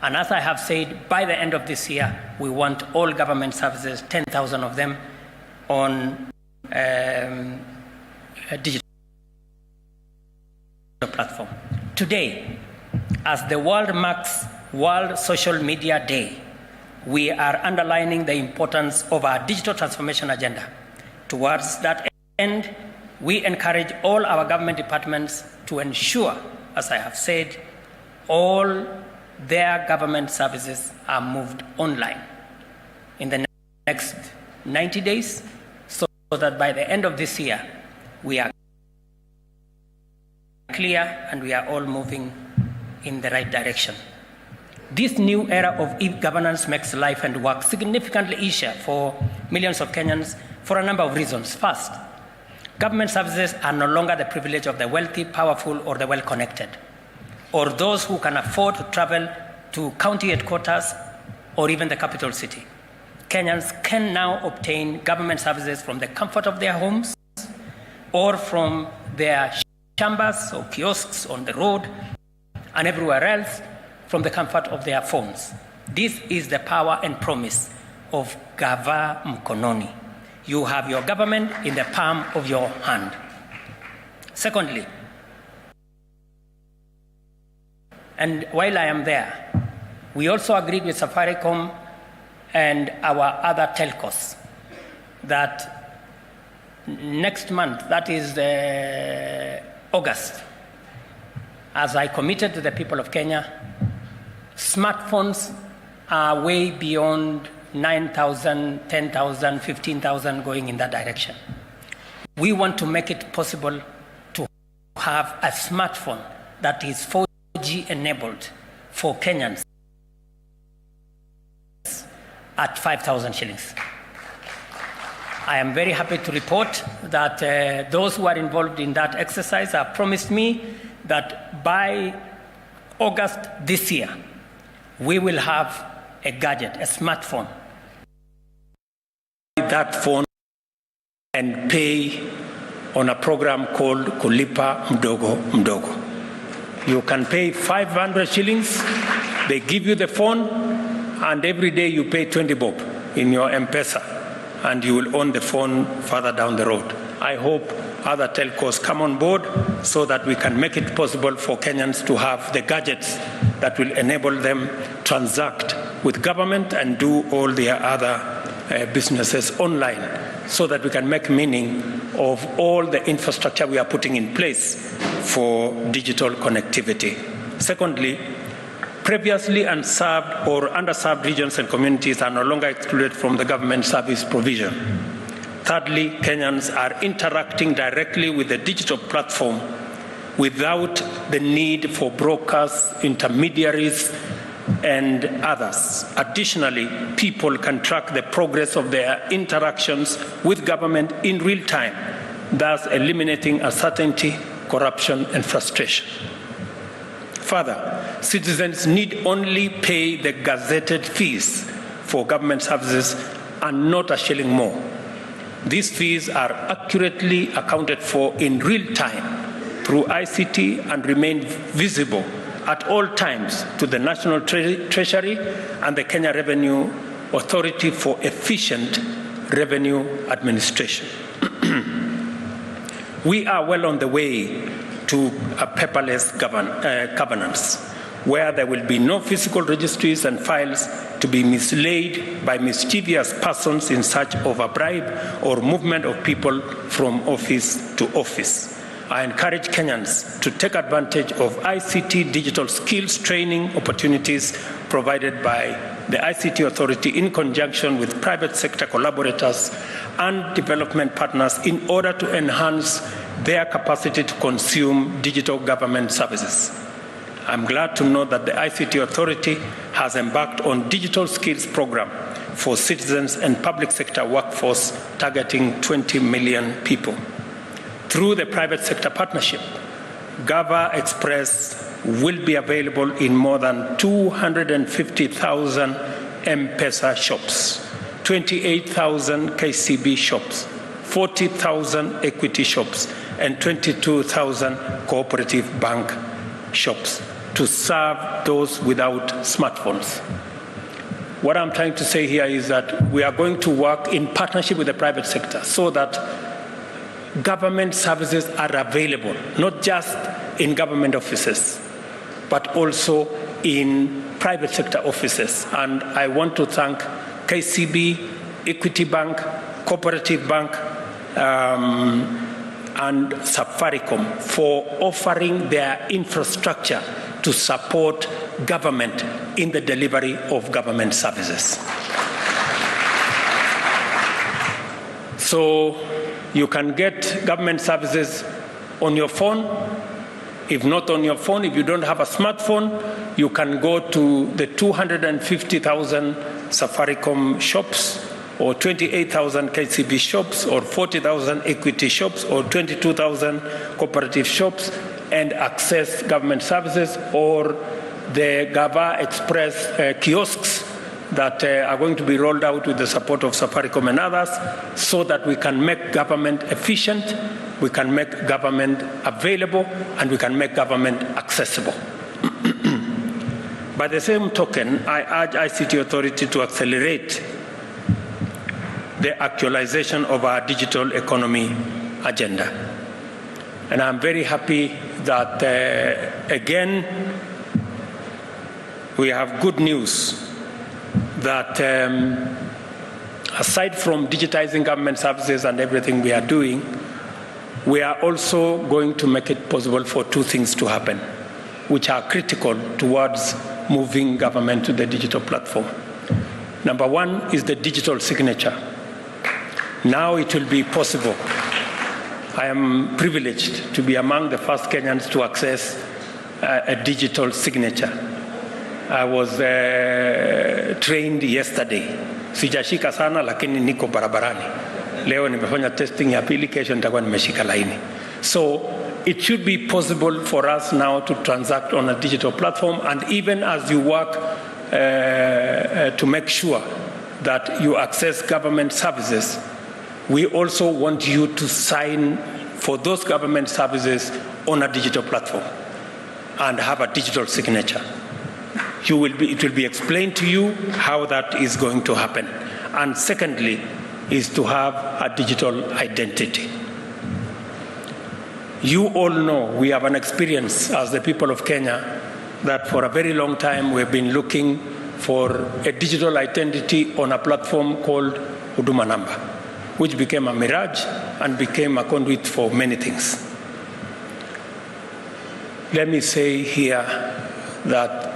And as I have said, by the end of this year, we want all government services, 10,000 of them, on a digital platform. Today, as the world marks World Social Media Day, we are underlining the importance of our digital transformation agenda. Towards that end, we encourage all our government departments to ensure, as I have said, all their government services are moved online in the next 90 days, so that by the end of this year, we are clear and we are all moving in the right direction. This new era of e-governance makes life and work significantly easier for millions of Kenyans for a number of reasons. First, government services are no longer the privilege of the wealthy, powerful, or the well-connected, or those who can afford to travel to county headquarters or even the capital city. Kenyans can now obtain government services from the comfort of their homes or from their chambers or kiosks on the road and everywhere else from the comfort of their phones. This is the power and promise of Gava Mkononi. You have your government in the palm of your hand. Secondly, and while I am there, we also agreed with Safaricom and our other telcos that next month, that is August, as I committed to the people of Kenya, smartphones are way beyond 9,000, 10,000, 15,000 going in that direction. We want to make it possible to have a smartphone that is 4G enabled for Kenyans at 5,000 shillings. I am very happy to report that those who are involved in that exercise have promised me that by August this year, we will have a gadget, a smartphone. That phone and pay on a program called Kulipa Mdogo Mdogo. You can pay 500 shillings, they give you the phone, and every day you pay 20 bob in your M-Pesa, and you will own the phone further down the road. I hope other telcos come on board so that we can make it possible for Kenyans to have the gadgets that will enable them transact with government and do all their other businesses online, so that we can make meaning of all the infrastructure we are putting in place for digital connectivity. Secondly, previously unserved or underserved regions and communities are no longer excluded from the government service provision. Thirdly, Kenyans are interacting directly with the digital platform without the need for brokers, intermediaries, and others. Additionally, people can track the progress of their interactions with government in real time, thus eliminating uncertainty, corruption, and frustration. Further, citizens need only pay the gazetted fees for government services and not a shilling more. These fees are accurately accounted for in real time through ICT and remain visible at all times to the National Treasury and the Kenya Revenue Authority for efficient revenue administration. We are well on the way to a paperless governance, where there will be no physical registries and files to be mislaid by mischievous persons in search of a bribe or movement of people from office to office. I encourage Kenyans to take advantage of ICT digital skills training opportunities provided by the ICT Authority in conjunction with private sector collaborators and development partners in order to enhance their capacity to consume digital government services. I'm glad to know that the ICT Authority has embarked on digital skills program for citizens and public sector workforce targeting 20 million people. Through the private sector partnership, Gava Express will be available in more than 250,000 M-Pesa shops, 28,000 KCB shops, 40,000 equity shops, and 22,000 cooperative bank shops to serve those without smartphones. What I'm trying to say here is that we are going to work in partnership with the private sector so that government services are available, not just in government offices, but also in private sector offices. And I want to thank KCB, Equity Bank, Cooperative Bank, and Safaricom for offering their infrastructure to support government in the delivery of government services. So you can get government services on your phone. If not on your phone, if you don't have a smartphone, you can go to the 250,000 Safaricom shops, or 28,000 KCB shops, or 40,000 equity shops, or 22,000 cooperative shops, and access government services, or the Gava Express kiosks that are going to be rolled out with the support of Safaricom and others, so that we can make government efficient, we can make government available, and we can make government accessible. By the same token, I urge ICT Authority to accelerate the actualization of our digital economy agenda. And I'm very happy that, again, we have good news that aside from digitizing government services and everything we are doing, we are also going to make it possible for two things to happen, which are critical towards moving government to the digital platform. Number one is the digital signature. Now it will be possible. I am privileged to be among the first Kenyans to access a digital signature. I was trained yesterday. Sijashika sana lakini niko barabarani. Leo nimefanya testing ya pili, kesho nitakuwa nimeshika laini. So it should be possible for us now to transact on a digital platform, and even as you work to make sure that you access government services, we also want you to sign for those government services on a digital platform and have a digital signature. It will be explained to you how that is going to happen. And secondly, is to have a digital identity. You all know we have an experience as the people of Kenya that for a very long time we've been looking for a digital identity on a platform called Huduma Number, which became a mirage and became a conduit for many things. Let me say here that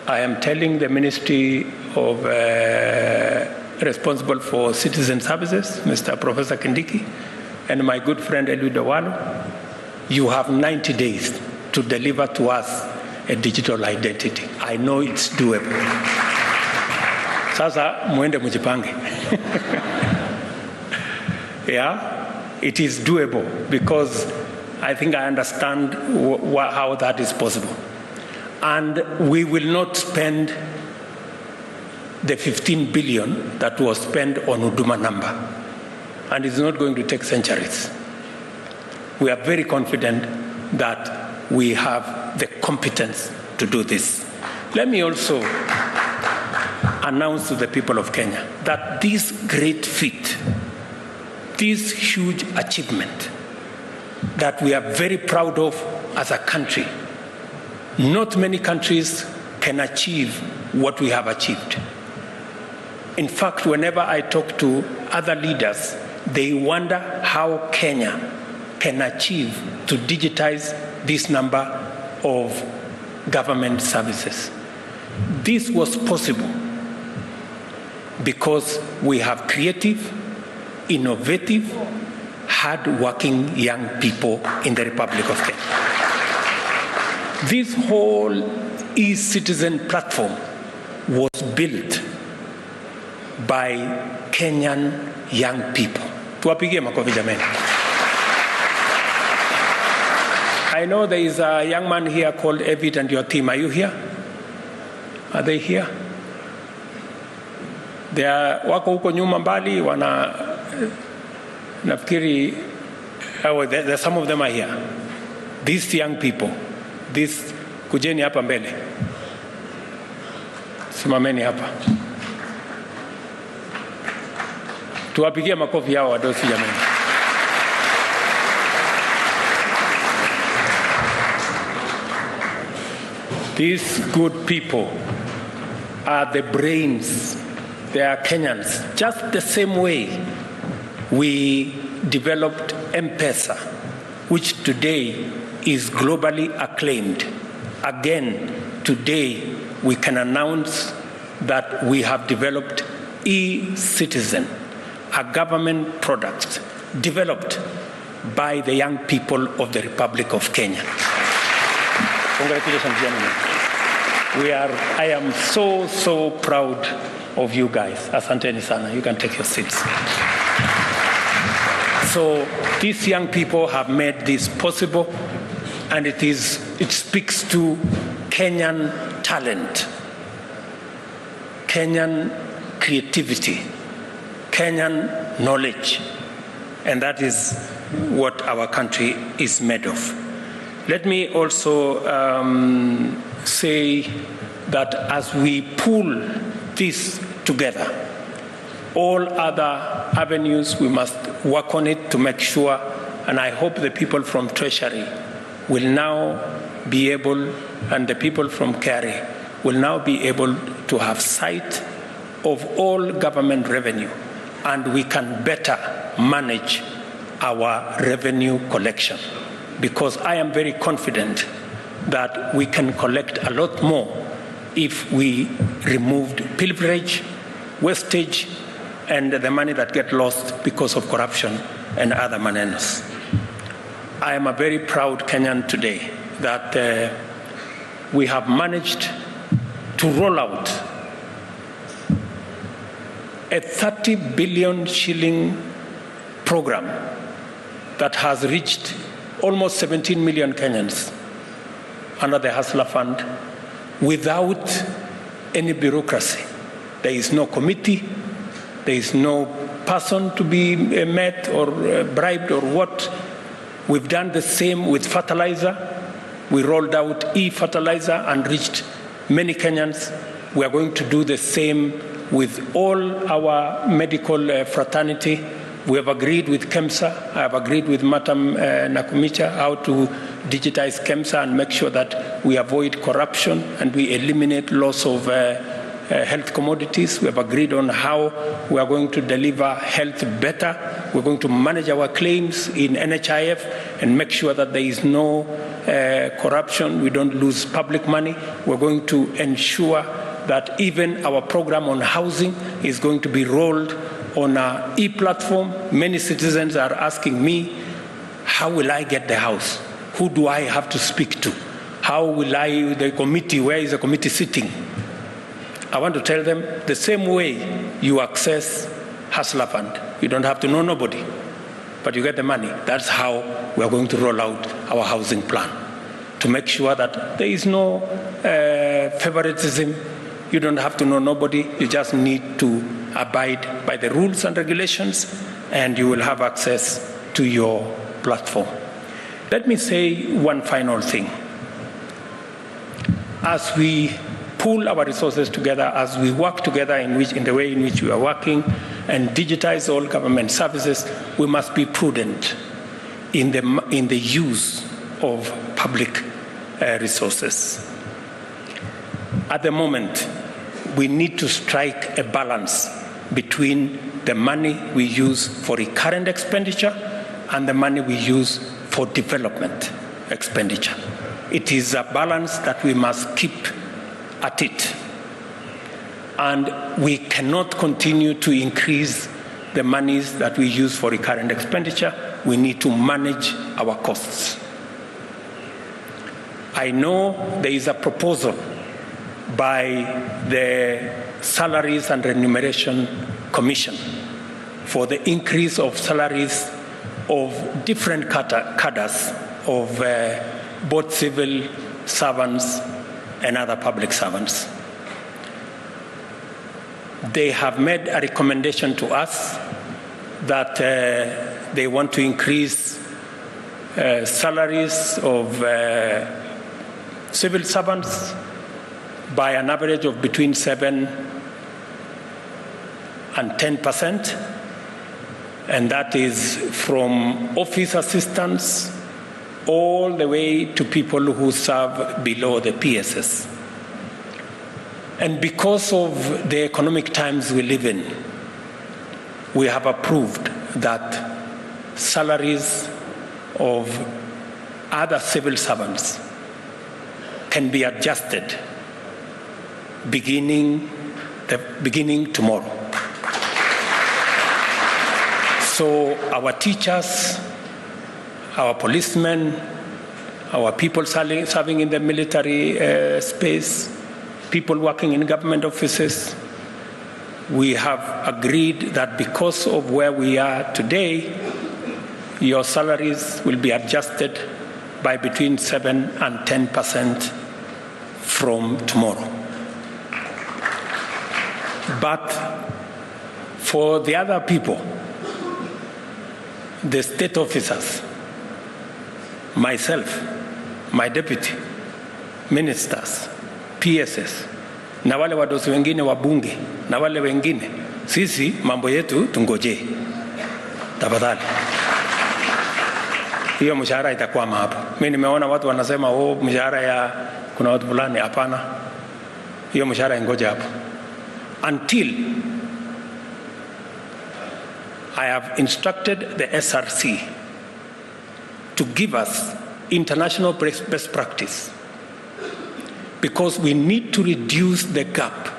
I am telling the Ministry of responsible for citizen services, Mr. Professor Kindiki, and my good friend Eliud Owalo, you have 90 days to deliver to us a digital identity. I know it's doable. Sasa muende mujipange. Yeah, it is doable because I think I understand how that is possible. And we will not spend the 15 billion that was spent on Huduma Number. And it's not going to take centuries. We are very confident that we have the competence to do this. Let me also announce to the people of Kenya that this great feat, this huge achievement that we are very proud of as a country, not many countries can achieve what we have achieved. In fact, whenever I talk to other leaders, they wonder how Kenya can achieve to digitize this number of government services. This was possible because we have creative, innovative, hard-working young people in the Republic of Kenya. This whole e-citizen platform was built by Kenyan young people. Tuwapigie makofi jameni. I know there is a young man here called Evid and your team. Are you here? Are they here? They are wako huko nyuma mbali wana nafikiri some of them are here. These young people, kujeni hapa mbele. Simameni hapa. Tuwapigie makofi hao wadosi jamani. These good people are the brains. They are Kenyans. Just the same way we developed M-Pesa, which today is globally acclaimed. Again, today we can announce that we have developed e-citizen, a government product developed by the young people of the Republic of Kenya. Congratulations, gentlemen. I am so proud of you guys. Asanteni sana. You can take your seats. So these young people have made this possible, and it speaks to Kenyan talent, Kenyan creativity, Kenyan knowledge, and that is what our country is made of. Let me also say that as we pull this together, all other avenues, we must work on it to make sure, and I hope the people from Treasury will now be able, and the people from Kerry will now be able to have sight of all government revenue, and we can better manage our revenue collection. Because I am very confident that we can collect a lot more if we removed pilferage, wastage, and the money that get lost because of corruption and other manners. I am a very proud Kenyan today that we have managed to roll out a 30 billion shilling program that has reached almost 17 million Kenyans under the Hustler Fund without any bureaucracy. There is no committee, there is no person to be met or bribed or what. We've done the same with fertilizer. We rolled out e-fertilizer and reached many Kenyans. We are going to do the same with all our medical fraternity. We have agreed with KEMSA. I have agreed with Madam Nakumicha how to digitize KEMSA and make sure that we avoid corruption and we eliminate loss of health commodities. We have agreed on how we are going to deliver health better. We're going to manage our claims in NHIF and make sure that there is no corruption. We don't lose public money. We're going to ensure that even our program on housing is going to be rolled on an e-platform. Many citizens are asking me, how will I get the house? Who do I have to speak to? How will I, the committee, where is the committee sitting? I want to tell them the same way you access Hustler Fund. You don't have to know nobody, but you get the money. That's how we are going to roll out our housing plan, to make sure that there is no favoritism. You don't have to know nobody. You just need to abide by the rules and regulations, and you will have access to your platform. Let me say one final thing. As we pool our resources together, as we work together in the way in which we are working and digitize all government services, we must be prudent in the use of public resources. At the moment, we need to strike a balance between the money we use for recurrent expenditure and the money we use for development expenditure. It is a balance that we must keep at it. And we cannot continue to increase the monies that we use for recurrent expenditure. We need to manage our costs. I know there is a proposal by the Salaries and Remuneration Commission for the increase of salaries of different cadres of both civil servants and other public servants. They have made a recommendation to us that they want to increase salaries of civil servants by an average of between 7 and 10%, and that is from office assistants all the way to people who serve below the PSS. And because of the economic times we live in, we have approved that salaries of other civil servants can be adjusted beginning tomorrow. So our teachers, our policemen, our people serving in the military space, people working in government offices, we have agreed that because of where we are today, your salaries will be adjusted by between 7 and 10% from tomorrow. But for the other people, the state officers, myself, my deputy, ministers, PSS, na wale wadosi wengine wa bunge, na wale wengine, sisi mambo yetu tungoje. Tafadhali. Hiyo mshahara itakwama hapo. Mimi nimeona watu wanasema mshahara ya kuna watu fulani, hapana. Hiyo mshahara ingoje hapo. until I have instructed the SRC to give us international best practice, because we need to reduce the gap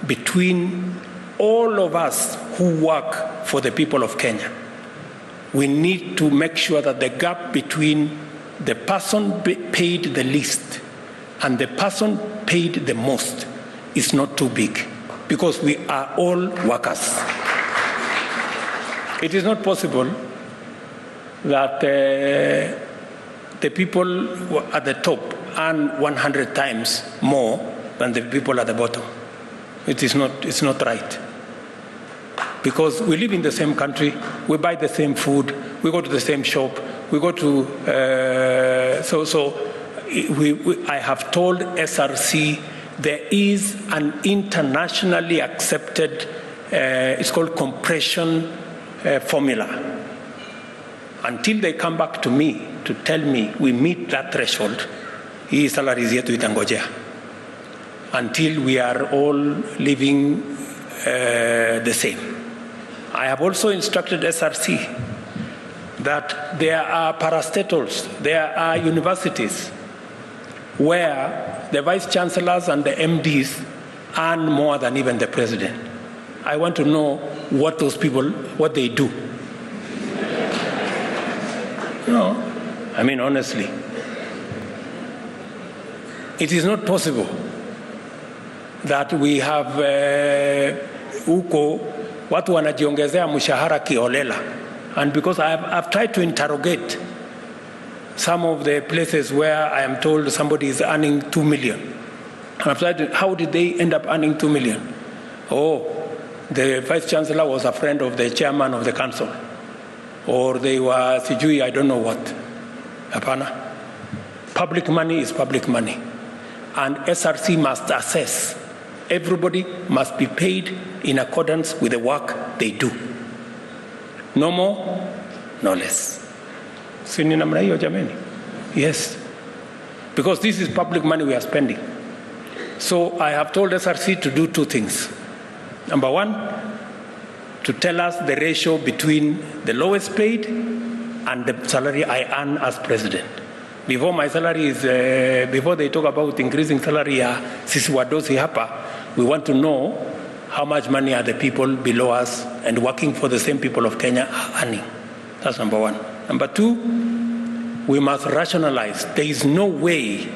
between all of us who work for the people of Kenya. We need to make sure that the gap between the person paid the least and the person paid the most is not too big, because we are all workers. It is not possible that the people at the top earn 100 times more than the people at the bottom. It's not right. Because we live in the same country, we buy the same food, we go to the same shop, we go to, I have told SRC there is an internationally accepted, it's called compression formula. Until they come back to me to tell me we meet that threshold, hii salaries yetu itangojea. Until we are all living the same. I have also instructed SRC that there are parastatals, there are universities where the vice chancellors and the MDs earn more than even the president. I want to know what those people, what they do. No, I mean honestly, it is not possible that we have huko watu wanajiongezea mshahara kiolela. And because I've tried to interrogate some of the places where I am told somebody is earning 2 million. And I've tried to, how did they end up earning 2 million? Oh, the vice chancellor was a friend of the chairman of the council. Or they were sijui, I don't know what. Hapana. Public money is public money. And SRC must assess. Everybody must be paid in accordance with the work they do. No more, no less. Sini namna hiyo jameni? Yes. Because this is public money we are spending. So I have told SRC to do two things. Number one, to tell us the ratio between the lowest paid and the salary I earn as president. Before my salary is, before they talk about increasing salary ya sisi wadosi hapa, we want to know how much money are the people below us and working for the same people of Kenya are earning. That's number one. Number two, we must rationalize. There is no way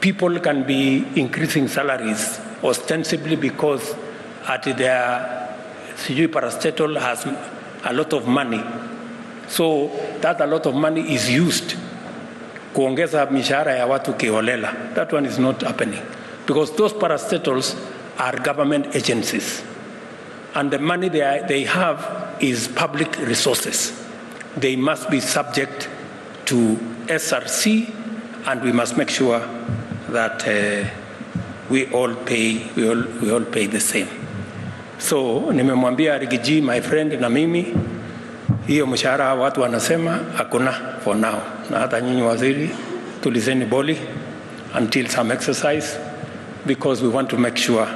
people can be increasing salaries ostensibly because at their CG parastatal has a lot of money. So that a lot of money is used kuongeza mishahara ya watu kiholela. That one is not happening. Because those parastatals are government agencies. And the money they have is public resources. They must be subject to SRC, and we must make sure that we all pay the same. So nimemwambia Rigiji, my friend, na mimi hiyo mshahara watu wanasema hakuna for now. Na hata nyinyi waziri tulizeni boli until some exercise, because we want to make sure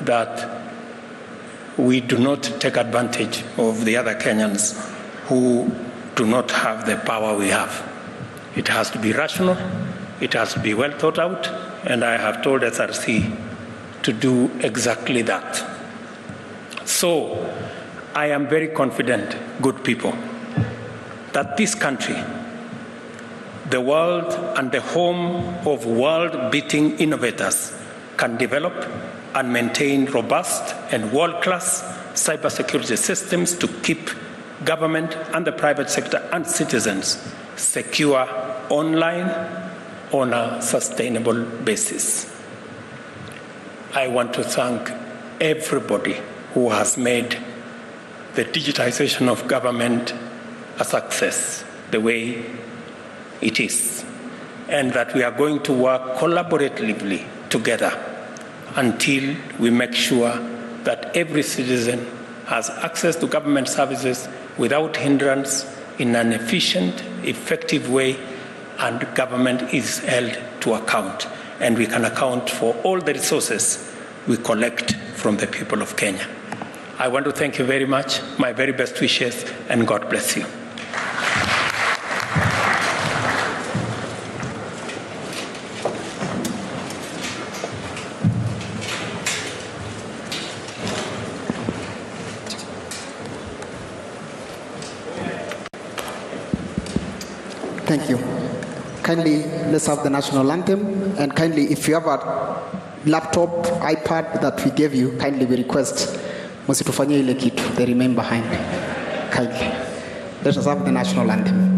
that we do not take advantage of the other Kenyans who do not have the power we have. It has to be rational, it has to be well thought out, and I have told SRC to do exactly that. So, I am very confident, good people, that this country, the world and the home of world-beating innovators, can develop and maintain robust and world-class cybersecurity systems to keep government and the private sector and citizens secure online on a sustainable basis. I want to thank everybody who has made the digitization of government a success the way it is, and that we are going to work collaboratively together until we make sure that every citizen has access to government services without hindrance in an efficient, effective way, and government is held to account, and we can account for all the resources we collect from the people of Kenya. I want to thank you very much, my very best wishes, and God bless you. Thank you. Kindly, let's have the national anthem. And kindly, if you have a laptop, iPad that we gave you, kindly we request, msitufanyie ile kitu, they remain behind. Kindly. Let us have the national anthem.